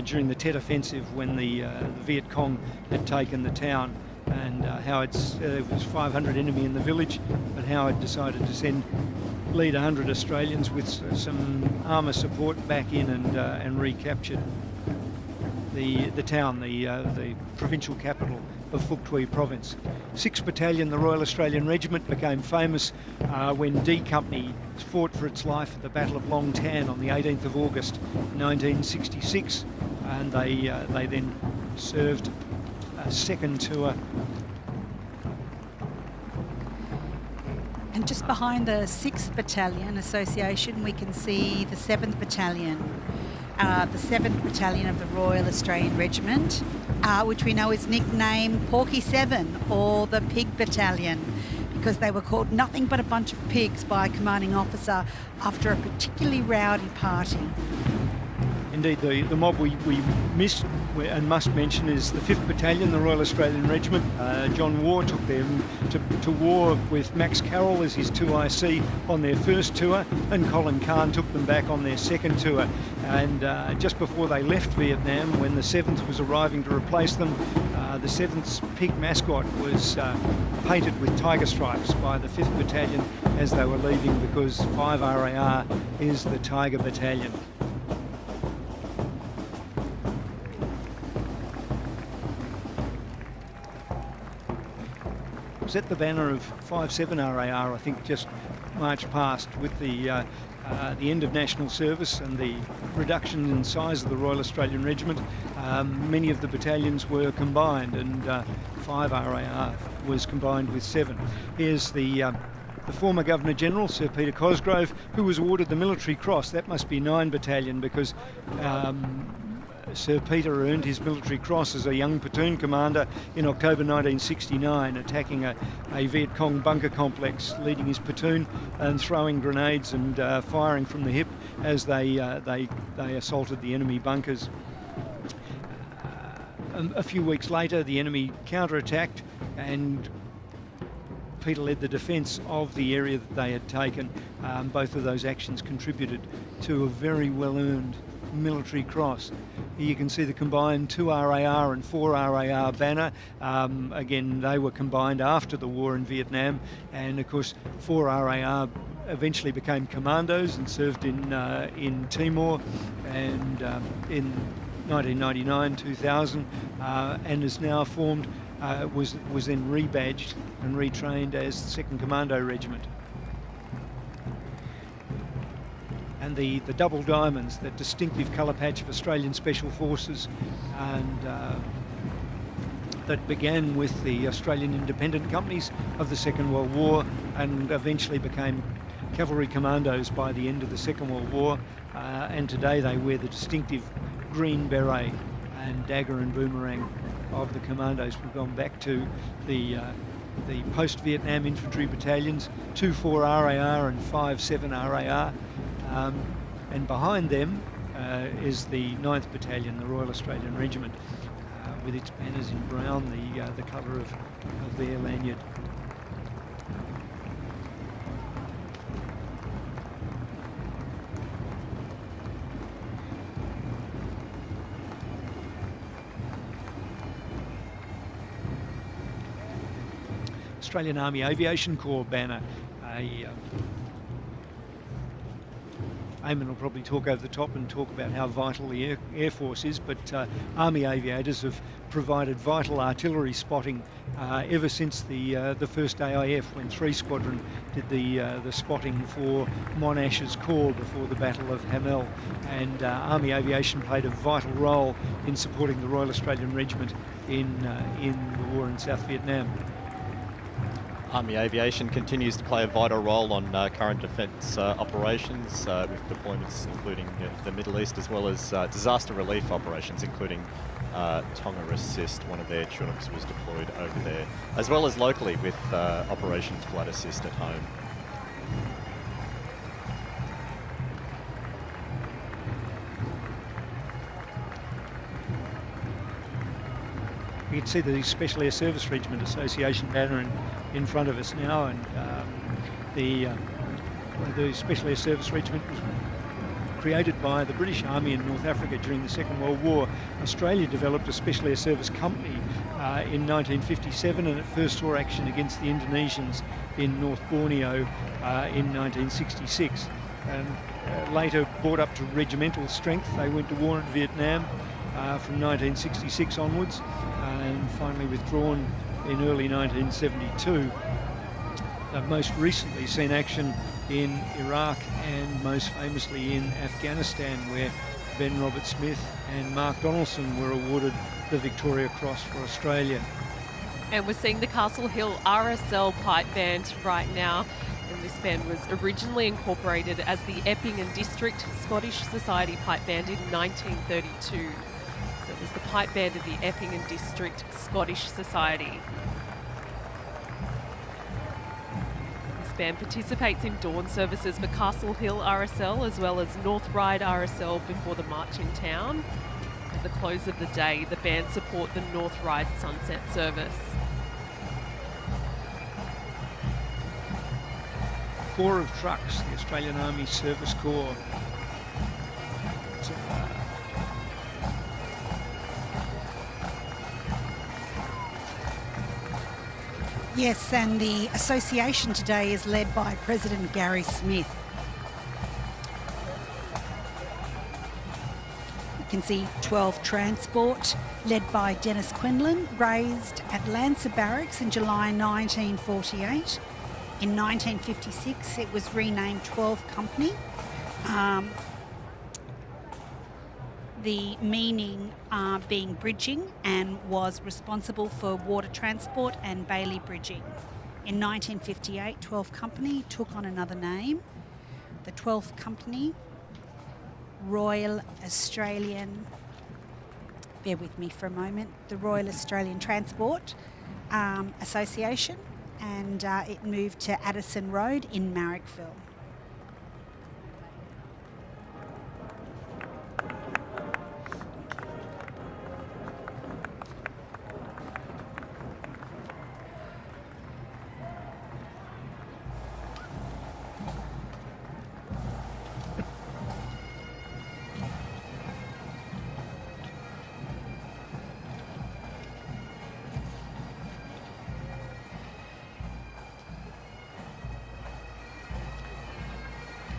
during the Tet Offensive, when the Viet Cong had taken the town. And there was 500 enemy in the village, but Howard decided to send lead 100 Australians with some armour support back in and recaptured the town, the provincial capital of Phuoc Tuy Province. 6th Battalion, the Royal Australian Regiment, became famous when D Company fought for its life at the Battle of Long Tan on the 18th of August 1966, and they then served a second tour. And just behind the 6th Battalion Association, we can see the 7th Battalion, the 7th Battalion of the Royal Australian Regiment, which we know is nicknamed Porky 7 or the Pig Battalion, because they were called nothing but a bunch of pigs by a commanding officer after a particularly rowdy party. Indeed, the mob we missed and must mention is the 5th Battalion, the Royal Australian Regiment. John Waugh took them to war with Max Carroll as his 2IC on their first tour, and Colin Kahn took them back on their second tour. And just before they left Vietnam, when the 7th was arriving to replace them, the 7th's pig mascot was painted with tiger stripes by the 5th Battalion as they were leaving, because 5 RAR is the Tiger Battalion. At the banner of 5/7 RAR, I think, just marched past with the end of national service and the reduction in size of the Royal Australian Regiment. Many of the battalions were combined, and 5 RAR was combined with 7. Here's the former Governor-General, Sir Peter Cosgrove, who was awarded the Military Cross. That must be 9 Battalion, because Sir Peter earned his Military Cross as a young platoon commander in October 1969, attacking a Viet Cong bunker complex, leading his platoon and throwing grenades and firing from the hip as they assaulted the enemy bunkers. A few weeks later, the enemy counterattacked, and Peter led the defence of the area that they had taken. Both of those actions contributed to a very well-earned Military Cross. Here you can see the combined 2 RAR and 4 RAR banner. Again, they were combined after the war in Vietnam, and of course 4 RAR eventually became commandos and served in Timor, and in 1999-2000, and is now formed, was then rebadged and retrained as the 2nd Commando Regiment. And the double diamonds, that distinctive colour patch of Australian Special Forces, and that began with the Australian Independent Companies of the Second World War, and eventually became cavalry commandos by the end of the Second World War, and today they wear the distinctive green beret and dagger and boomerang of the commandos. We've gone back to the post-Vietnam infantry battalions, 2/4 RAR and 5/7 RAR. And behind them is the 9th Battalion, the Royal Australian Regiment, with its banners in brown, the colour of their lanyard. Australian Army Aviation Corps banner. Eamon will probably talk over the top and talk about how vital the Air Force is, but Army aviators have provided vital artillery spotting ever since the first AIF, when 3 Squadron did the spotting for Monash's Corps before the Battle of Hamel, and Army aviation played a vital role in supporting the Royal Australian Regiment in the war in South Vietnam. Army Aviation continues to play a vital role on current defence operations, with deployments including the Middle East, as well as disaster relief operations, including Tonga Assist. One of their Chinooks was deployed over there, as well as locally with Operations Flood Assist at home. You can see the Special Air Service Regiment Association banner in front of us now, and the Special Air Service Regiment was created by the British Army in North Africa during the Second World War. Australia developed a Special Air Service Company in 1957, and it first saw action against the Indonesians in North Borneo in 1966. And later brought up to regimental strength. They went to war in Vietnam from 1966 onwards, and finally withdrawn in early 1972. They've most recently seen action in Iraq and most famously in Afghanistan, where Ben Roberts-Smith and Mark Donaldson were awarded the Victoria Cross for Australia. And we're seeing the Castle Hill RSL pipe band right now. And this band was originally incorporated as the Epping and District Scottish Society Pipe Band in 1932. So it was the pipe band of the Epping and District Scottish Society. This band participates in dawn services for Castle Hill RSL as well as North Ryde RSL before the march in town. At the close of the day, the band support the North Ryde sunset service. Corps of Trucks, the Australian Army Service Corps. Yes, and the association today is led by President Gary Smith. You can see 12 Transport, led by Dennis Quinlan, raised at Lancer Barracks in July 1948. In 1956, it was renamed 12 Company. The meaning being bridging, and was responsible for water transport and Bailey bridging. In 1958, 12 Company took on another name, the 12th Company Royal Australian, bear with me for a moment, the Royal Australian Transport Association, and it moved to Addison Road in Marrickville.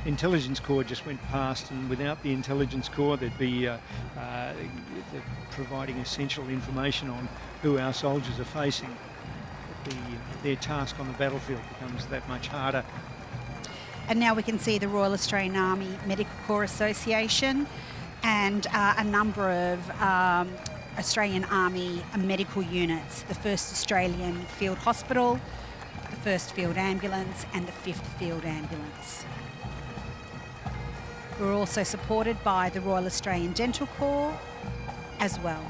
Intelligence Corps just went past, and without the Intelligence Corps there'd be providing essential information on who our soldiers are facing. Their task on the battlefield becomes that much harder. And now we can see the Royal Australian Army Medical Corps Association and a number of Australian Army medical units, the 1st Australian Field Hospital, the 1st Field Ambulance and the 5th Field Ambulance. We're also supported by the Royal Australian Dental Corps as well.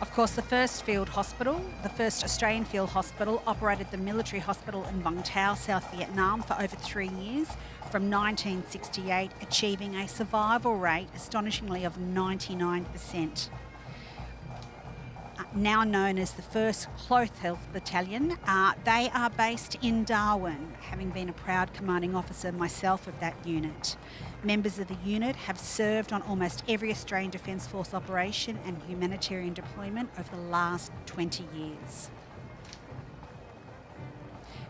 Of course, the 1st Field Hospital, the 1st Australian Field Hospital, operated the military hospital in Vung Tau, South Vietnam for over 3 years, from 1968, achieving a survival rate, astonishingly, of 99%. Now known as the 1st Cloth Health Battalion. They are based in Darwin, having been a proud commanding officer myself of that unit. Members of the unit have served on almost every Australian Defence Force operation and humanitarian deployment over the last 20 years.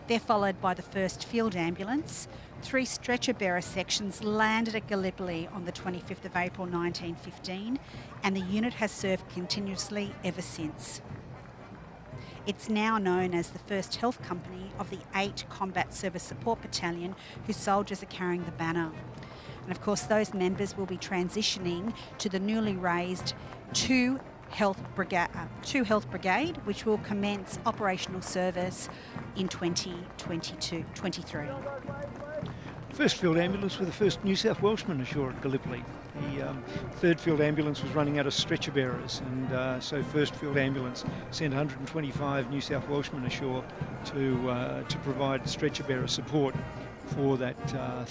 They're followed by the 1st Field Ambulance. 3 stretcher bearer sections landed at Gallipoli on the 25th of April 1915, and the unit has served continuously ever since. It's now known as the 1st Health Company of the 8 Combat Service Support Battalion, whose soldiers are carrying the banner. And of course, those members will be transitioning to the newly raised 2 Health Brigade, which will commence operational service in 2023. 1st Field Ambulance were the first New South Welshmen ashore at Gallipoli. The 3rd Field Ambulance was running out of stretcher bearers, and so 1st Field Ambulance sent 125 New South Welshmen ashore to provide stretcher bearer support for that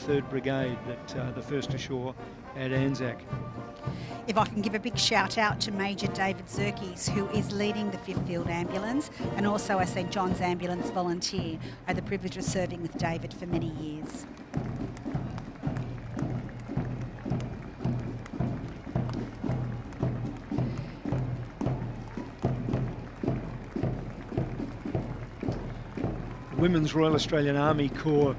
3rd Brigade, that the first ashore at Anzac. If I can give a big shout out to Major David Zerkes, who is leading the 5th Field Ambulance, and also a St John's Ambulance volunteer. I had the privilege of serving with David for many years. Women's Royal Australian Army Corps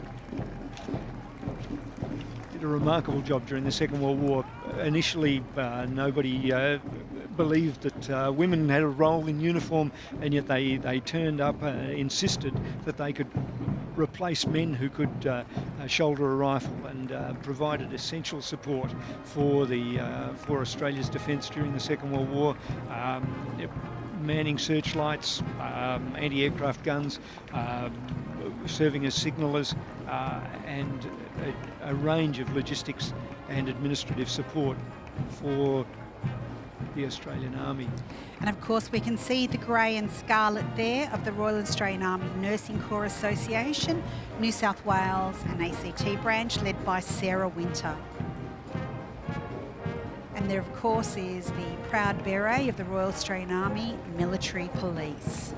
did a remarkable job during the Second World War. Initially, nobody believed that women had a role in uniform, and yet they turned up, insisted that they could replace men who could shoulder a rifle, and provided essential support for for Australia's defence during the Second World War. Manning searchlights, anti-aircraft guns, serving as signallers, and a range of logistics and administrative support for the Australian Army. And of course we can see the grey and scarlet there of the Royal Australian Army Nursing Corps Association, New South Wales and ACT branch, led by Sarah Winter. And there of course is the proud beret of the Royal Australian Army Military Police.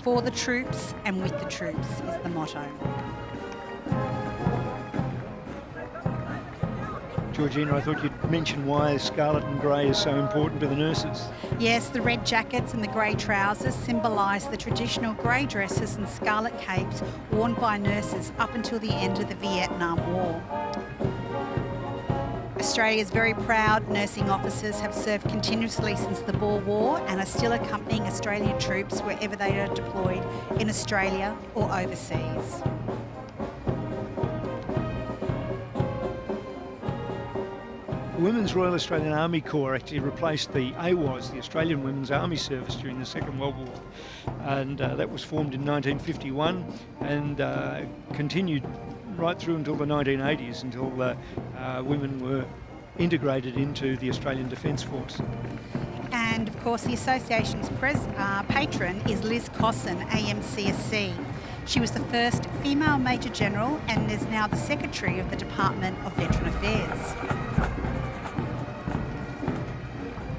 For the troops and with the troops is the motto. Georgina, I thought you'd mention why scarlet and grey is so important to the nurses. Yes, the red jackets and the grey trousers symbolise the traditional grey dresses and scarlet capes worn by nurses up until the end of the Vietnam War. Australia's very proud nursing officers have served continuously since the Boer War and are still accompanying Australian troops wherever they are deployed in Australia or overseas. The Women's Royal Australian Army Corps actually replaced the AWOS, the Australian Women's Army Service, during the Second World War. And that was formed in 1951 and continued right through until the 1980s, until women were integrated into the Australian Defence Force. And of course the association's patron is Liz Cosson, AMCSC. She was the first female Major General and is now the Secretary of the Department of Veteran Affairs.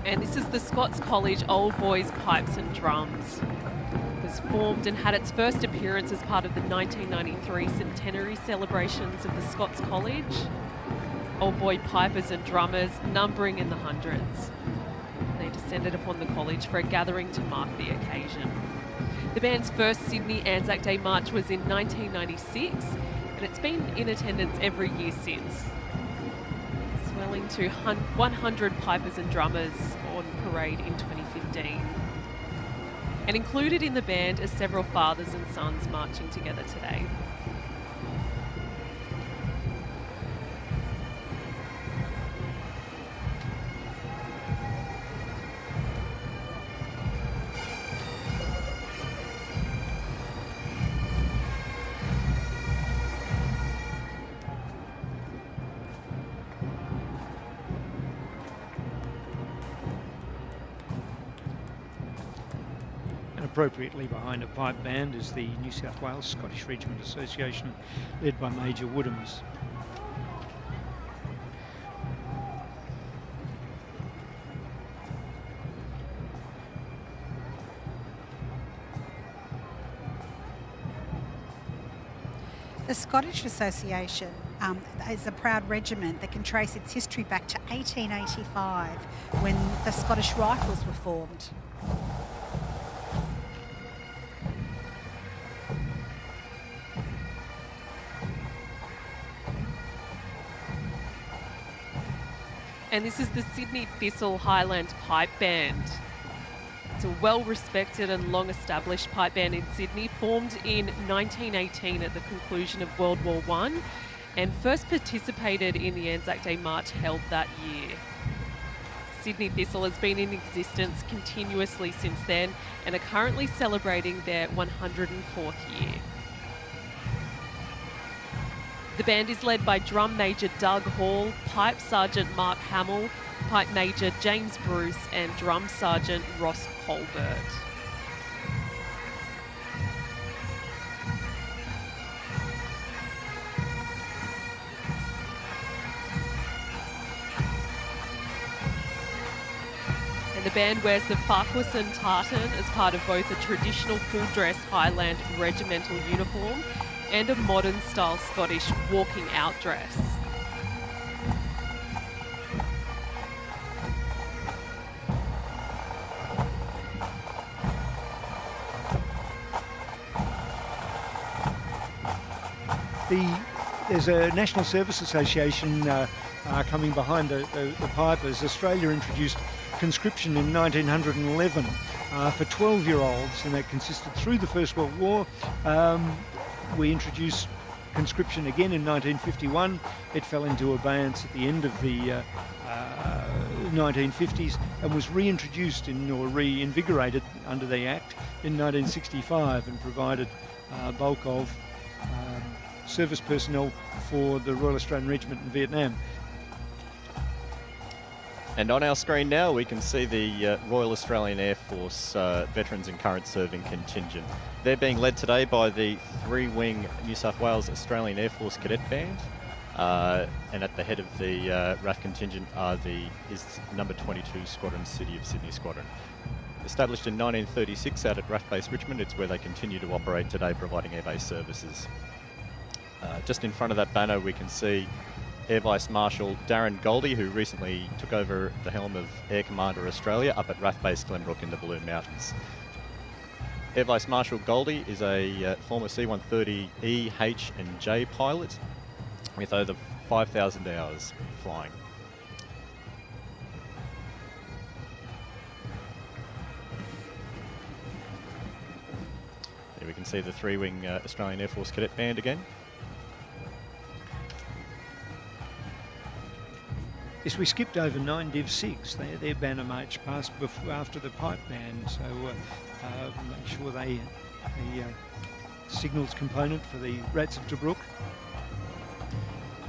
And this is the Scots College Old Boys Pipes and Drums. It was formed and had its first appearance as part of the 1993 centenary celebrations of the Scots College. Old boy pipers and drummers, numbering in the hundreds. They descended upon the college for a gathering to mark the occasion. The band's first Sydney Anzac Day march was in 1996, and it's been in attendance every year since, swelling to 100 pipers and drummers on parade in 2015. And included in the band are several fathers and sons marching together today. Appropriately behind a pipe band is the New South Wales Scottish Regiment Association, led by Major Woodhams. The Scottish Association is a proud regiment that can trace its history back to 1885 when the Scottish Rifles were formed. And this is the Sydney Thistle Highland Pipe Band. It's a well-respected and long-established pipe band in Sydney, formed in 1918 at the conclusion of World War I, and first participated in the Anzac Day March held that year. Sydney Thistle has been in existence continuously since then and are currently celebrating their 104th year. The band is led by Drum Major Doug Hall, Pipe Sergeant Mark Hamill, Pipe Major James Bruce and Drum Sergeant Ross Colbert. And the band wears the Farquharson tartan as part of both a traditional full-dress Highland regimental uniform and a modern-style Scottish walking-out dress. there's a National Service Association coming behind the Pipers. Australia introduced conscription in 1911 for 12-year-olds, and that consisted through the First World War. We introduced conscription again in 1951. It fell into abeyance at the end of the 1950s and was reintroduced or reinvigorated under the Act in 1965 and provided bulk of service personnel for the Royal Australian Regiment in Vietnam. And on our screen now we can see the Royal Australian Air Force veterans and current serving contingent. They're being led today by the 3-wing New South Wales Australian Air Force Cadet Band. And at the head of the RAF contingent is number 22 Squadron, City of Sydney Squadron. Established in 1936 out at RAF Base Richmond, it's where they continue to operate today, providing air base services. Just in front of that banner we can see Air Vice Marshal Darren Goldie, who recently took over the helm of Air Commander Australia up at RAF Base Glenbrook in the Balloon Mountains. Air Vice Marshal Goldie is a former C-130 E, H and J pilot with over 5,000 hours flying. Here we can see the 3-wing Australian Air Force Cadet Band again. Yes, we skipped over 9 Div 6. Their banner march passed after the pipe band, so make sure they signals component for the Rats of Tobruk.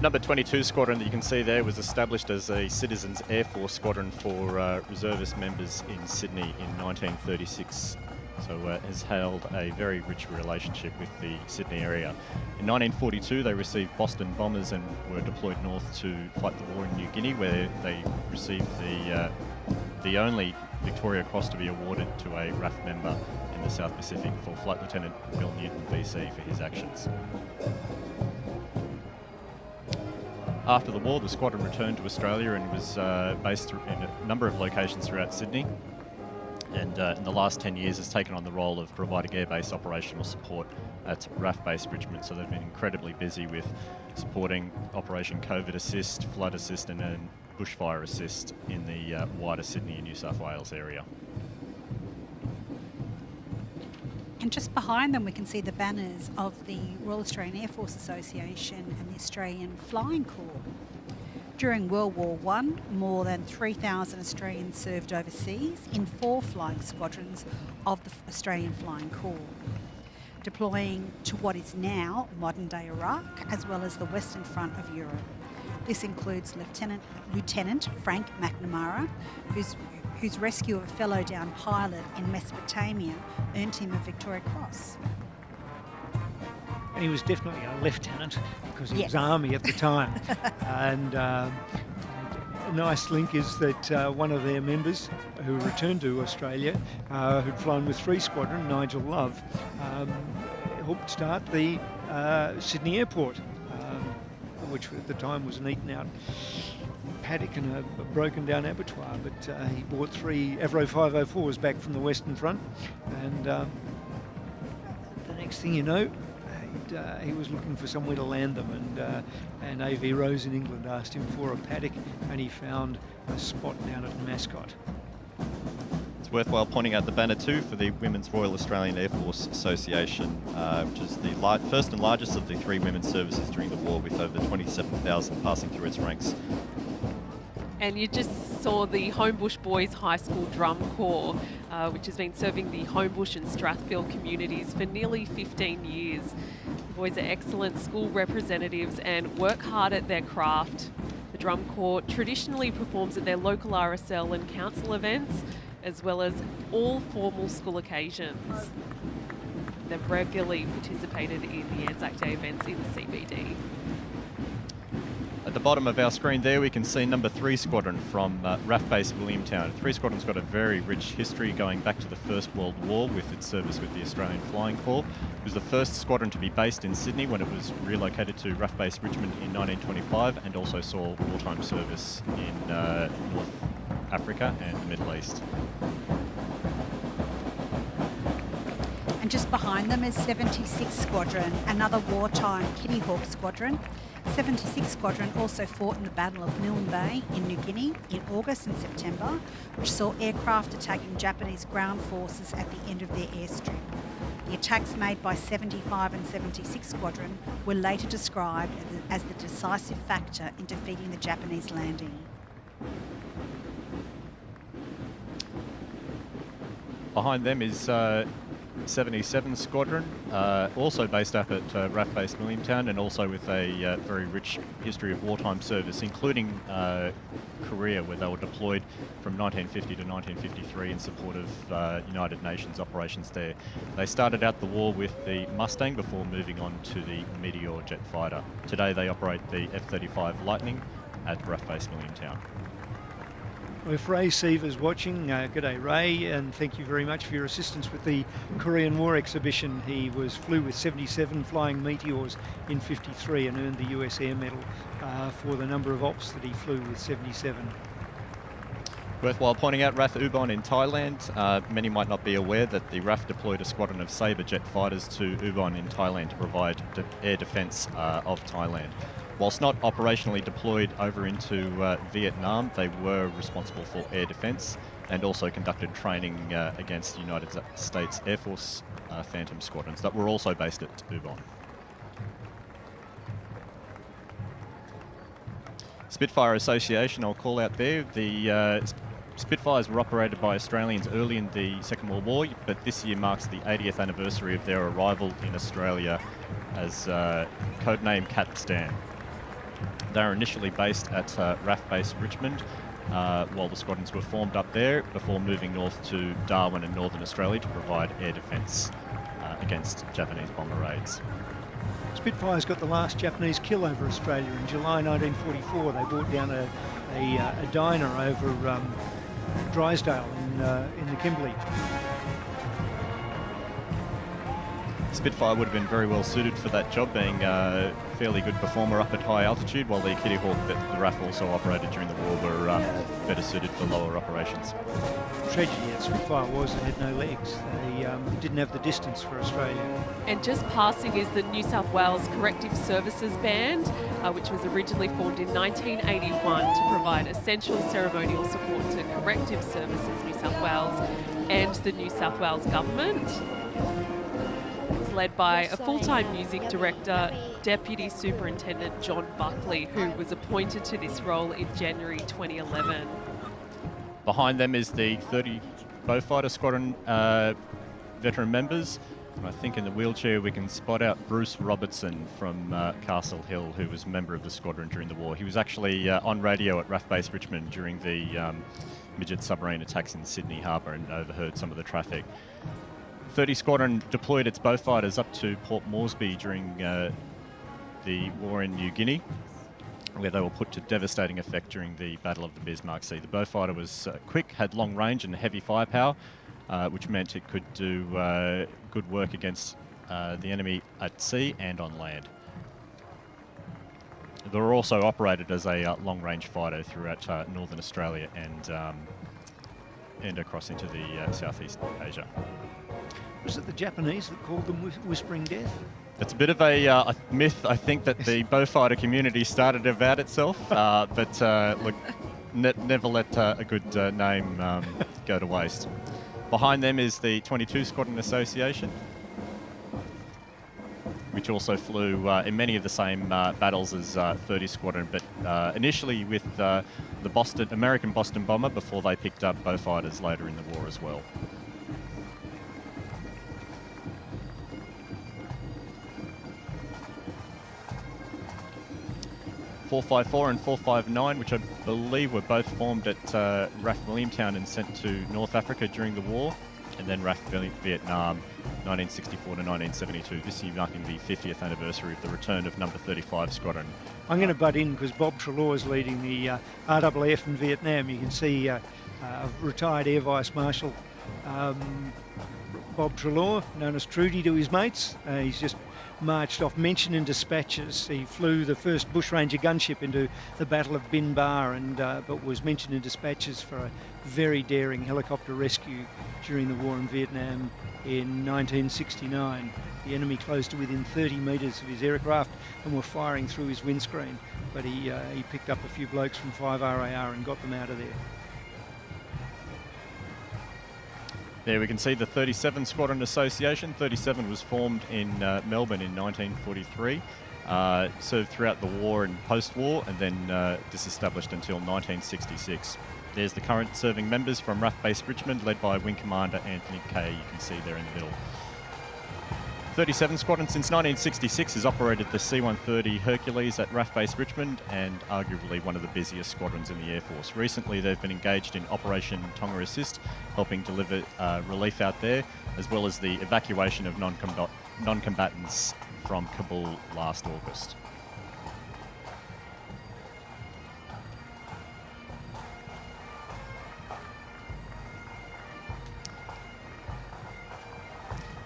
Number 22 Squadron that you can see there was established as a Citizens Air Force Squadron for reservist members in Sydney in 1936. So has held a very rich relationship with the Sydney area. In 1942 they received Boston bombers and were deployed north to fight the war in New Guinea, where they received the only Victoria Cross to be awarded to a RAF member in the South Pacific for Flight Lieutenant Bill Newton VC for his actions. After the war, the squadron returned to Australia and was based in a number of locations throughout Sydney. And in the last 10 years has taken on the role of providing airbase operational support at RAF Base Richmond. So they've been incredibly busy with supporting Operation COVID Assist, Flood Assist and Bushfire Assist in the wider Sydney and New South Wales area. And just behind them we can see the banners of the Royal Australian Air Force Association and the Australian Flying Corps. During World War I, more than 3,000 Australians served overseas in 4 flying squadrons of the Australian Flying Corps, deploying to what is now modern-day Iraq, as well as the Western Front of Europe. This includes Lieutenant Frank McNamara, whose rescue of a fellow downed pilot in Mesopotamia earned him a Victoria Cross. And he was definitely a lieutenant because he Yes. was Army at the time. And a nice link is that one of their members who returned to Australia, who'd flown with 3 Squadron, Nigel Love, helped start the Sydney Airport, which at the time was an eaten-out paddock and a broken down abattoir, but he bought 3 Avro 504s back from the Western Front, and the next thing you know, he was looking for somewhere to land them, and AV Rose in England asked him for a paddock, and he found a spot down at Mascot. It's worthwhile pointing out the banner too for the Women's Royal Australian Air Force Association, which is the first and largest of the 3 women's services during the war, with over 27,000 passing through its ranks. And you just saw the Homebush Boys High School Drum Corps, which has been serving the Homebush and Strathfield communities for nearly 15 years. The boys are excellent school representatives and work hard at their craft. The Drum Corps traditionally performs at their local RSL and council events, as well as all formal school occasions. They've regularly participated in the Anzac Day events in the CBD. At the bottom of our screen there we can see number 3 Squadron from RAF Base Williamtown. 3 Squadron's got a very rich history going back to the First World War with its service with the Australian Flying Corps. It was the first squadron to be based in Sydney when it was relocated to RAF Base Richmond in 1925, and also saw wartime service in North Africa and the Middle East. And just behind them is 76 Squadron, another wartime Kitty Hawk squadron. 76 Squadron also fought in the Battle of Milne Bay in New Guinea in August and September, which saw aircraft attacking Japanese ground forces at the end of their airstrip. The attacks made by 75 and 76 Squadron were later described as the decisive factor in defeating the Japanese landing. Behind them is 77 Squadron, also based up at RAF Base Williamtown, and also with a very rich history of wartime service, including Korea, where they were deployed from 1950 to 1953 in support of United Nations operations there. They started out the war with the Mustang before moving on to the Meteor jet fighter. Today they operate the F-35 Lightning at RAF Base Williamtown. If Ray Seaver's watching, g'day Ray, and thank you very much for your assistance with the Korean War exhibition. He flew with 77 Flying Meteors in 53 and earned the US Air Medal for the number of ops that he flew with 77. Worthwhile pointing out RAF Ubon in Thailand. Many might not be aware that the RAF deployed a squadron of Sabre jet fighters to Ubon in Thailand to provide air defence of Thailand. Whilst not operationally deployed over into Vietnam, they were responsible for air defence and also conducted training against the United States Air Force Phantom squadrons that were also based at Ubon. Spitfire Association, I'll call out there. The Spitfires were operated by Australians early in the Second World War, but this year marks the 80th anniversary of their arrival in Australia as codename Capstan. They were initially based at RAF Base Richmond while the squadrons were formed up there before moving north to Darwin in Northern Australia to provide air defence against Japanese bomber raids. Spitfire's got the last Japanese kill over Australia in July 1944. They brought down a diner over Drysdale in the Kimberley. Spitfire would have been very well suited for that job, being a fairly good performer up at high altitude, while the Kitty Hawk that the RAF also operated during the war were better suited for lower operations. Tragedy at Spitfire was they had no legs. They didn't have the distance for Australia. And just passing is the New South Wales Corrective Services Band, which was originally formed in 1981 to provide essential ceremonial support to Corrective Services New South Wales and the New South Wales Government. It's led by a full-time music director, Deputy Superintendent John Buckley, who was appointed to this role in January 2011. Behind them is the 30 Beaufighter Squadron veteran members. And I think in the wheelchair we can spot out Bruce Robertson from Castle Hill, who was a member of the squadron during the war. He was actually on radio at RAF Base Richmond during the midget submarine attacks in Sydney Harbour and overheard some of the traffic. 30 Squadron deployed its Beaufighters up to Port Moresby during the war in New Guinea, where they were put to devastating effect during the Battle of the Bismarck Sea. The Beaufighter was quick, had long range and heavy firepower, which meant it could do good work against the enemy at sea and on land. They were also operated as a long-range fighter throughout Northern Australia and across into the Southeast Asia. Was it the Japanese that called them Whispering Death? It's a bit of a myth, I think, that the Beaufighter community started about itself, but look, never let a good name go to waste. Behind them is the 22 Squadron Association, which also flew in many of the same battles as 30 Squadron, but initially with the American Boston bomber before they picked up Beaufighters later in the war as well. .454 and .459, which I believe were both formed at RAF Williamtown and sent to North Africa during the war, and then RAF Vietnam 1964 to 1972, this year marking the 50th anniversary of the return of number 35 Squadron. I'm going to butt in because Bob Treloar is leading the RAAF in Vietnam. You can see a retired Air Vice Marshal Bob Treloar, known as Trudy to his mates. He's just marched off, mentioned in dispatches. He flew the first Bushranger gunship into the Battle of Bin Bar, but was mentioned in dispatches for a very daring helicopter rescue during the war in Vietnam in 1969. The enemy closed to within 30 metres of his aircraft and were firing through his windscreen, but he picked up a few blokes from 5 RAR and got them out of there. There we can see the 37 Squadron Association. 37 was formed in Melbourne in 1943, served throughout the war and post-war, and then disestablished until 1966. There's the current serving members from RAF Base Richmond, led by Wing Commander Anthony Kay. You can see there in the middle. 37 Squadron since 1966 has operated the C-130 Hercules at RAF Base Richmond, and arguably one of the busiest squadrons in the Air Force. Recently they've been engaged in Operation Tonga Assist, helping deliver relief out there, as well as the evacuation of non-combatants from Kabul last August.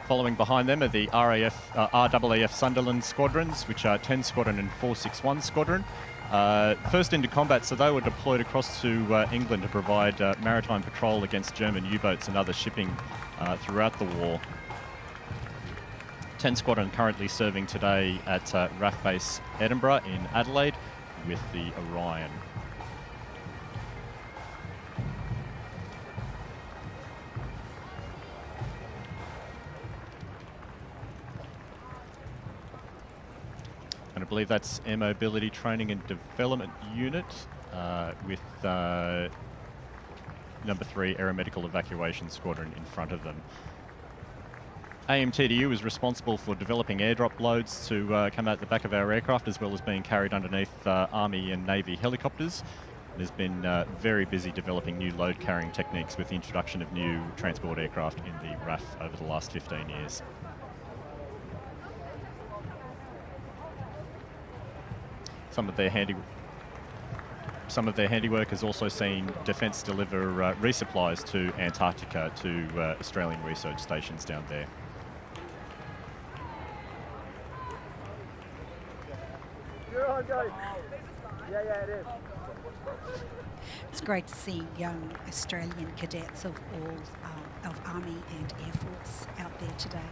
Following behind them are the RAAF Sunderland squadrons, which are 10 Squadron and 461 Squadron. First into combat, so they were deployed across to England to provide maritime patrol against German U-boats and other shipping throughout the war. 10 Squadron currently serving today at RAF Base Edinburgh in Adelaide with the Orion. And I believe that's Air Mobility Training and Development Unit with number 3 Aeromedical Evacuation Squadron in front of them. AMTDU is responsible for developing airdrop loads to come out the back of our aircraft, as well as being carried underneath Army and Navy helicopters. There's been very busy developing new load carrying techniques with the introduction of new transport aircraft in the RAF over the last 15 years. Some of their handiwork has also seen Defence deliver resupplies to Antarctica to Australian research stations down there. It's great to see young Australian cadets of all of Army and Air Force out there today.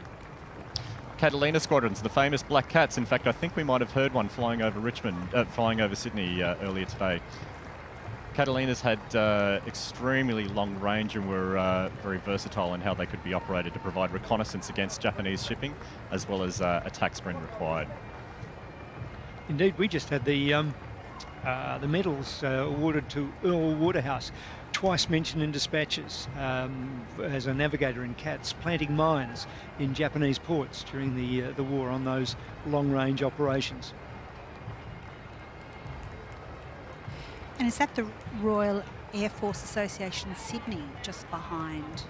Catalina Squadrons, the famous Black Cats. In fact, I think we might have heard one flying over Sydney earlier today. Catalinas had extremely long range and were very versatile in how they could be operated to provide reconnaissance against Japanese shipping, as well as attacks when required. Indeed, we just had the medals awarded to Earl Waterhouse, twice mentioned in dispatches as a navigator in CATS, planting mines in Japanese ports during the war on those long-range operations. And is that the Royal Air Force Association Sydney just behind?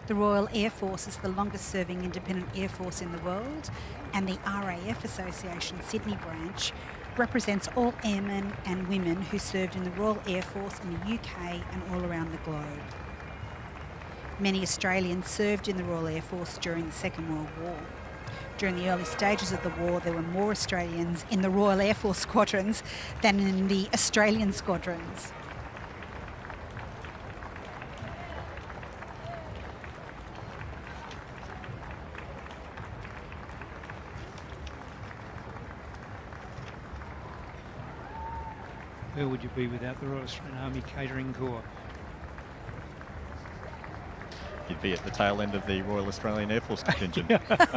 The Royal Air Force is the longest serving independent air force in the world, and the RAF Association Sydney branch represents all airmen and women who served in the Royal Air Force in the UK and all around the globe. Many Australians served in the Royal Air Force during the Second World War. During the early stages of the war, there were more Australians in the Royal Air Force squadrons than in the Australian squadrons. Where would you be without the Royal Australian Army Catering Corps? You'd be at the tail end of the Royal Australian Air Force contingent. Well done,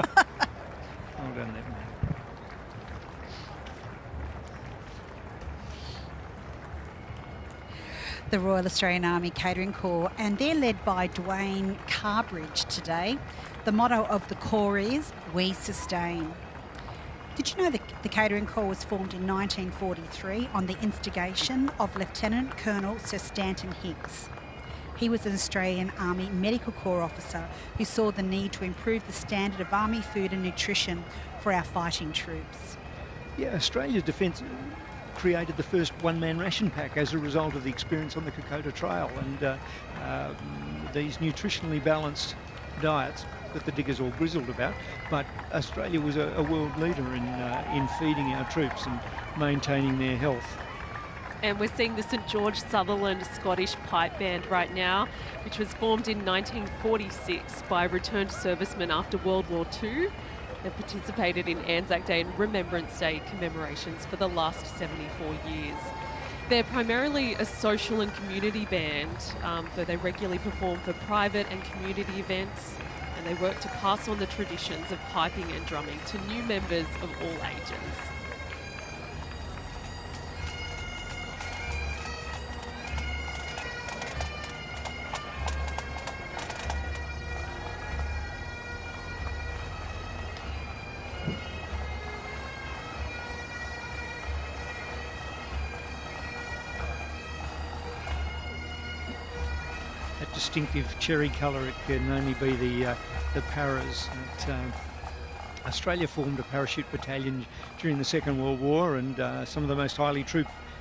that man. The Royal Australian Army Catering Corps, and they're led by Dwayne Carbridge today. The motto of the Corps is, "We sustain." Did you know that the Catering Corps was formed in 1943 on the instigation of Lieutenant Colonel Sir Stanton Hicks? He was an Australian Army Medical Corps officer who saw the need to improve the standard of Army food and nutrition for our fighting troops. Yeah, Australia's defence created the first one-man ration pack as a result of the experience on the Kokoda Trail, and these nutritionally balanced diets that the diggers all grizzled about. But Australia was a world leader in feeding our troops and maintaining their health. And we're seeing the St George Sutherland Scottish Pipe Band right now, which was formed in 1946 by returned servicemen after World War II. They participated in Anzac Day and Remembrance Day commemorations for the last 74 years. They're primarily a social and community band, though they regularly perform for private and community events, and they work to pass on the traditions of piping and drumming to new members of all ages. Distinctive cherry colour, it can only be the paras. Australia formed a parachute battalion during the Second World War, and some of the most highly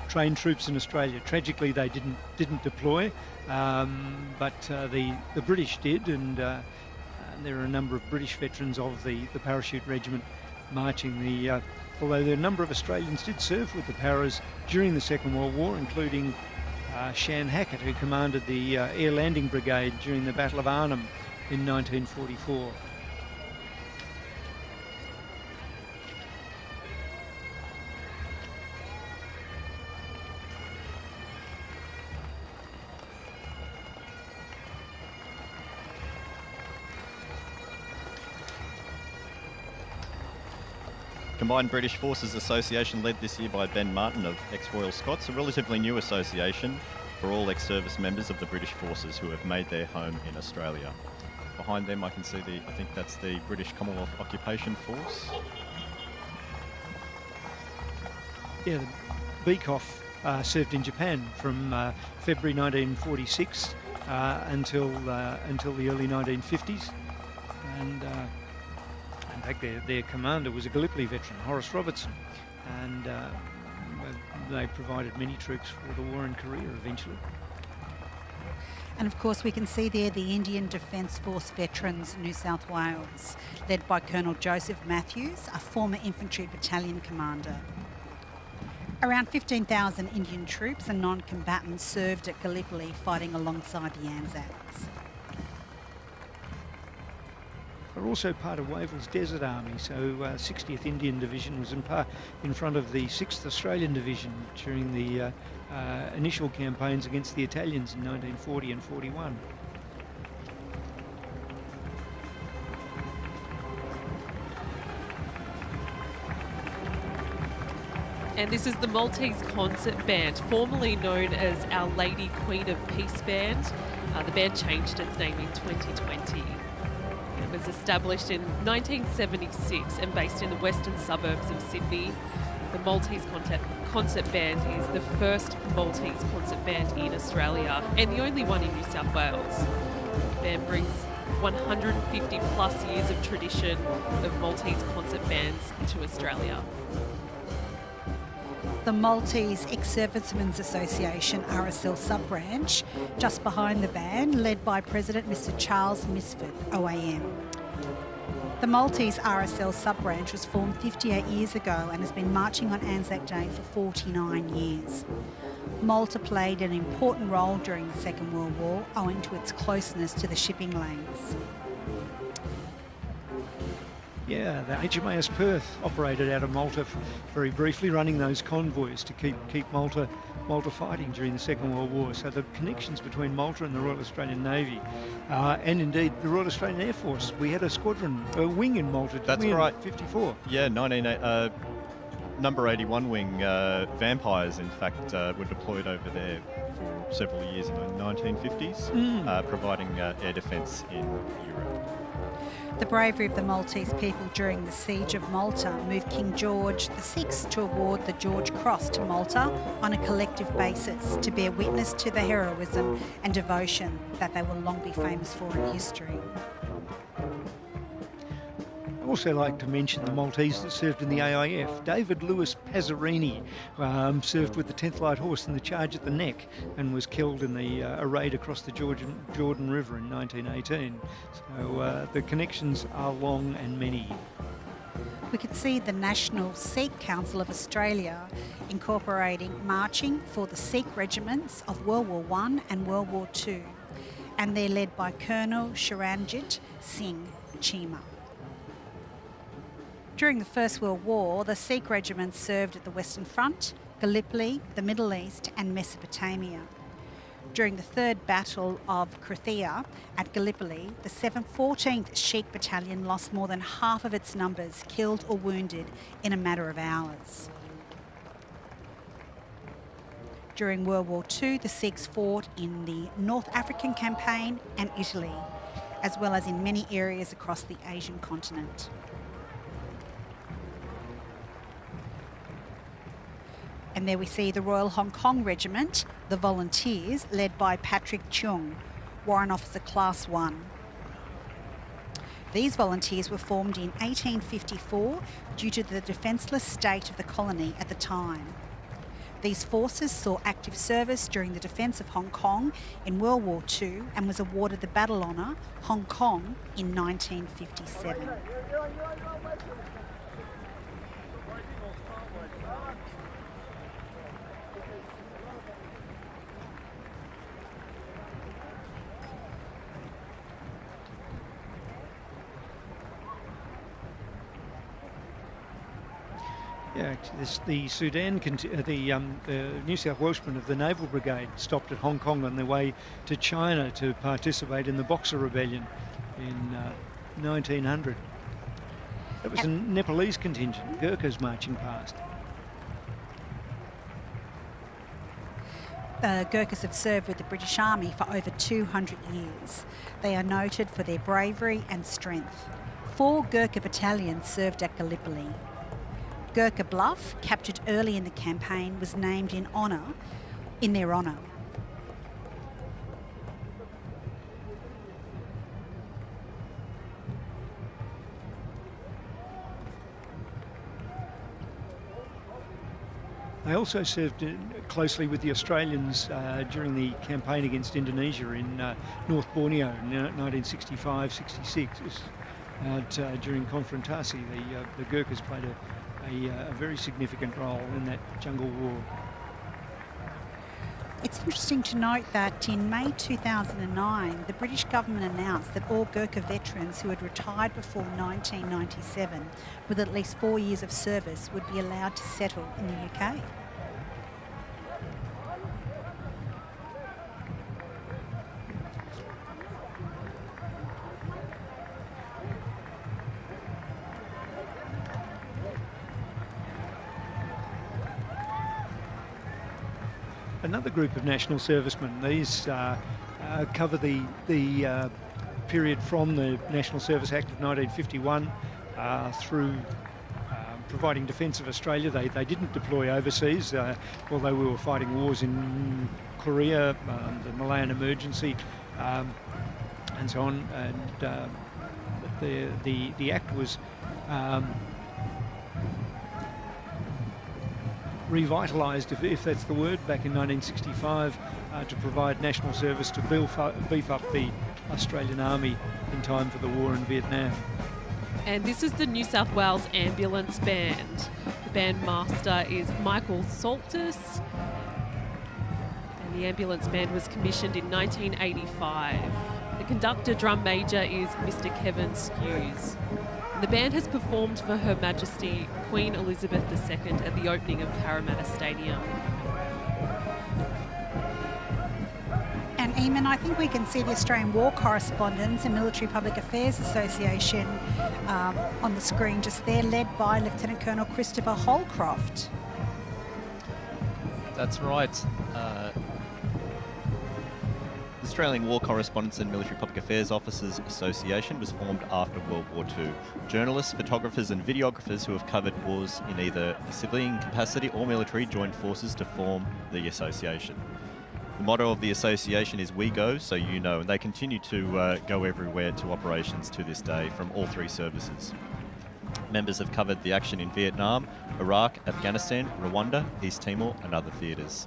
trained troops in Australia. Tragically, they didn't deploy, but the British did, and there are a number of British veterans of the parachute regiment marching the. Although a number of Australians did serve with the paras during the Second World War, including Shan Hackett, who commanded the Air Landing Brigade during the Battle of Arnhem in 1944. Combined British Forces Association, led this year by Ben Martin of ex-Royal Scots, a relatively new association for all ex-service members of the British Forces who have made their home in Australia. Behind them I can see I think that's the British Commonwealth Occupation Force. Yeah, the Beekoff served in Japan from February 1946 until the early 1950s, and in fact, their commander was a Gallipoli veteran, Horace Robertson, and they provided many troops for the war in Korea eventually. And of course, we can see there the Indian Defence Force Veterans, New South Wales, led by Colonel Joseph Matthews, a former infantry battalion commander. Around 15,000 Indian troops and non-combatants served at Gallipoli, fighting alongside the Anzacs. They're also part of Wavell's Desert Army, so 60th Indian Division was in front of the 6th Australian Division during the initial campaigns against the Italians in 1940 and 41. And this is the Maltese Concert Band, formerly known as Our Lady Queen of Peace Band. The band changed its name in 2020. It was established in 1976 and based in the western suburbs of Sydney. The Maltese Concert Band is the first Maltese concert band in Australia and the only one in New South Wales. The band brings 150 plus years of tradition of Maltese concert bands to Australia. The Maltese Ex-Servicemen's Association RSL sub-branch, just behind the band, led by President Mr Charles Misford, OAM. The Maltese RSL sub-branch was formed 58 years ago and has been marching on Anzac Day for 49 years. Malta played an important role during the Second World War owing to its closeness to the shipping lanes. Yeah, the HMAS Perth operated out of Malta very briefly, running those convoys to keep Malta fighting during the Second World War. So the connections between Malta and the Royal Australian Navy, and indeed the Royal Australian Air Force. We had a wing in Malta. That's right. 54. Yeah, number 81 wing Vampires, in fact, were deployed over there for several years in the 1950s, providing air defence in Europe. The bravery of the Maltese people during the Siege of Malta moved King George VI to award the George Cross to Malta on a collective basis to bear witness to the heroism and devotion that they will long be famous for in history. Also like to mention the Maltese that served in the AIF. David Lewis Pazzarini served with the 10th Light Horse in the charge at the Neck and was killed in a raid across the Jordan River in 1918. So the connections are long and many. We could see the National Sikh Council of Australia incorporating marching for the Sikh regiments of World War I and World War II, and they're led by Colonel Sharanjit Singh Chima. During the First World War, the Sikh regiments served at the Western Front, Gallipoli, the Middle East and Mesopotamia. During the Third Battle of Krithia at Gallipoli, the 14th Sikh Battalion lost more than half of its numbers, killed or wounded, in a matter of hours. During World War II, the Sikhs fought in the North African Campaign and Italy, as well as in many areas across the Asian continent. And there we see the Royal Hong Kong Regiment, the Volunteers, led by Patrick Chung, Warrant Officer Class 1. These volunteers were formed in 1854 due to the defenceless state of the colony at the time. These forces saw active service during the defence of Hong Kong in World War II and was awarded the Battle Honour Hong Kong in 1957. Yeah, the New South Welshmen of the Naval Brigade stopped at Hong Kong on their way to China to participate in the Boxer Rebellion in 1900. It was a Nepalese contingent, Gurkhas marching past. The Gurkhas have served with the British Army for over 200 years. They are noted for their bravery and strength. 4 Gurkha battalions served at Gallipoli. Gurkha Bluff, captured early in the campaign, was named in their honour. They also served closely with the Australians during the campaign against Indonesia in North Borneo in 1965-66. During Konfrontasi, the Gurkhas played a very significant role in that jungle war. It's interesting to note that in May 2009, the British government announced that all Gurkha veterans who had retired before 1997 with at least 4 years of service would be allowed to settle in the UK. Another group of national servicemen. These cover the period from the National Service Act of 1951 through providing defence of Australia. They didn't deploy overseas, although we were fighting wars in Korea, the Malayan Emergency, and so on. And the Act was revitalised, if that's the word, back in 1965 to provide national service to beef up the Australian Army in time for the war in Vietnam. And this is the New South Wales Ambulance Band. The band master is Michael Saltus, and the ambulance band was commissioned in 1985. The conductor drum major is Mr. Kevin Skews. The band has performed for Her Majesty Queen Elizabeth II at the opening of Parramatta Stadium. And Eamon, I think we can see the Australian War Correspondents and Military Public Affairs Association on the screen just there, led by Lieutenant Colonel Christopher Holcroft. That's right. The Australian War Correspondents and Military Public Affairs Officers Association was formed after World War II. Journalists, photographers and videographers who have covered wars in either a civilian capacity or military joined forces to form the association. The motto of the association is "We go, so you know," and they continue to go everywhere to operations to this day from all 3 services. Members have covered the action in Vietnam, Iraq, Afghanistan, Rwanda, East Timor and other theatres.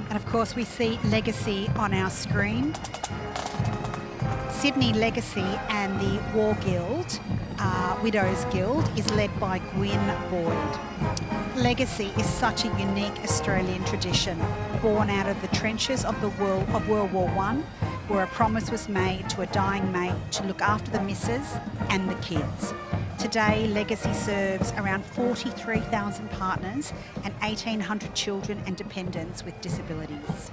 And of course we see Legacy on our screen. Sydney Legacy and the War Guild, Widows Guild, is led by Gwyn Boyd. Legacy is such a unique Australian tradition, born out of the trenches of World War I, where a promise was made to a dying mate to look after the missus and the kids. Today, Legacy serves around 43,000 partners and 1,800 children and dependents with disabilities.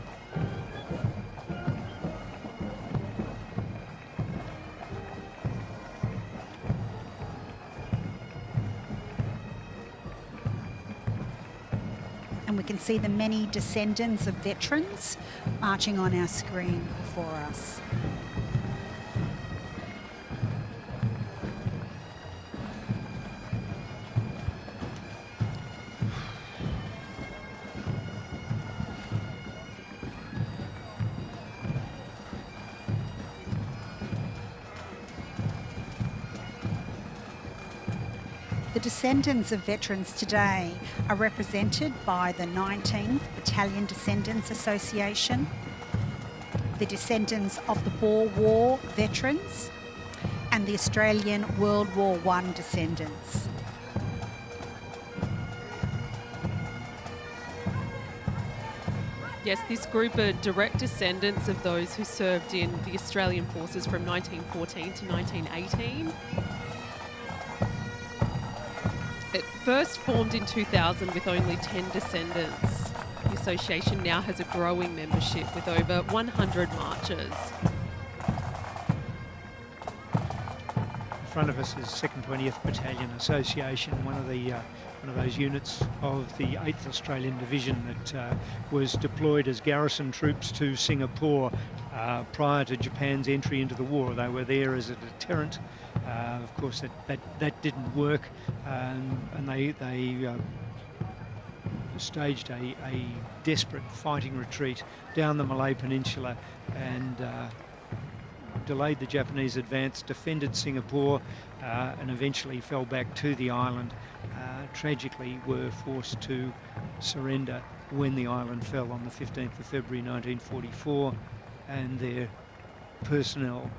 And we can see the many descendants of veterans marching on our screen before us. The descendants of veterans today are represented by the 19th Battalion Descendants Association, the descendants of the Boer War veterans, and the Australian World War I descendants. Yes, this group are direct descendants of those who served in the Australian forces from 1914 to 1918. It first formed in 2000 with only 10 descendants. The association now has a growing membership with over 100 marchers. In front of us is 2nd 20th Battalion Association, one of those units of the 8th Australian Division that was deployed as garrison troops to Singapore prior to Japan's entry into the war. They were there as a deterrent. Of course, that didn't work, and they staged a desperate fighting retreat down the Malay Peninsula and delayed the Japanese advance, defended Singapore, and eventually fell back to the island. Tragically, were forced to surrender when the island fell on the 15th of February 1944, and their personnel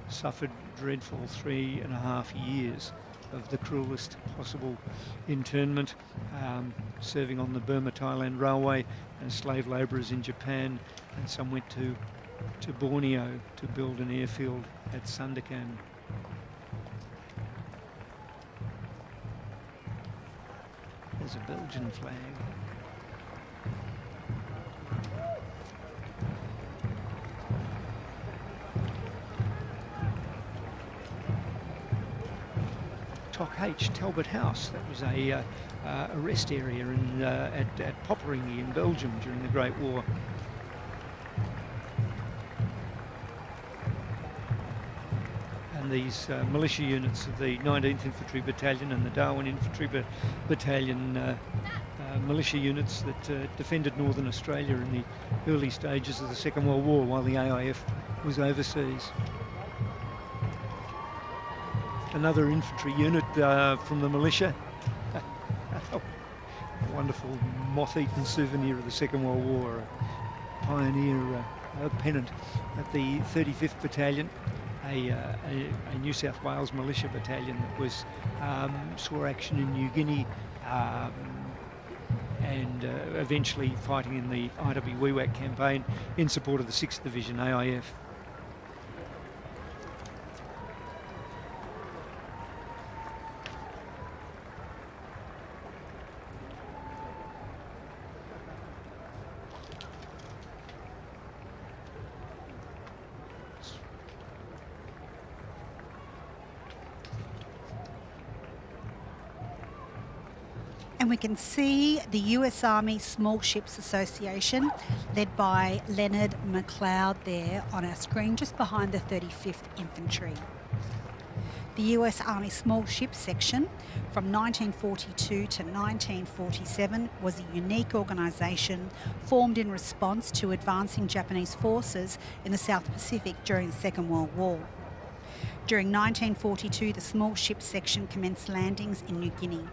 suffered dreadful 3.5 years of the cruelest possible internment, serving on the Burma-Thailand Railway and slave labourers in Japan, and some went to Borneo to build an airfield at Sandakan. There's a Belgian flag. Tok H, Talbot House. That was a rest area at Poperinghe in Belgium during the Great War. And these militia units of the 19th Infantry Battalion and the Darwin Infantry Battalion militia units that defended Northern Australia in the early stages of the Second World War while the AIF was overseas. Another infantry unit from the militia. A wonderful moth-eaten souvenir of the Second World War, a pioneer pennant at the 35th Battalion, a New South Wales militia battalion that was saw action in New Guinea and eventually fighting in the IWWAC campaign in support of the 6th Division AIF. And we can see the US Army Small Ships Association, led by Leonard McLeod there on our screen, just behind the 35th Infantry. The US Army Small Ship Section from 1942 to 1947 was a unique organisation formed in response to advancing Japanese forces in the South Pacific during the Second World War. During 1942, the Small Ship Section commenced landings in New Guinea.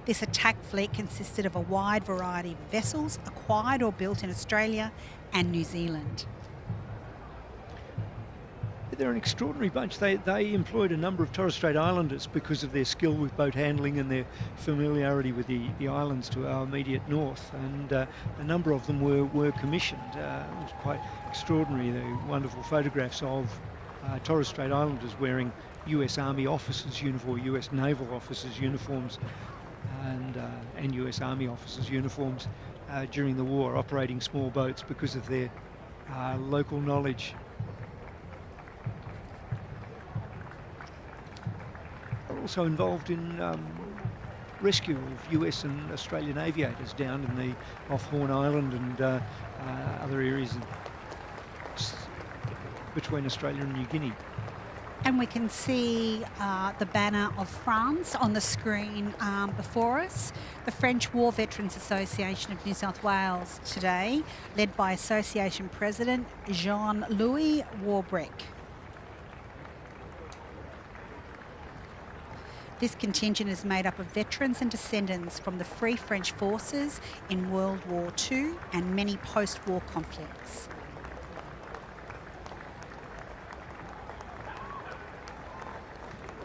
This attack fleet consisted of a wide variety of vessels acquired or built in Australia and New Zealand. They're an extraordinary bunch. They employed a number of Torres Strait Islanders because of their skill with boat handling and their familiarity with the islands to our immediate north, and a number of them were commissioned. It was quite extraordinary. The wonderful photographs of Torres Strait Islanders wearing US Army officers' uniform, US Naval officers' uniforms, and US Army officers' uniforms during the war, operating small boats because of their local knowledge. Also involved in rescue of US and Australian aviators down in the off Horn Island and other areas between Australia and New Guinea. And we can see the banner of France on the screen before us. The French War Veterans Association of New South Wales today, led by Association President Jean-Louis Warbrec. This contingent is made up of veterans and descendants from the Free French forces in World War II and many post-war conflicts.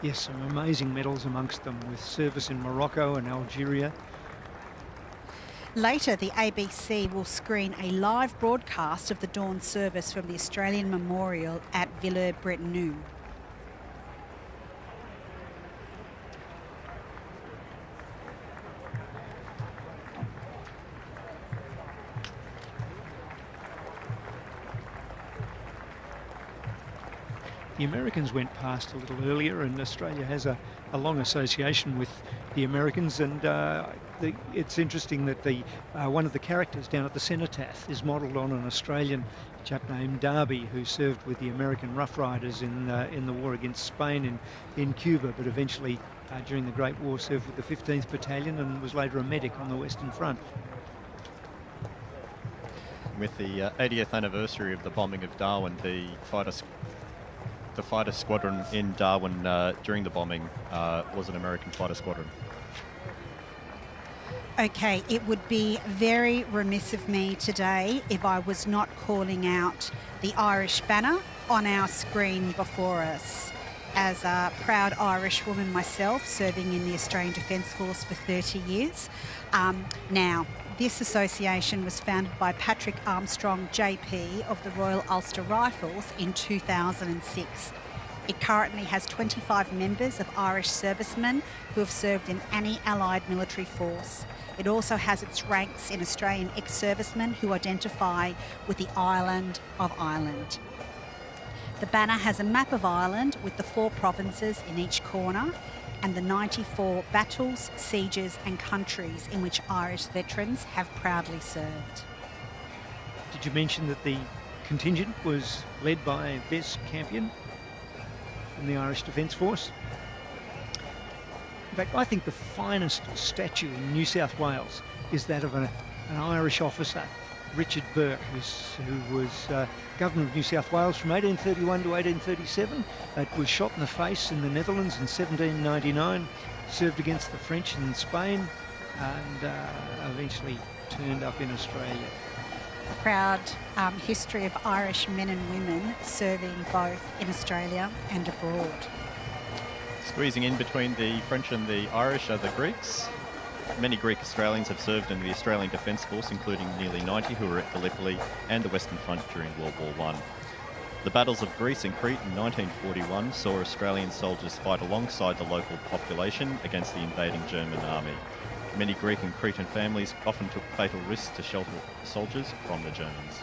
Yes, some amazing medals amongst them, with service in Morocco and Algeria. Later, the ABC will screen a live broadcast of the dawn service from the Australian Memorial at Villers-Bretonneux. The Americans went past a little earlier, and Australia has a long association with the Americans, and it's interesting that one of the characters down at the cenotaph is modelled on an Australian chap named Darby, who served with the American Rough Riders in the war against Spain in Cuba, but eventually during the Great War served with the 15th Battalion and was later a medic on the Western Front. With the 80th anniversary of the bombing of Darwin, the fighter squadron in Darwin during the bombing was an American fighter squadron. Okay, it would be very remiss of me today if I was not calling out the Irish banner on our screen before us. As a proud Irish woman myself, serving in the Australian Defence Force for 30 years. Now, this association was founded by Patrick Armstrong JP of the Royal Ulster Rifles in 2006. It currently has 25 members of Irish servicemen who have served in any Allied military force. It also has its ranks in Australian ex-servicemen who identify with the island of Ireland. The banner has a map of Ireland with the 4 provinces in each corner and the 94 battles, sieges and countries in which Irish veterans have proudly served. Did you mention that the contingent was led by Bess Campion from the Irish Defence Force? In fact, I think the finest statue in New South Wales is that of an Irish officer, Richard Burke, who was Governor of New South Wales from 1831 to 1837. Was shot in the face in the Netherlands in 1799, served against the French in Spain, and eventually turned up in Australia. A proud history of Irish men and women serving both in Australia and abroad. Squeezing in between the French and the Irish are the Greeks. Many Greek Australians have served in the Australian Defence Force, including nearly 90 who were at Gallipoli and the Western Front during World War I. The battles of Greece and Crete in 1941 saw Australian soldiers fight alongside the local population against the invading German army. Many Greek and Cretan families often took fatal risks to shelter soldiers from the Germans.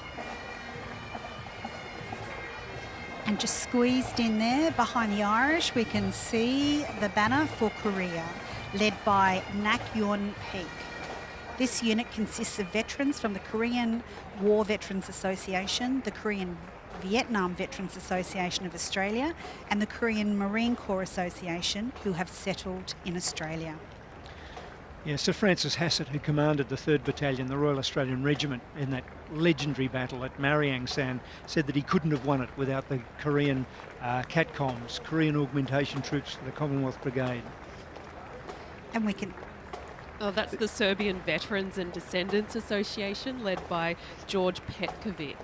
And just squeezed in there behind the Irish, we can see the banner for Korea, led by Nak Yun Paik. This unit consists of veterans from the Korean War Veterans Association, the Korean Vietnam Veterans Association of Australia and the Korean Marine Corps Association, who have settled in Australia. Yeah, Sir Francis Hassett, who commanded the 3rd Battalion, the Royal Australian Regiment, in that legendary battle at Mariang San, said that he couldn't have won it without the Korean CATCOMs, Korean Augmentation Troops for the Commonwealth Brigade. And we can... Oh, that's the Serbian Veterans and Descendants Association, led by George Petkovic.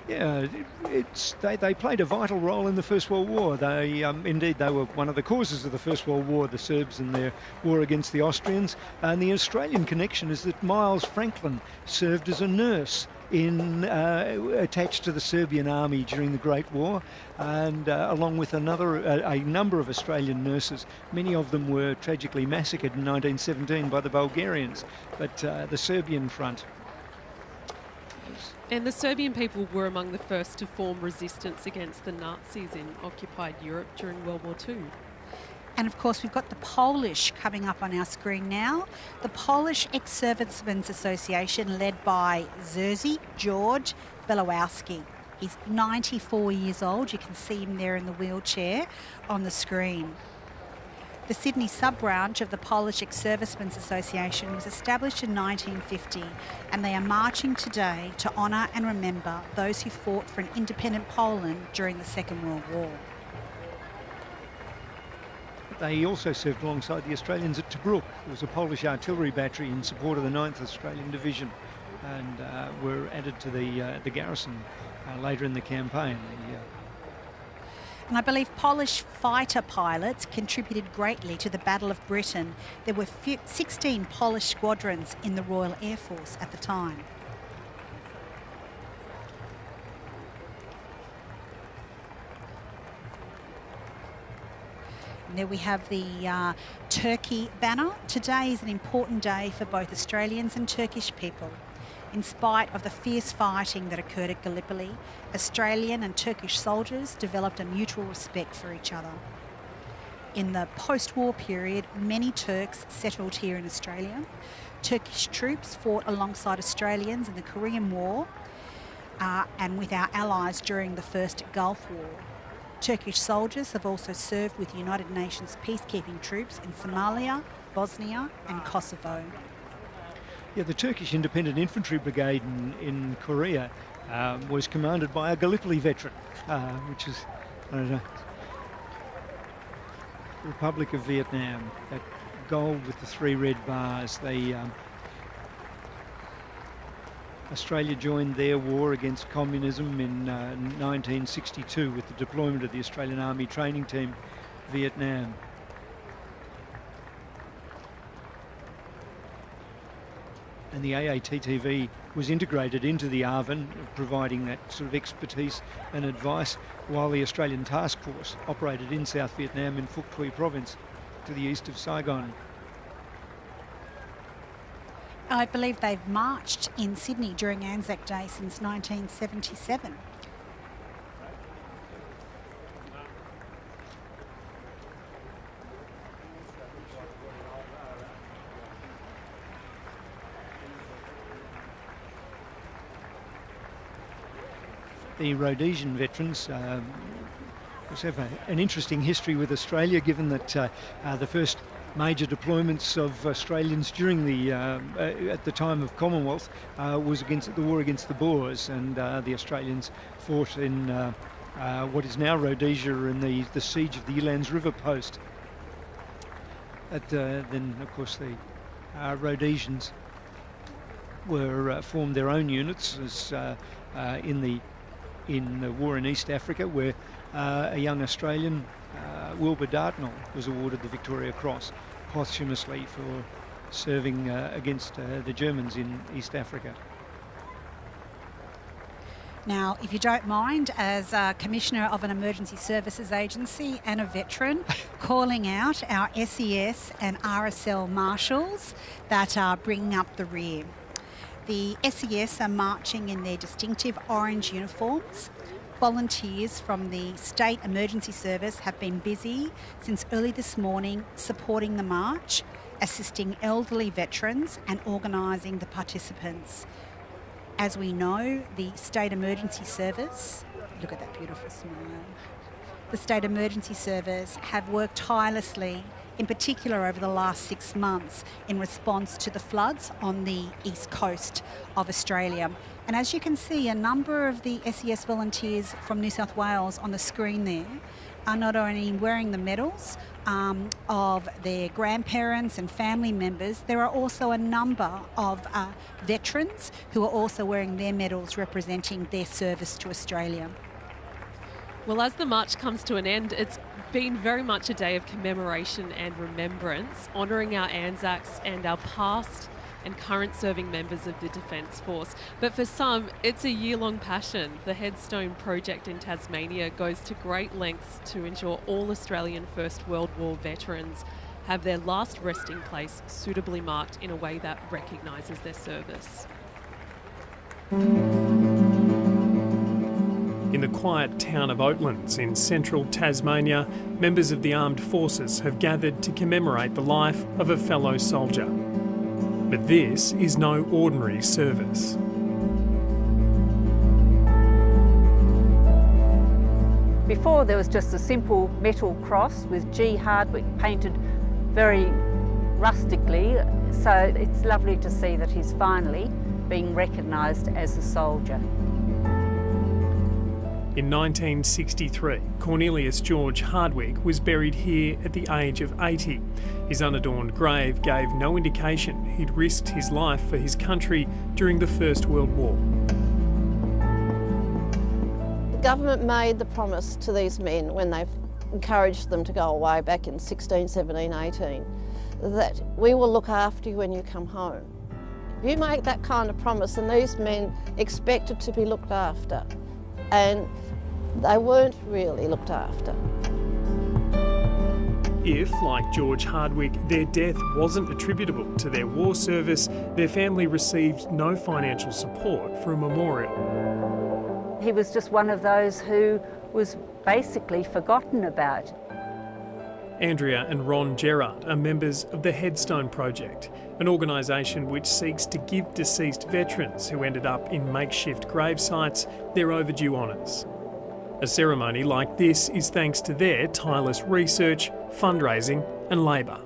Yeah, they played a vital role in the First World War. Indeed, they were one of the causes of the First World War, the Serbs and their war against the Austrians. And the Australian connection is that Miles Franklin served as a nurse attached to the Serbian army during the Great War, and along with a number of Australian nurses. Many of them were tragically massacred in 1917 by the Bulgarians, but the Serbian front. And the Serbian people were among the first to form resistance against the Nazis in occupied Europe during World War II. And of course, we've got the Polish coming up on our screen now. The Polish Ex-Servicemen's Association, led by Jerzy George Belowowski. He's 94 years old. You can see him there in the wheelchair on the screen. The Sydney sub-branch of the Polish Ex-Servicemen's Association was established in 1950, and they are marching today to honour and remember those who fought for an independent Poland during the Second World War. They also served alongside the Australians at Tobruk. There was a Polish artillery battery in support of the 9th Australian Division, and were added to the garrison later in the campaign. And I believe Polish fighter pilots contributed greatly to the Battle of Britain. There were 16 Polish squadrons in the Royal Air Force at the time. And there we have the Turkey banner. Today is an important day for both Australians and Turkish people. In spite of the fierce fighting that occurred at Gallipoli, Australian and Turkish soldiers developed a mutual respect for each other. In the post-war period, many Turks settled here in Australia. Turkish troops fought alongside Australians in the Korean War and with our allies during the First Gulf War. Turkish soldiers have also served with United Nations peacekeeping troops in Somalia, Bosnia and Kosovo. Yeah, the Turkish Independent Infantry Brigade in Korea was commanded by a Gallipoli veteran, which is, Republic of Vietnam. That gold with the 3 red bars. Australia joined their war against communism in 1962 with the deployment of the Australian Army Training Team, Vietnam. And the AATTV was integrated into the ARVN, providing that sort of expertise and advice, while the Australian Task Force operated in South Vietnam in Phuoc Tuy province to the east of Saigon. I believe they've marched in Sydney during Anzac Day since 1977. The Rhodesian veterans have an interesting history with Australia, given that the first major deployments of Australians during the at the time of Commonwealth was against the war against the Boers, and the Australians fought in what is now Rhodesia in the siege of the Elands River Post. Then, of course, the Rhodesians formed their own units as in the war in East Africa, where a young Australian, Wilbur Dartnell, was awarded the Victoria Cross posthumously for serving against the Germans in East Africa. Now, if you don't mind, as Commissioner of an Emergency Services Agency and a veteran, calling out our SES and RSL marshals that are bringing up the rear. The SES are marching in their distinctive orange uniforms. Volunteers from the State Emergency Service have been busy since early this morning supporting the march, assisting elderly veterans and organising the participants. As we know, the State Emergency Service, look at that beautiful smile, the State Emergency Service have worked tirelessly, in particular over the last 6 months, in response to the floods on the east coast of Australia. And as you can see, a number of the SES volunteers from New South Wales on the screen there are not only wearing the medals of their grandparents and family members, there are also a number of veterans who are also wearing their medals representing their service to Australia. Well, as the march comes to an end, it's been very much a day of commemoration and remembrance, honouring our Anzacs and our past and current serving members of the Defence Force. But for some, it's a year-long passion. The Headstone Project in Tasmania goes to great lengths to ensure all Australian First World War veterans have their last resting place suitably marked in a way that recognises their service. In the quiet town of Oatlands in central Tasmania, members of the armed forces have gathered to commemorate the life of a fellow soldier. But this is no ordinary service. Before there was just a simple metal cross with G. Hardwick painted very rustically, so it's lovely to see that he's finally being recognised as a soldier. In 1963, Cornelius George Hardwick was buried here at the age of 80. His unadorned grave gave no indication he'd risked his life for his country during the First World War. The government made the promise to these men when they encouraged them to go away back in 16, 17, 18, that we will look after you when you come home. If you make that kind of promise, and these men expected to be looked after, and they weren't really looked after. If, like George Hardwick, their death wasn't attributable to their war service, their family received no financial support for a memorial. He was just one of those who was basically forgotten about. Andrea and Ron Gerard are members of the Headstone Project, an organisation which seeks to give deceased veterans who ended up in makeshift grave sites their overdue honours. A ceremony like this is thanks to their tireless research, fundraising and labour.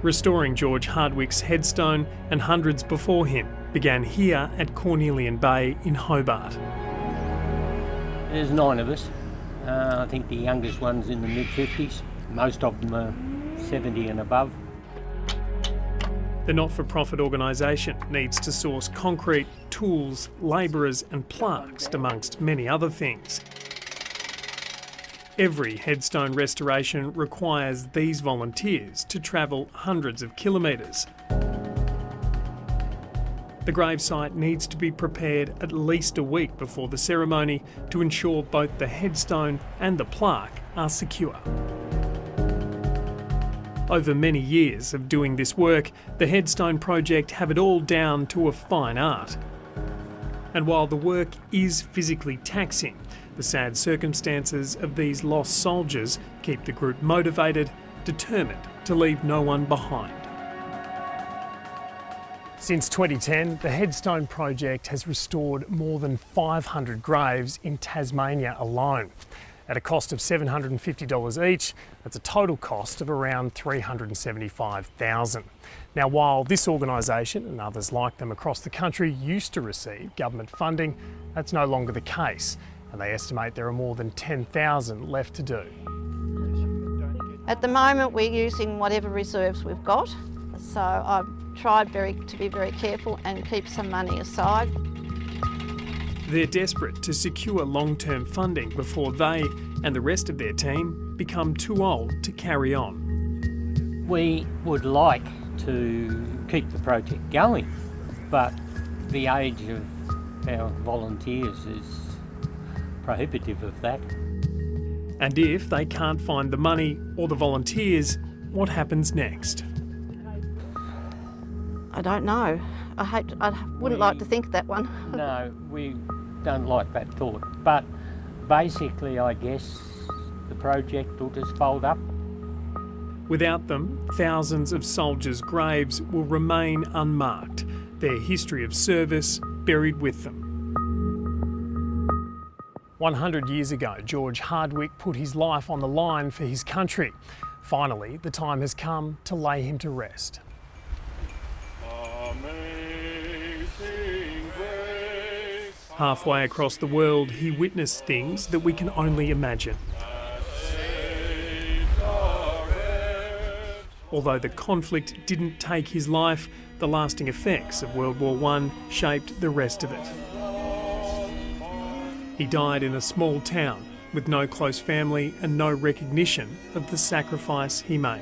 Restoring George Hardwick's headstone and hundreds before him began here at Cornelian Bay in Hobart. There's 9 of us. I think the youngest one's in the mid-50s. Most of them are 70 and above. The not-for-profit organisation needs to source concrete, tools, labourers and plaques, amongst many other things. Every headstone restoration requires these volunteers to travel hundreds of kilometres. The gravesite needs to be prepared at least a week before the ceremony to ensure both the headstone and the plaque are secure. Over many years of doing this work, the Headstone Project have it all down to a fine art. And while the work is physically taxing, the sad circumstances of these lost soldiers keep the group motivated, determined to leave no one behind. Since 2010, the Headstone Project has restored more than 500 graves in Tasmania alone. At a cost of $750 each, that's a total cost of around $375,000. Now, while this organisation and others like them across the country used to receive government funding, that's no longer the case, and they estimate there are more than 10,000 left to do. At the moment, we're using whatever reserves we've got, so I've tried to be very careful and keep some money aside. They're desperate to secure long-term funding before they and the rest of their team become too old to carry on. We would like to keep the project going, but the age of our volunteers is prohibitive of that. And if they can't find the money or the volunteers, what happens next? I don't know. I wouldn't like to think that one. No, we don't like that thought. But basically, I guess the project will just fold up. Without them, thousands of soldiers' graves will remain unmarked, their history of service buried with them. 100 years ago, George Hardwick put his life on the line for his country. Finally, the time has come to lay him to rest. Halfway across the world, he witnessed things that we can only imagine. Although the conflict didn't take his life, the lasting effects of World War I shaped the rest of it. He died in a small town with no close family and no recognition of the sacrifice he made.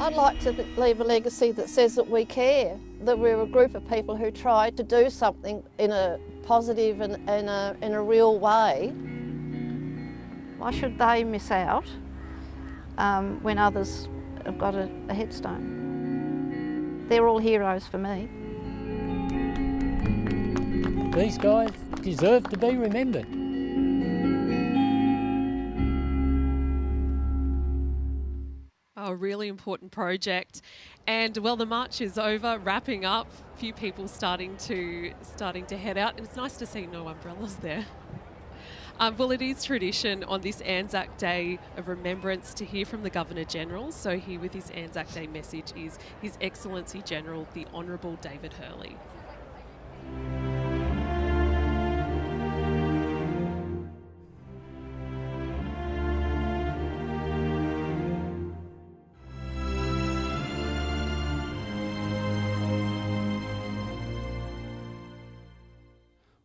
I'd like to leave a legacy that says that we care, that we're a group of people who try to do something in a positive and in a real way. Why should they miss out when others have got a headstone? They're all heroes for me. These guys deserve to be remembered. A really important project, and well, the march is over, wrapping up. A few people starting to head out, and it's nice to see no umbrellas there. Well, it is tradition on this Anzac Day of remembrance to hear from the Governor-General. So here with his Anzac Day message is His Excellency General, the Honourable David Hurley.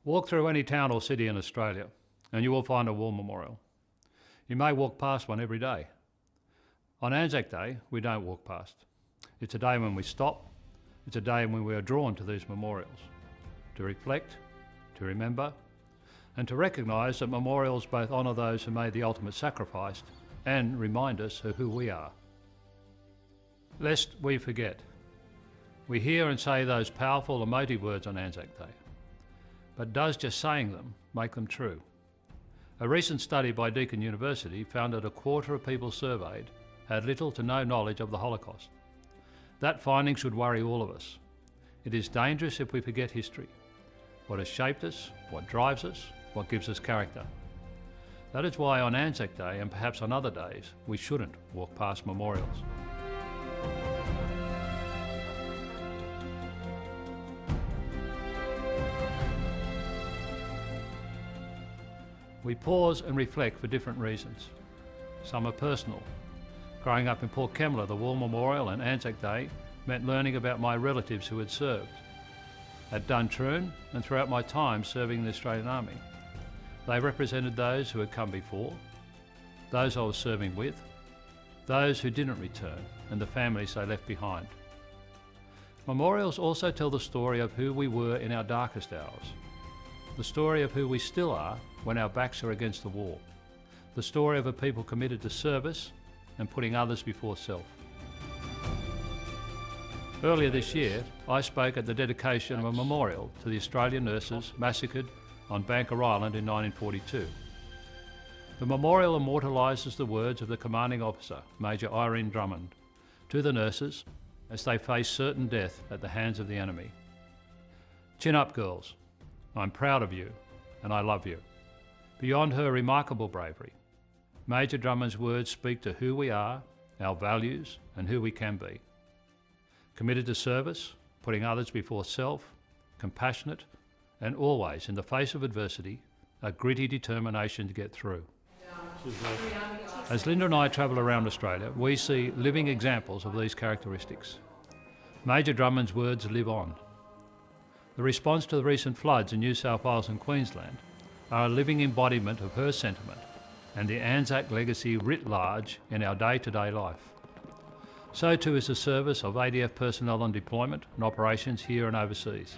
Walk through any town or city in Australia and you will find a war memorial. You may walk past one every day. On Anzac Day, we don't walk past. It's a day when we stop. It's a day when we are drawn to these memorials, to reflect, to remember, and to recognise that memorials both honour those who made the ultimate sacrifice and remind us of who we are. Lest we forget. We hear and say those powerful, emotive words on Anzac Day. But does just saying them make them true? A recent study by Deakin University found that a quarter of people surveyed had little to no knowledge of the Holocaust. That finding should worry all of us. It is dangerous if we forget history, what has shaped us, what drives us, what gives us character. That is why on Anzac Day, and perhaps on other days, we shouldn't walk past memorials. We pause and reflect for different reasons. Some are personal. Growing up in Port Kembla, the War Memorial and Anzac Day meant learning about my relatives who had served. At Duntroon and throughout my time serving in the Australian Army, they represented those who had come before, those I was serving with, those who didn't return, and the families they left behind. Memorials also tell the story of who we were in our darkest hours, the story of who we still are when our backs are against the wall, the story of a people committed to service and putting others before self. Earlier this year, I spoke at the dedication of a memorial to the Australian nurses massacred on Banker Island in 1942. The memorial immortalises the words of the commanding officer, Major Irene Drummond, to the nurses as they face certain death at the hands of the enemy. Chin up, girls. I'm proud of you and I love you. Beyond her remarkable bravery, Major Drummond's words speak to who we are, our values, and who we can be. Committed to service, putting others before self, compassionate, and always, in the face of adversity, a gritty determination to get through. As Linda and I travel around Australia, we see living examples of these characteristics. Major Drummond's words live on. The response to the recent floods in New South Wales and Queensland are a living embodiment of her sentiment and the Anzac legacy writ large in our day-to-day life. So too is the service of ADF personnel on deployment and operations here and overseas.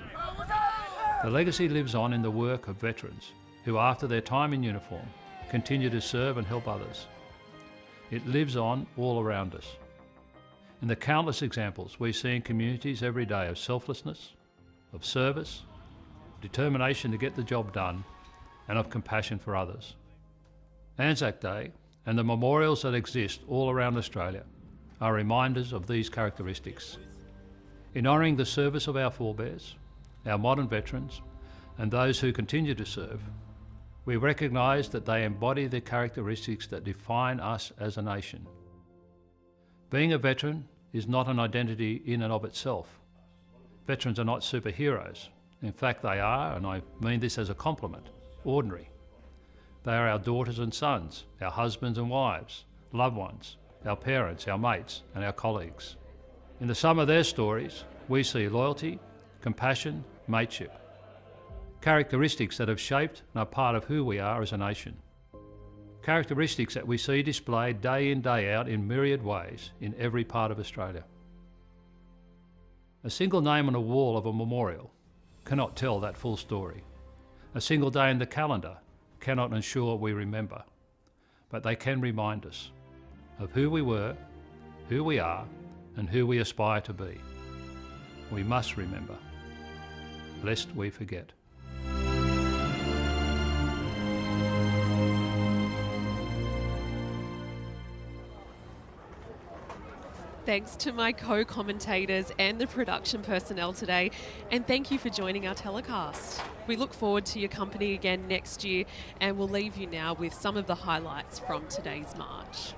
The legacy lives on in the work of veterans who, after their time in uniform, continue to serve and help others. It lives on all around us. In the countless examples we see in communities every day of selflessness, of service, determination to get the job done, and of compassion for others. Anzac Day and the memorials that exist all around Australia are reminders of these characteristics. In honouring the service of our forebears, our modern veterans, and those who continue to serve, we recognise that they embody the characteristics that define us as a nation. Being a veteran is not an identity in and of itself. Veterans are not superheroes. In fact, they are, and I mean this as a compliment, ordinary. They are our daughters and sons, our husbands and wives, loved ones, our parents, our mates, and our colleagues. In the sum of their stories, we see loyalty, compassion, mateship, characteristics that have shaped and are part of who we are as a nation. Characteristics that we see displayed day in, day out in myriad ways in every part of Australia. A single name on a wall of a memorial cannot tell that full story. A single day in the calendar cannot ensure we remember, but they can remind us of who we were, who we are, and who we aspire to be. We must remember, lest we forget. Thanks to my co-commentators and the production personnel today, and thank you for joining our telecast. We look forward to your company again next year, and we'll leave you now with some of the highlights from today's march.